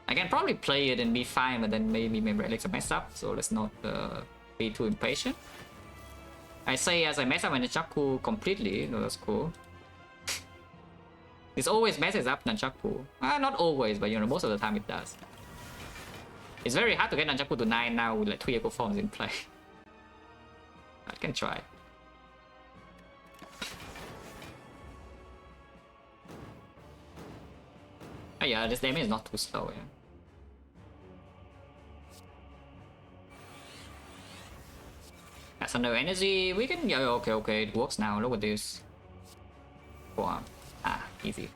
I can probably play it and be fine, but then maybe my relics are messed up, so let's not be too impatient. I say as I mess up my Nunchaku completely, no, that's cool. This always messes up Nunchaku. Not always, but you know, most of the time it does. It's very hard to get Nunchaku to 9 now with like 3 Echo Forms in play. I can try. Oh yeah, this damage is not too slow, yeah. That's under energy. We can, yeah, okay, it works now. Look at this. Wow. Ah, easy.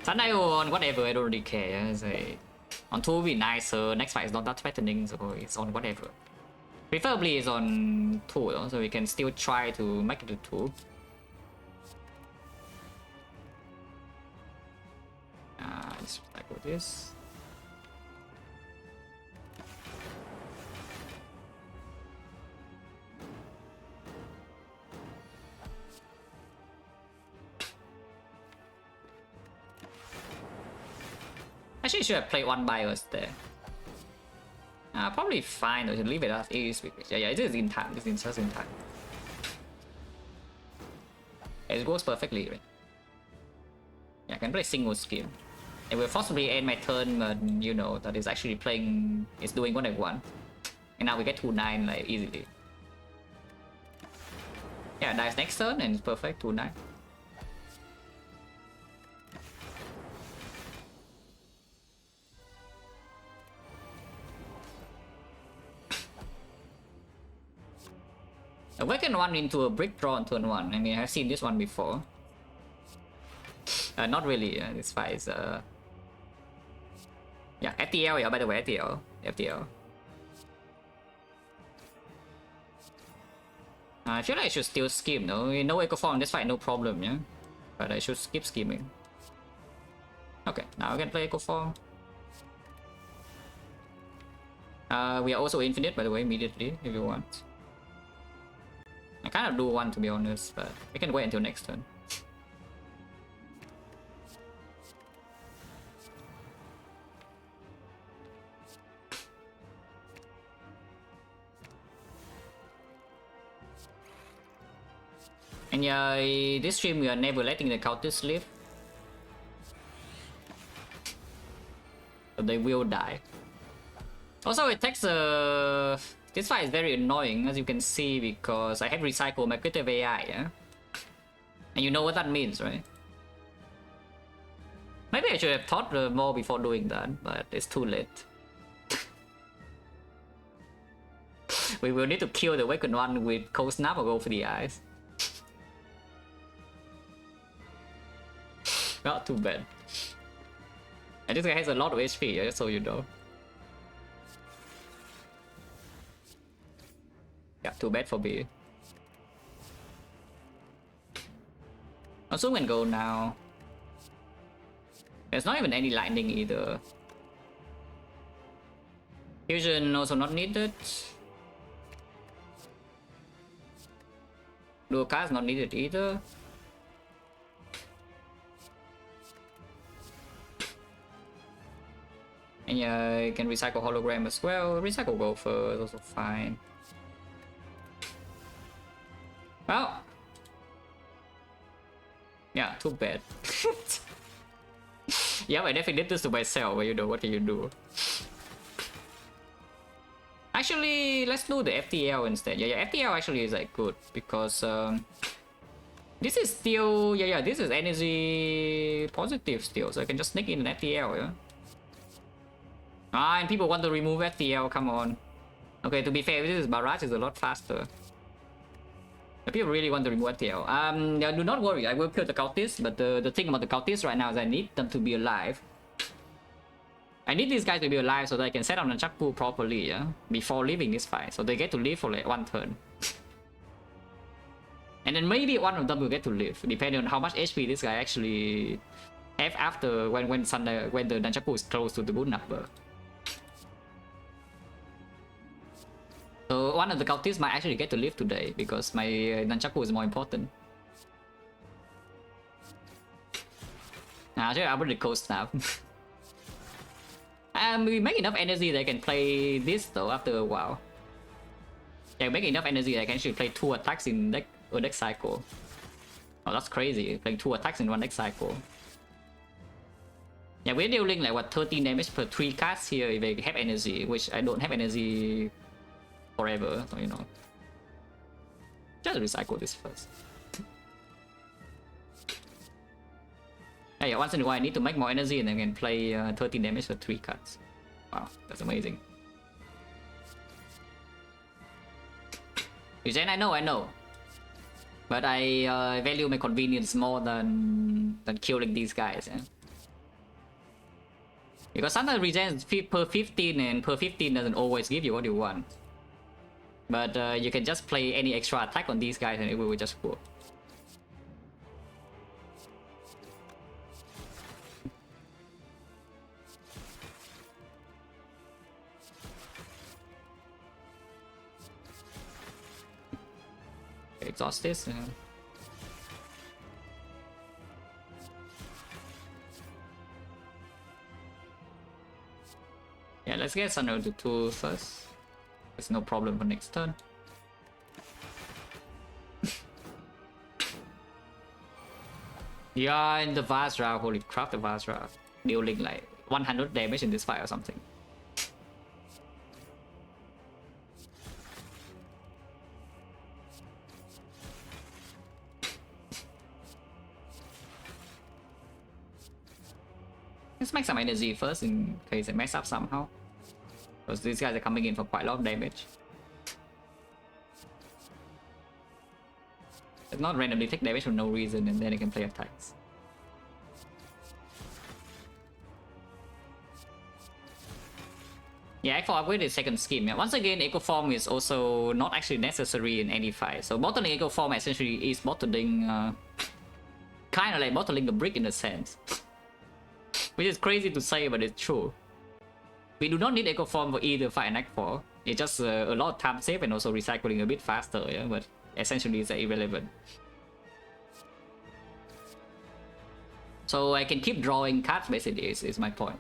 Sundial on whatever, I don't really care. Yeah? Say, on 2 will be nicer. Next fight is not that threatening, so it's on whatever. Preferably it's on 2, though, so we can still try to make it a 2. Let's like with this. Actually, should have played one bios there. Probably fine. We should leave it as is. Yeah, it is in time. It's just in time. It goes perfectly, right? Yeah, I can play single scheme. It will possibly end my turn, but you know that is actually playing. It's doing what I want, and now we get 2-9 like easily. Yeah, dies next turn and it's perfect 2-9. Awaken 1 into a brick draw on turn 1. I mean, I've seen this one before. Not really. This fight is yeah, FTL. Yeah, by the way, FTL. I feel like I should still scheme though. No echo form. This fight, no problem. Yeah, but I should skip scheming. Okay, now I can play echo form. We are also infinite, by the way, immediately if you want. I kind of do want, to be honest, but we can wait until next turn. And yeah, this stream we are never letting the counters live. So they will die. Also, it takes a... This fight is very annoying, as you can see, because I have recycled my creative AI, yeah? And you know what that means, right? Maybe I should have thought more before doing that, but it's too late. We will need to kill the Awakened One with Cold Snap or go for the eyes. Not too bad. And this guy has a lot of HP, yeah, so you know. Yeah, too bad for me. Also can go now. There's not even any lightning either. Fusion also not needed. Dual cast not needed either. And yeah, I can recycle hologram as well. Recycle Gopher is also fine. Well, yeah, too bad. Yeah, I definitely did this to myself, but you know, what can you do? Actually, let's do the FTL instead. Yeah, FTL actually is like good because this is still, yeah, this is energy positive still, so I can just sneak in an FTL, yeah. And people want to remove FTL, come on. Okay, to be fair, this is Barrage is a lot faster. People really want to remove FTL. Yeah, do not worry, I will kill the cultists, but the thing about the cultists right now is I need them to be alive. I need these guys to be alive so that I can set up the Chakpu properly, yeah, before leaving this fight, so they get to live for like 1 turn. And then maybe one of them will get to live, depending on how much HP this guy actually have after when the Nunchaku is close to the good number. So one of the cultists might actually get to live today because my Nunchaku is more important. Actually, I would cold snap. We make enough energy that I can play this though after a while. Yeah, make enough energy that I can actually play 2 attacks in a deck cycle. Oh, that's crazy, playing 2 attacks in 1 deck cycle. Yeah, we're dealing like what, 13 damage per 3 casts here if I have energy, which I don't have energy forever, so you know. Just recycle this first. Hey, once in a while I need to make more energy and I can play 13 damage for 3 cards. Wow, that's amazing. Regen, I know. But I value my convenience more than killing these guys. Yeah? Because sometimes regen is per 15 and per 15 doesn't always give you what you want. But you can just play any extra attack on these guys and it will just work. Exhaust this. Yeah, let's get Sunray to 2 first. There's no problem for next turn. Yeah, in the Vajra, holy crap, the Vajra. Dealing like 100 damage in this fight or something. Let's make some energy first in case I mess up somehow. Because these guys are coming in for quite a lot of damage. It's not randomly take damage for no reason and then I can play attacks. Yeah, Echo upgrade is second scheme. Yeah. Once again, Echo Form is also not actually necessary in any fight. So bottling Echo Form essentially is bottling, kind of like bottling the brick in a sense. Which is crazy to say, but it's true. We do not need Echo Form for either fight and Act 4. It's just a lot of time save and also recycling a bit faster, yeah? But essentially it's irrelevant. So I can keep drawing cards basically, is my point.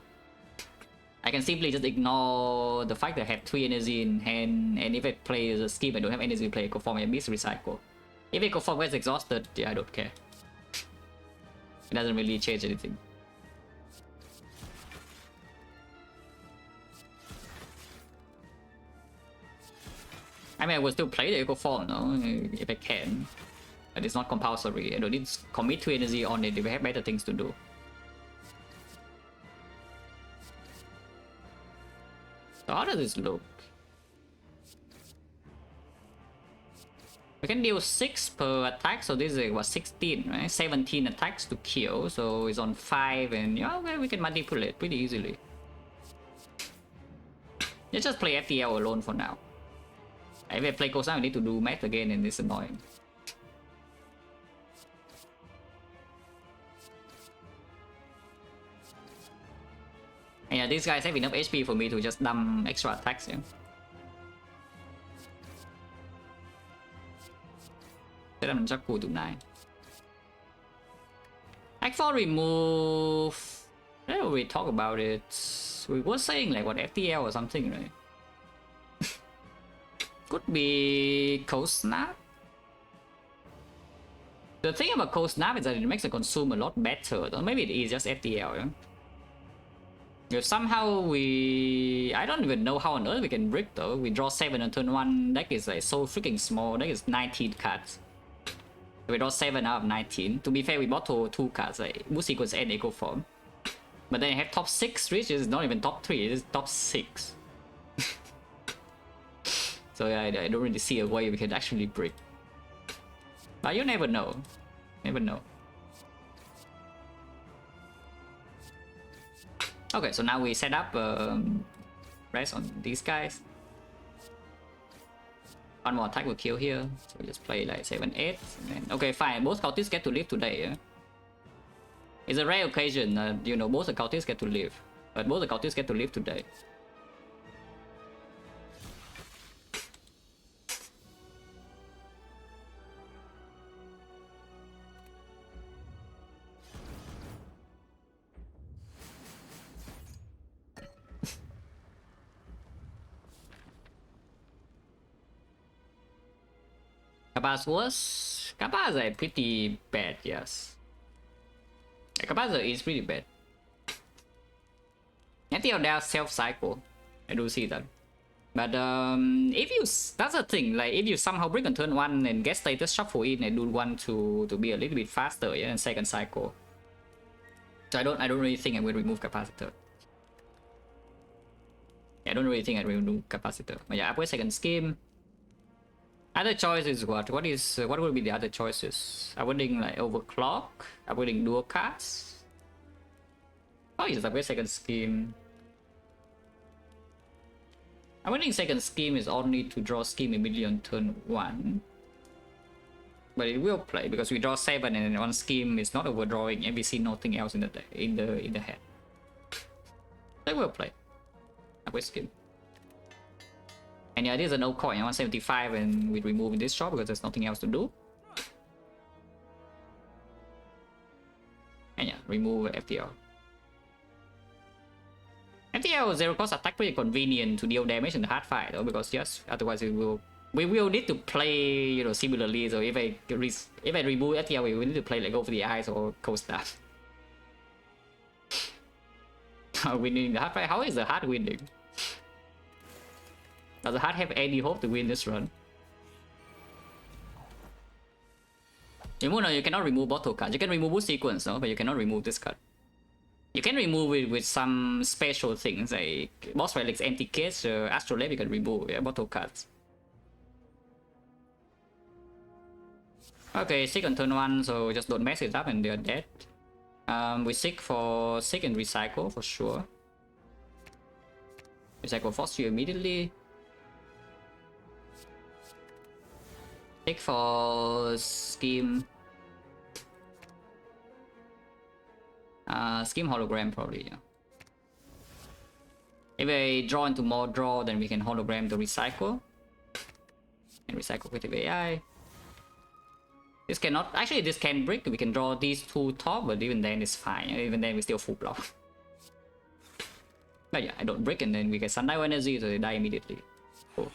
I can simply just ignore the fact that I have 3 energy in hand, and if I play the scheme I don't have energy to play Echo Form, I miss recycle. If Echo Form gets exhausted, yeah, I don't care. It doesn't really change anything. I mean, I will still play the Echo Form, no? If I can. But it's not compulsory. I don't need to commit 2 energy on it if I have better things to do. So how does this look? We can deal 6 per attack, so this is what, 16, right? 17 attacks to kill, so it's on 5 and yeah, okay, we can manipulate pretty easily. Let's just play FTL alone for now. If I play Kosan, I need to do math again and it's annoying. And yeah, these guys have enough HP for me to just dump extra attacks here. Set up Jaku to 9. Act 4 remove... Where we talk about it? We were saying like what, FTL or something, right? Could be Cold Snap. The thing about Cold Snap is that it makes the consume a lot better. Though. Maybe it is just FTL. Yeah? If somehow we... I don't even know how on earth we can brick though. We draw 7 on turn 1. Deck is like so freaking small. Deck is 19 cards. We draw 7 out of 19. To be fair, we bought 2 cards like Boost Sequence and Echo Form. But then I have top 6, which is not even top 3. It is top 6. So yeah, I don't really see a way we can actually brick. But you never know. Never know. Okay, so now we set up rest on these guys. One more attack will kill here. So we just play like 7, 8. And then, okay, fine. Both cultists get to live today. Yeah? It's a rare occasion, you know, both the cultists get to live. But both the cultists get to live today. Kabaz was... Kabaz is pretty bad, yes. Kabaz is pretty bad. Until they self-cycle. I do see that. But if you... That's the thing, like if you somehow break on turn 1 and get status shuffle in and do 1 to be a little bit faster, yeah, and second cycle. So I don't really think I will remove capacitor. Yeah, I don't really think I will remove capacitor. But yeah, upgrade second scheme. Other choice is what? What will be the other choices? Upgrading like overclock, upgrading dual cards. Oh, just upgrade second scheme. Upgrading second scheme is only to draw scheme immediately on turn 1. But it will play because we draw 7 and one scheme is not overdrawing and we see nothing else in the head. They will play. Upgrade scheme. And yeah, this is a no coin 175 and we remove this shot because there's nothing else to do. And yeah, remove FTL. FTL 0 cost attack pretty convenient to deal damage in the hard fight though, because yes, otherwise we will need to play, you know, similarly. So if I remove FTL, we will need to play like Over the Eyes or Cold Staff. Winning the hard fight. How is the hard winning? Does the hard have any hope to win this run? You cannot remove bottle cards. You can remove boot sequence, no? But you cannot remove this card. You can remove it with some special things like boss relics, empty case, astrolabe. You can remove bottle cards. Okay, sick on turn 1, so just don't mess it up and they're dead. We sick and recycle for sure. Recycle force you immediately. Sick for scheme. Scheme hologram probably, yeah. If I draw into more draw, then we can hologram the recycle. And recycle with the AI. This cannot, actually this can break, we can draw these two top, but even then it's fine. Even then we still full block. But yeah, I don't break and then we get sundial energy, so they die immediately. Cool.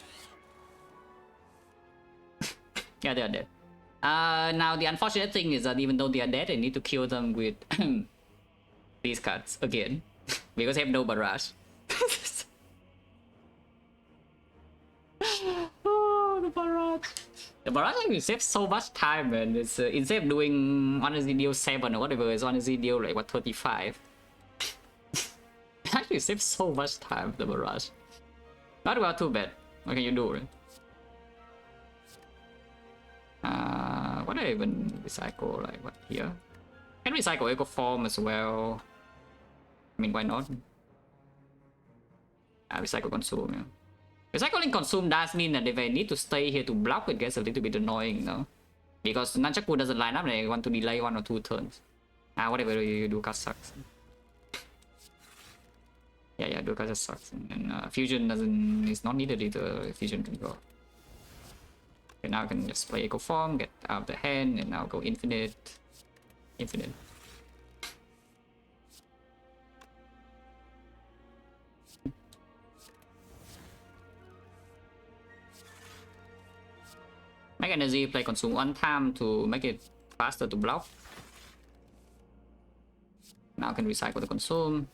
Yeah, they are dead. Now the unfortunate thing is that even though they are dead, I need to kill them with these cards again. Because I have no barrage. Oh, the barrage. The barrage actually saves so much time, man. It's instead of doing 1 deal 7 or whatever, it's 1 deal like what 35. It actually saves so much time, the barrage. Not well too bad. What can you do, right? What do I even recycle? Like what here? Can recycle eco form as well. I mean, why not? Recycle consume, yeah. Recycling consume does mean that if I need to stay here to block, it gets a little bit annoying, no? Because Nunchaku doesn't line up and I want to delay 1 or 2 turns. Whatever you do, cast sucks. Yeah, do cast sucks. And fusion is not needed either. Fusion can go. Okay, now I can just play eco form, get out of the hand, and now go infinite. Infinite. Make energy, play consume 1 time to make it faster to block. Now I can recycle the consume.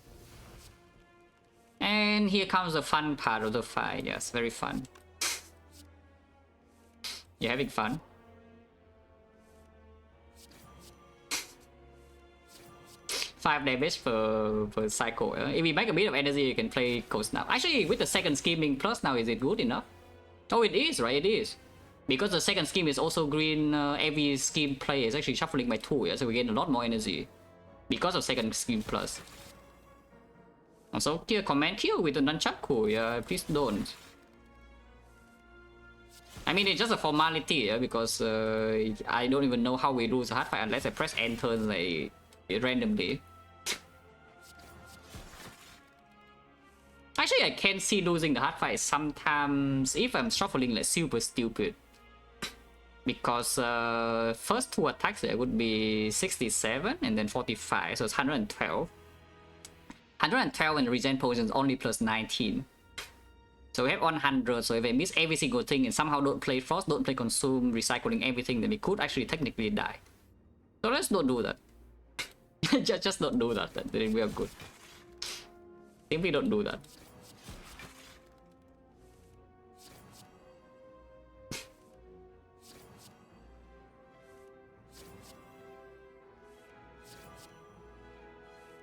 And here comes the fun part of the fight. Yes, very fun. You're having fun. Five damage per cycle. If we make a bit of energy, you can play Cold Snap. Actually, with the second scheming plus now, is it good enough? Oh, it is, right? It is. Because the second scheme is also green, every scheme play is actually shuffling by 2, yeah? So we gain a lot more energy. Because of second scheme plus. Also, kill command kill with the Nunchaku, yeah? Please don't. I mean, it's just a formality, yeah? Because I don't even know how we lose a hard fight unless I press enter like randomly. Actually, I can see losing the hard fight sometimes if I'm shuffling like super stupid. Because first 2 attacks there would be 67 and then 45, so it's 112. 112 and regen potions only plus 19. So we have 100, so if I miss every single thing and somehow don't play Frost, don't play Consume, recycling everything, then we could actually technically die. So let's not do that. just don't do that, then we are good. Simply don't do that.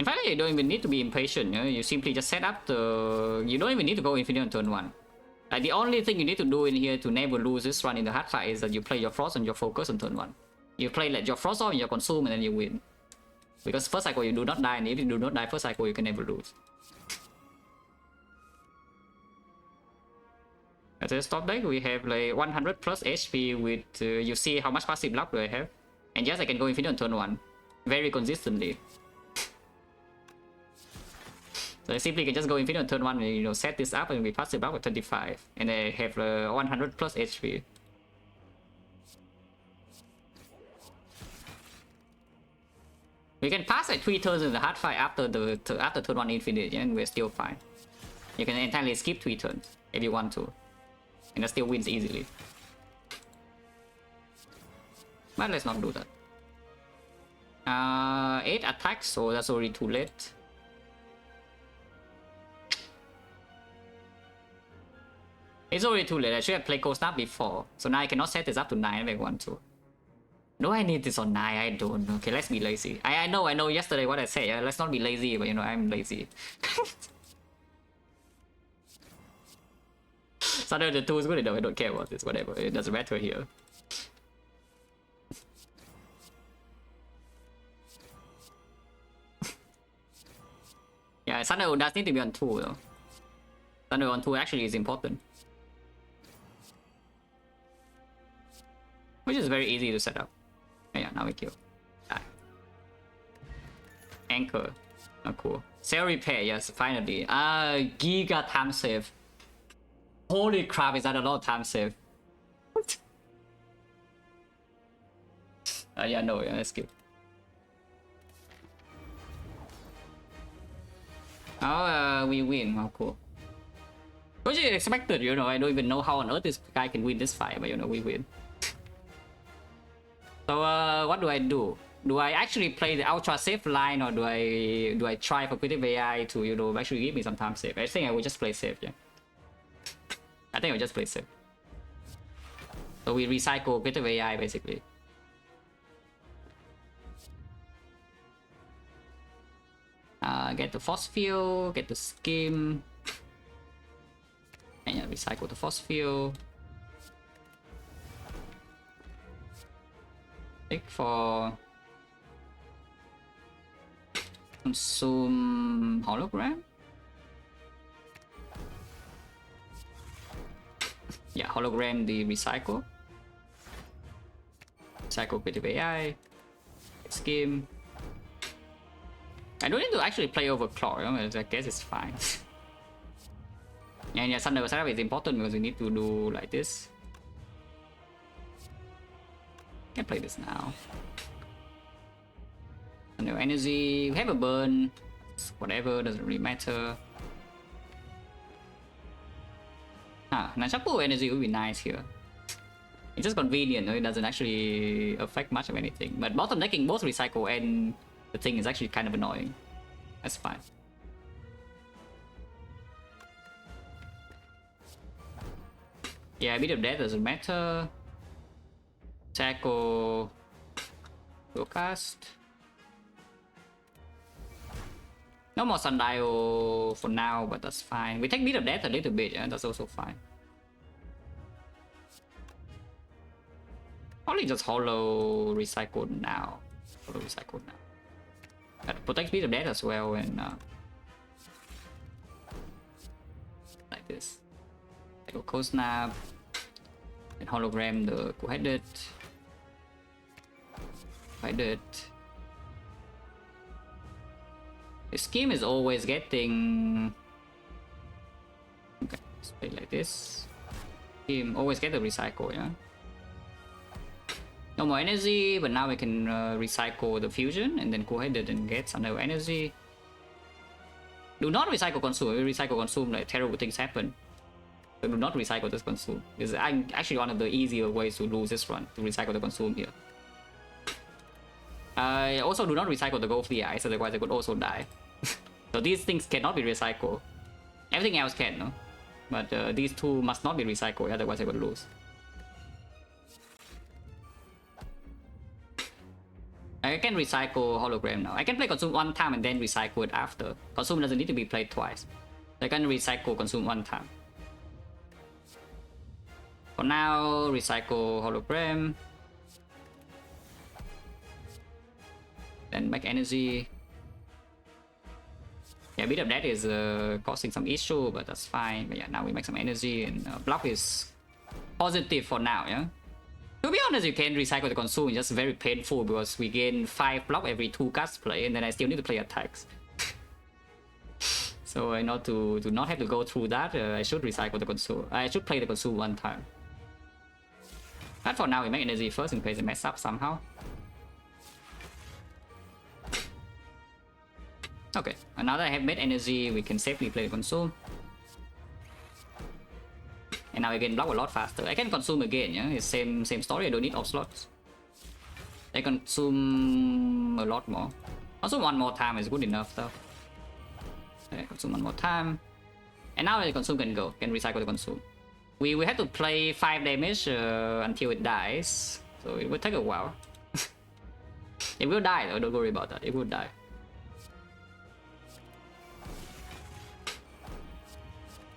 fact, you don't even need to be impatient. You know? You simply just set up the. You don't even need to go infinite on turn 1. Like the only thing you need to do in here to never lose this run in the hard fight is that you play your frost and your focus on turn 1. You play let your frost off and your consume and then you win. Because first cycle you do not die, and if you do not die first cycle you can never lose. At the top deck we have like 100 plus HP with you see how much passive luck do I have, and yes I can go infinite on turn 1 very consistently. So I simply can just go infinite on turn 1 and, you know, set this up and we passive up with 25, and I have 100 plus HP. We can pass like 3 turns in the hard fight after turn 1 infinite, yeah, and we're still fine. You can entirely skip 3 turns if you want to, and that still wins easily. But let's not do that. 8 attacks, so that's already too late. It's already too late. I should have played Cold Snap before, so now I cannot set this up to 9 if I want to. Do I need this on 9? I don't. Okay, let's be lazy. I know yesterday what I said. Yeah? Let's not be lazy, but you know, I'm lazy. Sometimes the tool is good enough. I don't care about this. Whatever. It doesn't matter here. Yeah, Thunder does need to be on 2 though. Thunder on 2 actually is important. Which is very easy to set up. Yeah, now we kill. Die. Anchor. Oh, cool. Cell repair, yes, finally. Giga time save. Holy crap, is that a lot of time save? Yeah, no, yeah, let's skip. Oh, we win. How cool. Which is expected, you know. I don't even know how on earth this guy can win this fight, but you know, we win. So what do I do? Do I actually play the ultra safe line, or do I try for creative AI to, you know, actually give me some time safe? I think I will just play safe, yeah. I think I'll just play safe. So we recycle creative AI basically. Get the force field, get the skim, and yeah, recycle the force field. Take for consume hologram. Yeah, hologram the recycle. Recycle creative AI. Skim. I don't need to actually play over Claw, you know? I guess it's fine. And yeah, Thunder setup is important because we need to do like this. Can play this now. No energy. We have a burn. Whatever, doesn't really matter. Nunchaku energy would be nice here. It's just convenient, no? It doesn't actually affect much of anything. But bottom decking both recycle and the thing is actually kind of annoying. That's fine. Yeah, a bit of death doesn't matter. Tackle. Go cast. No more Sundial for now, but that's fine. We take bit of death a little bit, and that's also fine. Probably just hollow recycle now. Hollow recycle now. That protects bit of death as well, and like this. I go Cold Snap and hologram the co-headed. The scheme is always getting. Okay, let's play like this. Scheme always get the recycle, yeah. No more energy, but now we can recycle the fusion and then go ahead and get some other energy. Do not recycle consume. If you recycle consume, like terrible things happen. So do not recycle this consume. It's actually one of the easier ways to lose this run, to recycle the consume here. Also do not recycle the gold flea eyes, otherwise I could also die. So these things cannot be recycled. Everything else can, no? But these two must not be recycled, otherwise I would lose. I can recycle hologram now. I can play consume one time and then recycle it after. Consume doesn't need to be played twice. I can recycle consume one time. For now, recycle hologram. Then make energy. Yeah, a bit of that is causing some issue, but that's fine. But yeah, now we make some energy and block is positive for now, yeah? To be honest, you can recycle the consume, it's just very painful because we gain 5 block every 2 cast play and then I still need to play attacks. So in order to not have to go through that, I should recycle the consume. I should play the consume one time. But for now, we make energy first in case it mess up somehow. Okay, and now that I have made energy, we can safely play the consume. And now I can block a lot faster. I can consume again, yeah? It's same story, I don't need off slots. I consume a lot more. Also one more time is good enough though. Okay, consume one more time. And now the consume can go, can recycle the consume. We have to play 5 damage until it dies. So it will take a while. It will die though, don't worry about that, it will die.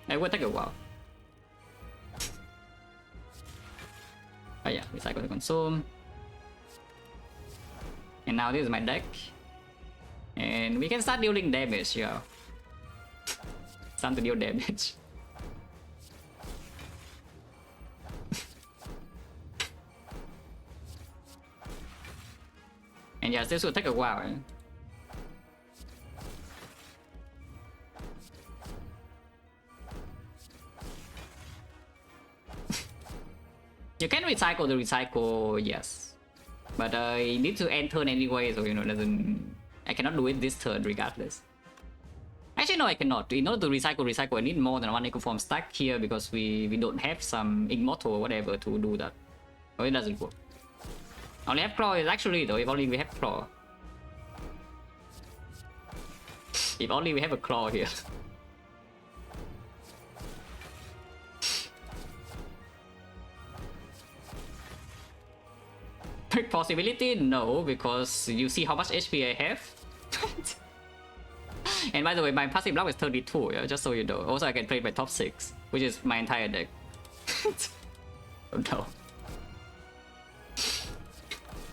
It will take a while. Oh yeah, recycle the consume. And now this is my deck. And we can start dealing damage, yeah. It's time to deal damage. And yeah, this will take a while. Eh? You can recycle the recycle, yes. But I need to end turn anyway, so you know, I cannot do it this turn regardless. Actually, no, I cannot. In order to recycle, I need more than 1 Ecoform stack here because we don't have some immortal or whatever to do that. So it doesn't work. Only have claw is actually though, if only we have claw. If only we have a claw here. Possibility? No, because you see how much HP I have. And by the way, my passive block is 32, yeah, just so you know. Also, I can play my top 6, which is my entire deck. Oh no.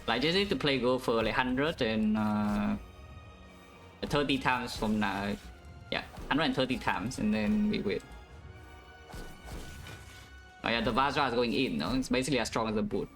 Like, just need to play go for like 100 and 30 times from now. Yeah, 130 times, and then we win. Oh yeah, the Vajra is going in, no? It's basically as strong as a boot.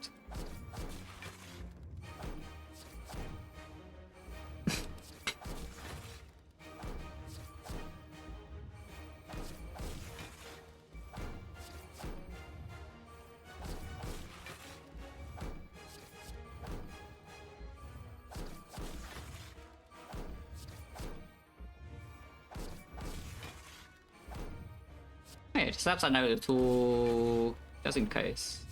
Hey, slaps another 2 just in case.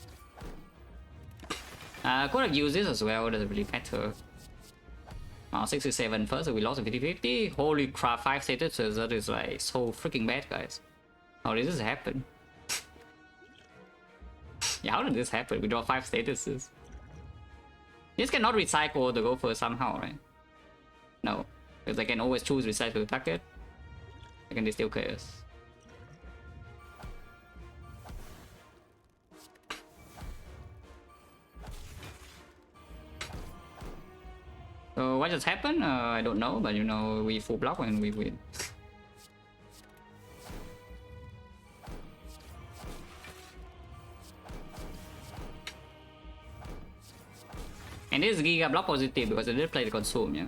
Could have used this as well, doesn't really matter. 67 first, so we lost a 50-50. Holy crap, 5 statuses, that is like so freaking bad, guys. How did this happen? Yeah, how did this happen? We draw 5 statuses. This cannot recycle the gopher somehow, right? No, because I can always choose recycle target. I can distill chaos. So what just happened? I don't know, but you know, we full block and we win. And this is Giga block positive because I did play the consume, yeah.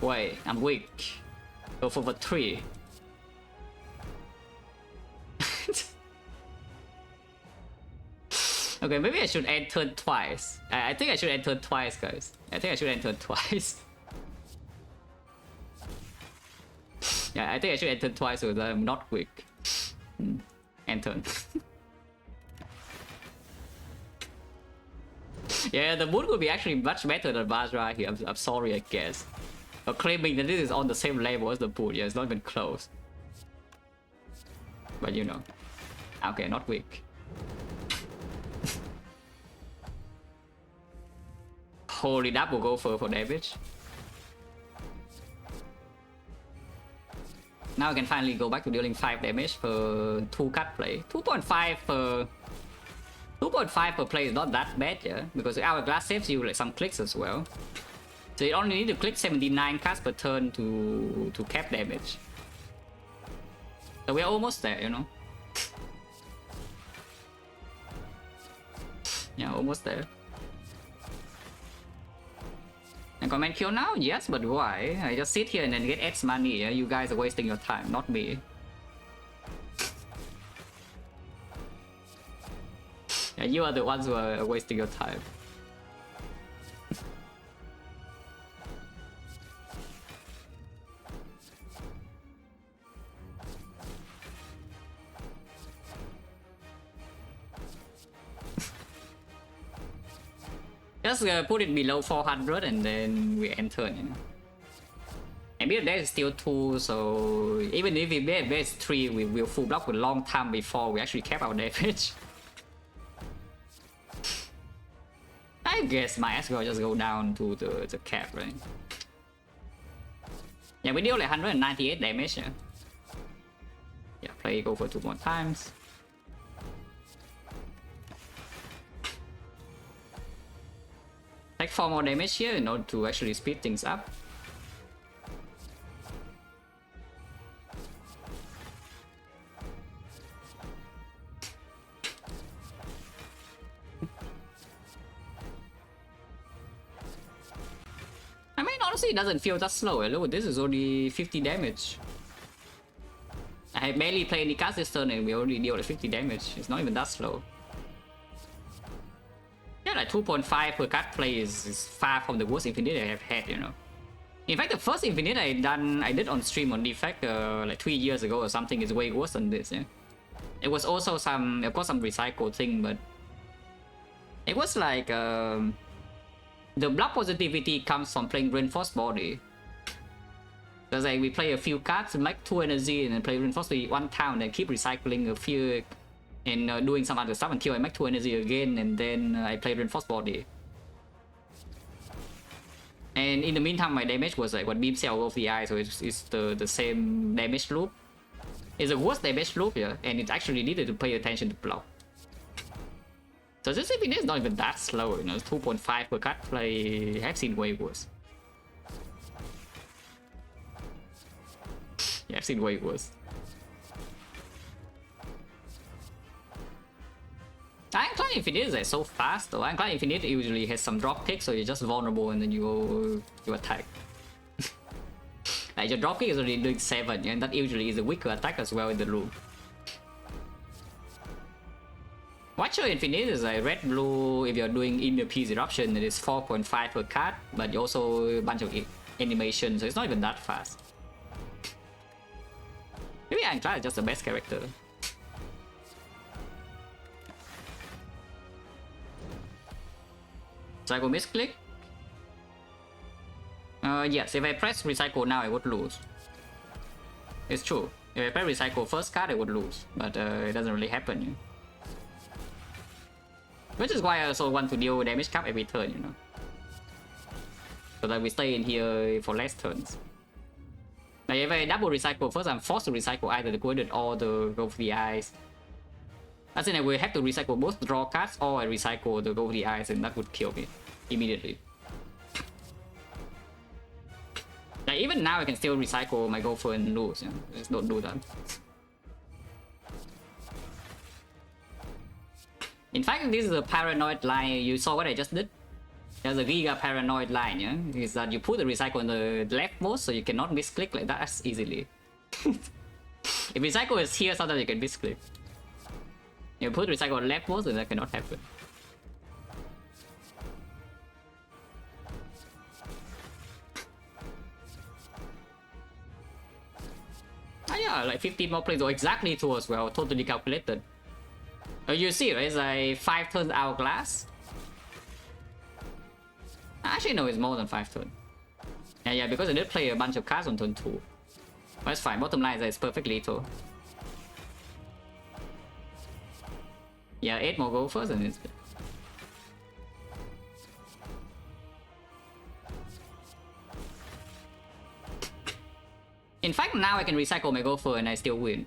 Wait, I'm weak. Go for the 3. Okay, maybe I should end turn twice. I think I should end turn twice, guys. I think I should end turn twice. Yeah, I think I should end turn twice so that I'm not weak. End turn. Yeah, the mood would be actually much better than Vajra here. I'm sorry, I guess. But claiming that this is on the same level as the boot, yeah, it's not even close. But you know. Okay, not weak. Holy double gopher for damage. Now I can finally go back to dealing 5 damage per 2 cut play. 2.5 per 2.5 per play is not that bad, yeah, because Hourglass saves you like some clicks as well. So you only need to click 79 cuts per turn to cap damage. So we're almost there, you know. Yeah, almost there. And command kill now? Yes, but why? I just sit here and then get X money. Yeah? You guys are wasting your time, not me. Yeah, you are the ones who are wasting your time. Just put it below 400 and then we enter, you know. And because there is still 2, so even if we base 3, we will full block a long time before we actually cap our damage. I guess my ass will just go down to the cap, right? Yeah, we deal like 198 damage, yeah. Yeah, play go for 2 more times. Take 4 more damage here in order to actually speed things up. I mean, honestly, it doesn't feel that slow. Look, this is only 50 damage. I barely played any cards this turn and we already deal like 50 damage. It's not even that slow. Yeah, like 2.5 per card play is far from the worst infinite I have had, you know. In fact, the first infinite I did on stream on Defect like 3 years ago or something is way worse than this, yeah. It was also some, of course, some recycle thing, but it was like the block positivity comes from playing reinforced body. Because like we play a few cards, make 2 energy, and then play reinforced body 1 town, and keep recycling a few and doing some other stuff until I make 2 energy again, and then I play reinforced body. And in the meantime, my damage was like what beam cell of the eye, so it's the same damage loop. It's a worse damage loop, yeah, and it actually needed to pay attention to block. So this infinite is not even that slow, you know. 2.5 per cut play. I've seen way worse. Yeah, I've seen way worse. Ironclad Infinite is like so fast though. Ironclad Infinite usually has some drop kick, so you're just vulnerable and then you attack. Like your drop kick is already doing 7, and that usually is a weaker attack as well in the loop. Watcher Infinite is like red blue. If you're doing in the piece eruption, it is 4.5 per card, but you also a bunch of animation, so it's not even that fast. Maybe Ironclad is just the best character. Recycle misclick? Yes, if I press recycle now, I would lose. It's true. If I press recycle first card, I would lose. But it doesn't really happen, you know? Which is why I also want to deal damage cap every turn, you know? So that we stay in here for less turns. Like if I double recycle first, I'm forced to recycle either the Gordon or the Go for the Eyes. As in I will have to recycle both draw cards or I recycle the Go for the Eyes, and that would kill me immediately. Like even now I can still recycle my Gopher and lose, you know? Just don't do that. In fact, this is a paranoid line. You saw what I just did? There's a giga paranoid line, yeah? Is that you put the recycle on the leftmost so you cannot misclick like that as easily. If recycle is here, sometimes you can misclick. You put recycle on leftmost and that cannot happen. Ah yeah, like 15 more plays, or exactly 2 as well, totally calculated. You see, right? It's like 5 turns Hourglass. Actually, no, it's more than 5 turns. Yeah, because I did play a bunch of cards on turn 2. But it's fine, bottom line is that it's perfectly lethal. Yeah, 8 more Gophers and it's... In fact, now I can recycle my gopher and I still win.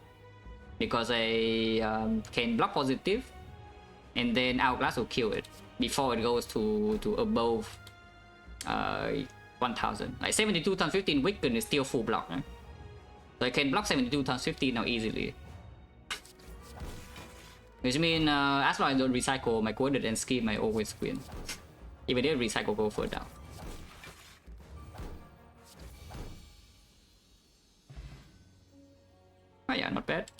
Because I can block positive and then Hourglass will kill it before it goes to above 1000. Like 72 times 15 weaken is still full block. Right? So I can block 72 times 15 now easily. Which means as long as I don't recycle my coordinate and scheme, I always win. Even if recycle go further down. Oh yeah, not bad.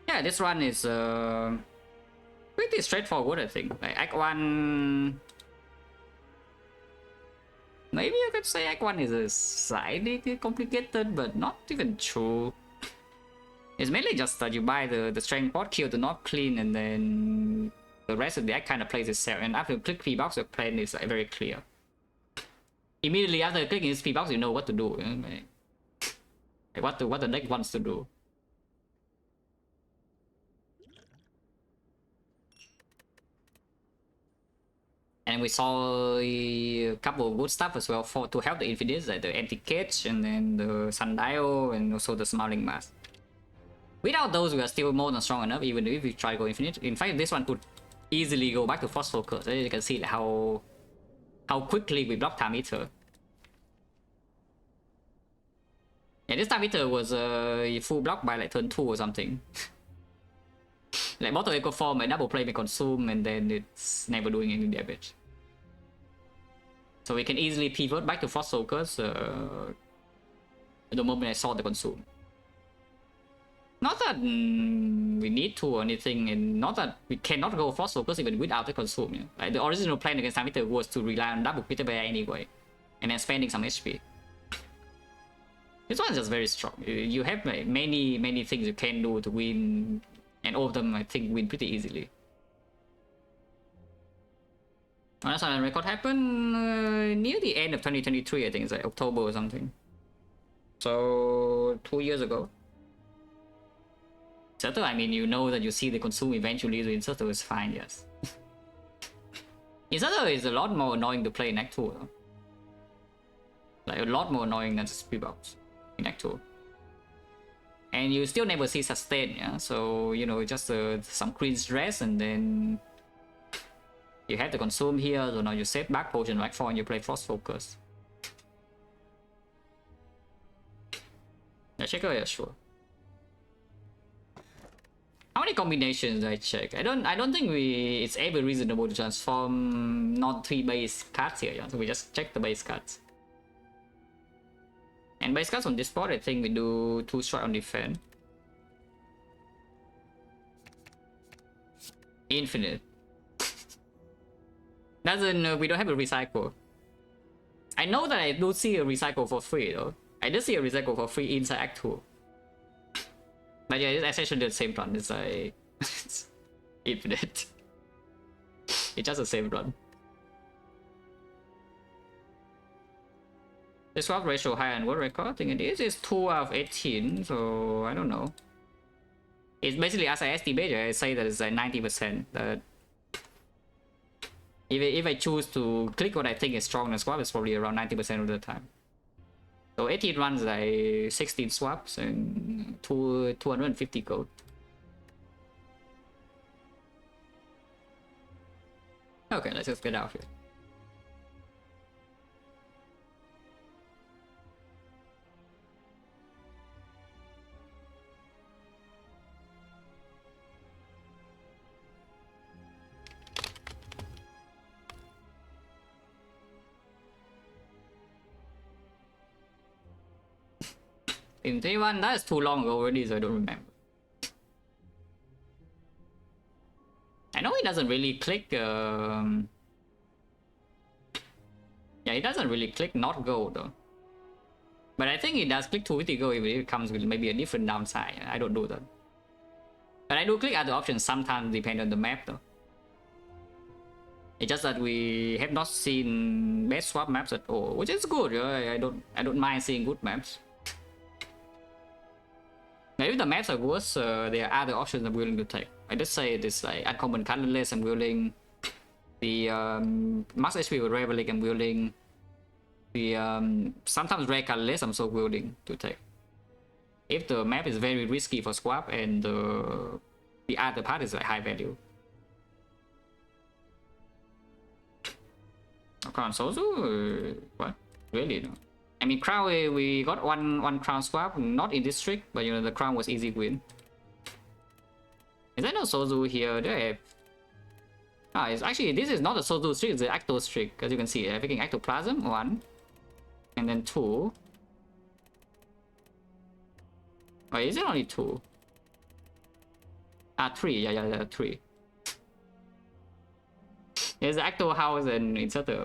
Yeah, this run is pretty straightforward, I think. Like Act 1... Maybe I could say Act 1 is a slightly complicated, but not even true. It's mainly just that you buy the strength pot, kill the knob clean, and then the rest of the act kind of plays itself. And after you click P-box, your plan is like, very clear. Immediately after clicking this P-box, you know what to do. Like what the deck wants to do. And we saw a couple of good stuff as well to help the Infinites, like the Anti-Cage and then the Sundial and also the Smiling Mask. Without those, we are still more than strong enough, even if we try to go Infinite. In fact, this one could easily go back to Force Focus. You can see like, how quickly we block Time Eater. Yeah, this Time Eater was full block by like turn 2 or something. Like bottom echo form, a double play may consume, and then it's never doing any damage. So we can easily pivot back to Force Focus the moment I saw the consume. Not that we need to or anything, and not that we cannot go Force Focus even without the consume. Yeah? Like the original plan against Time Eater was to rely on double Peter Bear anyway, and then spending some HP. This one is just very strong. You have many things you can do to win, and all of them I think win pretty easily. Last time record happened near the end of 2023, I think it's like October or something. So 2 years ago. Settle, I mean, you know that you see the consume eventually, so Inserter is fine, yes. Inserter is a lot more annoying to play in Act 2, though. Like, a lot more annoying than Speedbox in Act 2. And you still never see sustain, yeah? So, you know, just some green stress, and then you have to consume here, so now you save back potion right 4 and you play Force Focus. Yeah, checker, yeah, sure. How many combinations I check? I don't think it's ever reasonable to transform not 3 base cards here, yeah? So we just check the base cards. And base cards on this board, I think we do 2 strike on defense. Infinite. Doesn't we don't have a recycle. I know that I do see a recycle for free though. I did see a recycle for free inside Act 2. But yeah, it's essentially the same run. It's like it's infinite. It's just the same run. The swap ratio higher than world record. I think it is. It's 2 out of 18, so I don't know. It's basically as I estimate, I say that it's like 90%. That if I choose to click what I think is strong, the swap is probably around 90% of the time. So 18 runs like 16 swaps and 250 gold. Okay, let's just get out here. In Taiwan, that's too long ago already, so I don't remember. I know he doesn't really click. Yeah, he doesn't really click not go though. But I think he does click 250 go if it comes with maybe a different downside. I don't do that. But I do click other options sometimes, depending on the map though. It's just that we have not seen best swap maps at all, which is good. I don't mind seeing good maps. Now, if the maps are worse, there are other options I'm willing to take. I just say this like uncommon colorless and wheeling. The max HP with Reveling and wielding. The sometimes rare colorless I'm so willing to take. If the map is very risky for swap and the other part is like high value. Crown Sozu? What? Really? No. I mean, crown we got one crown swap, not in district, but you know the crown was easy win. Is there no Sozu here? There. Ah, it's actually this is not a Sozu streak, it's the Acto streak. As you can see, I'm picking Ectoplasm 1, and then 2. Wait, is it only 2? Ah, 3. Yeah, 3. There's the Acto house and insert the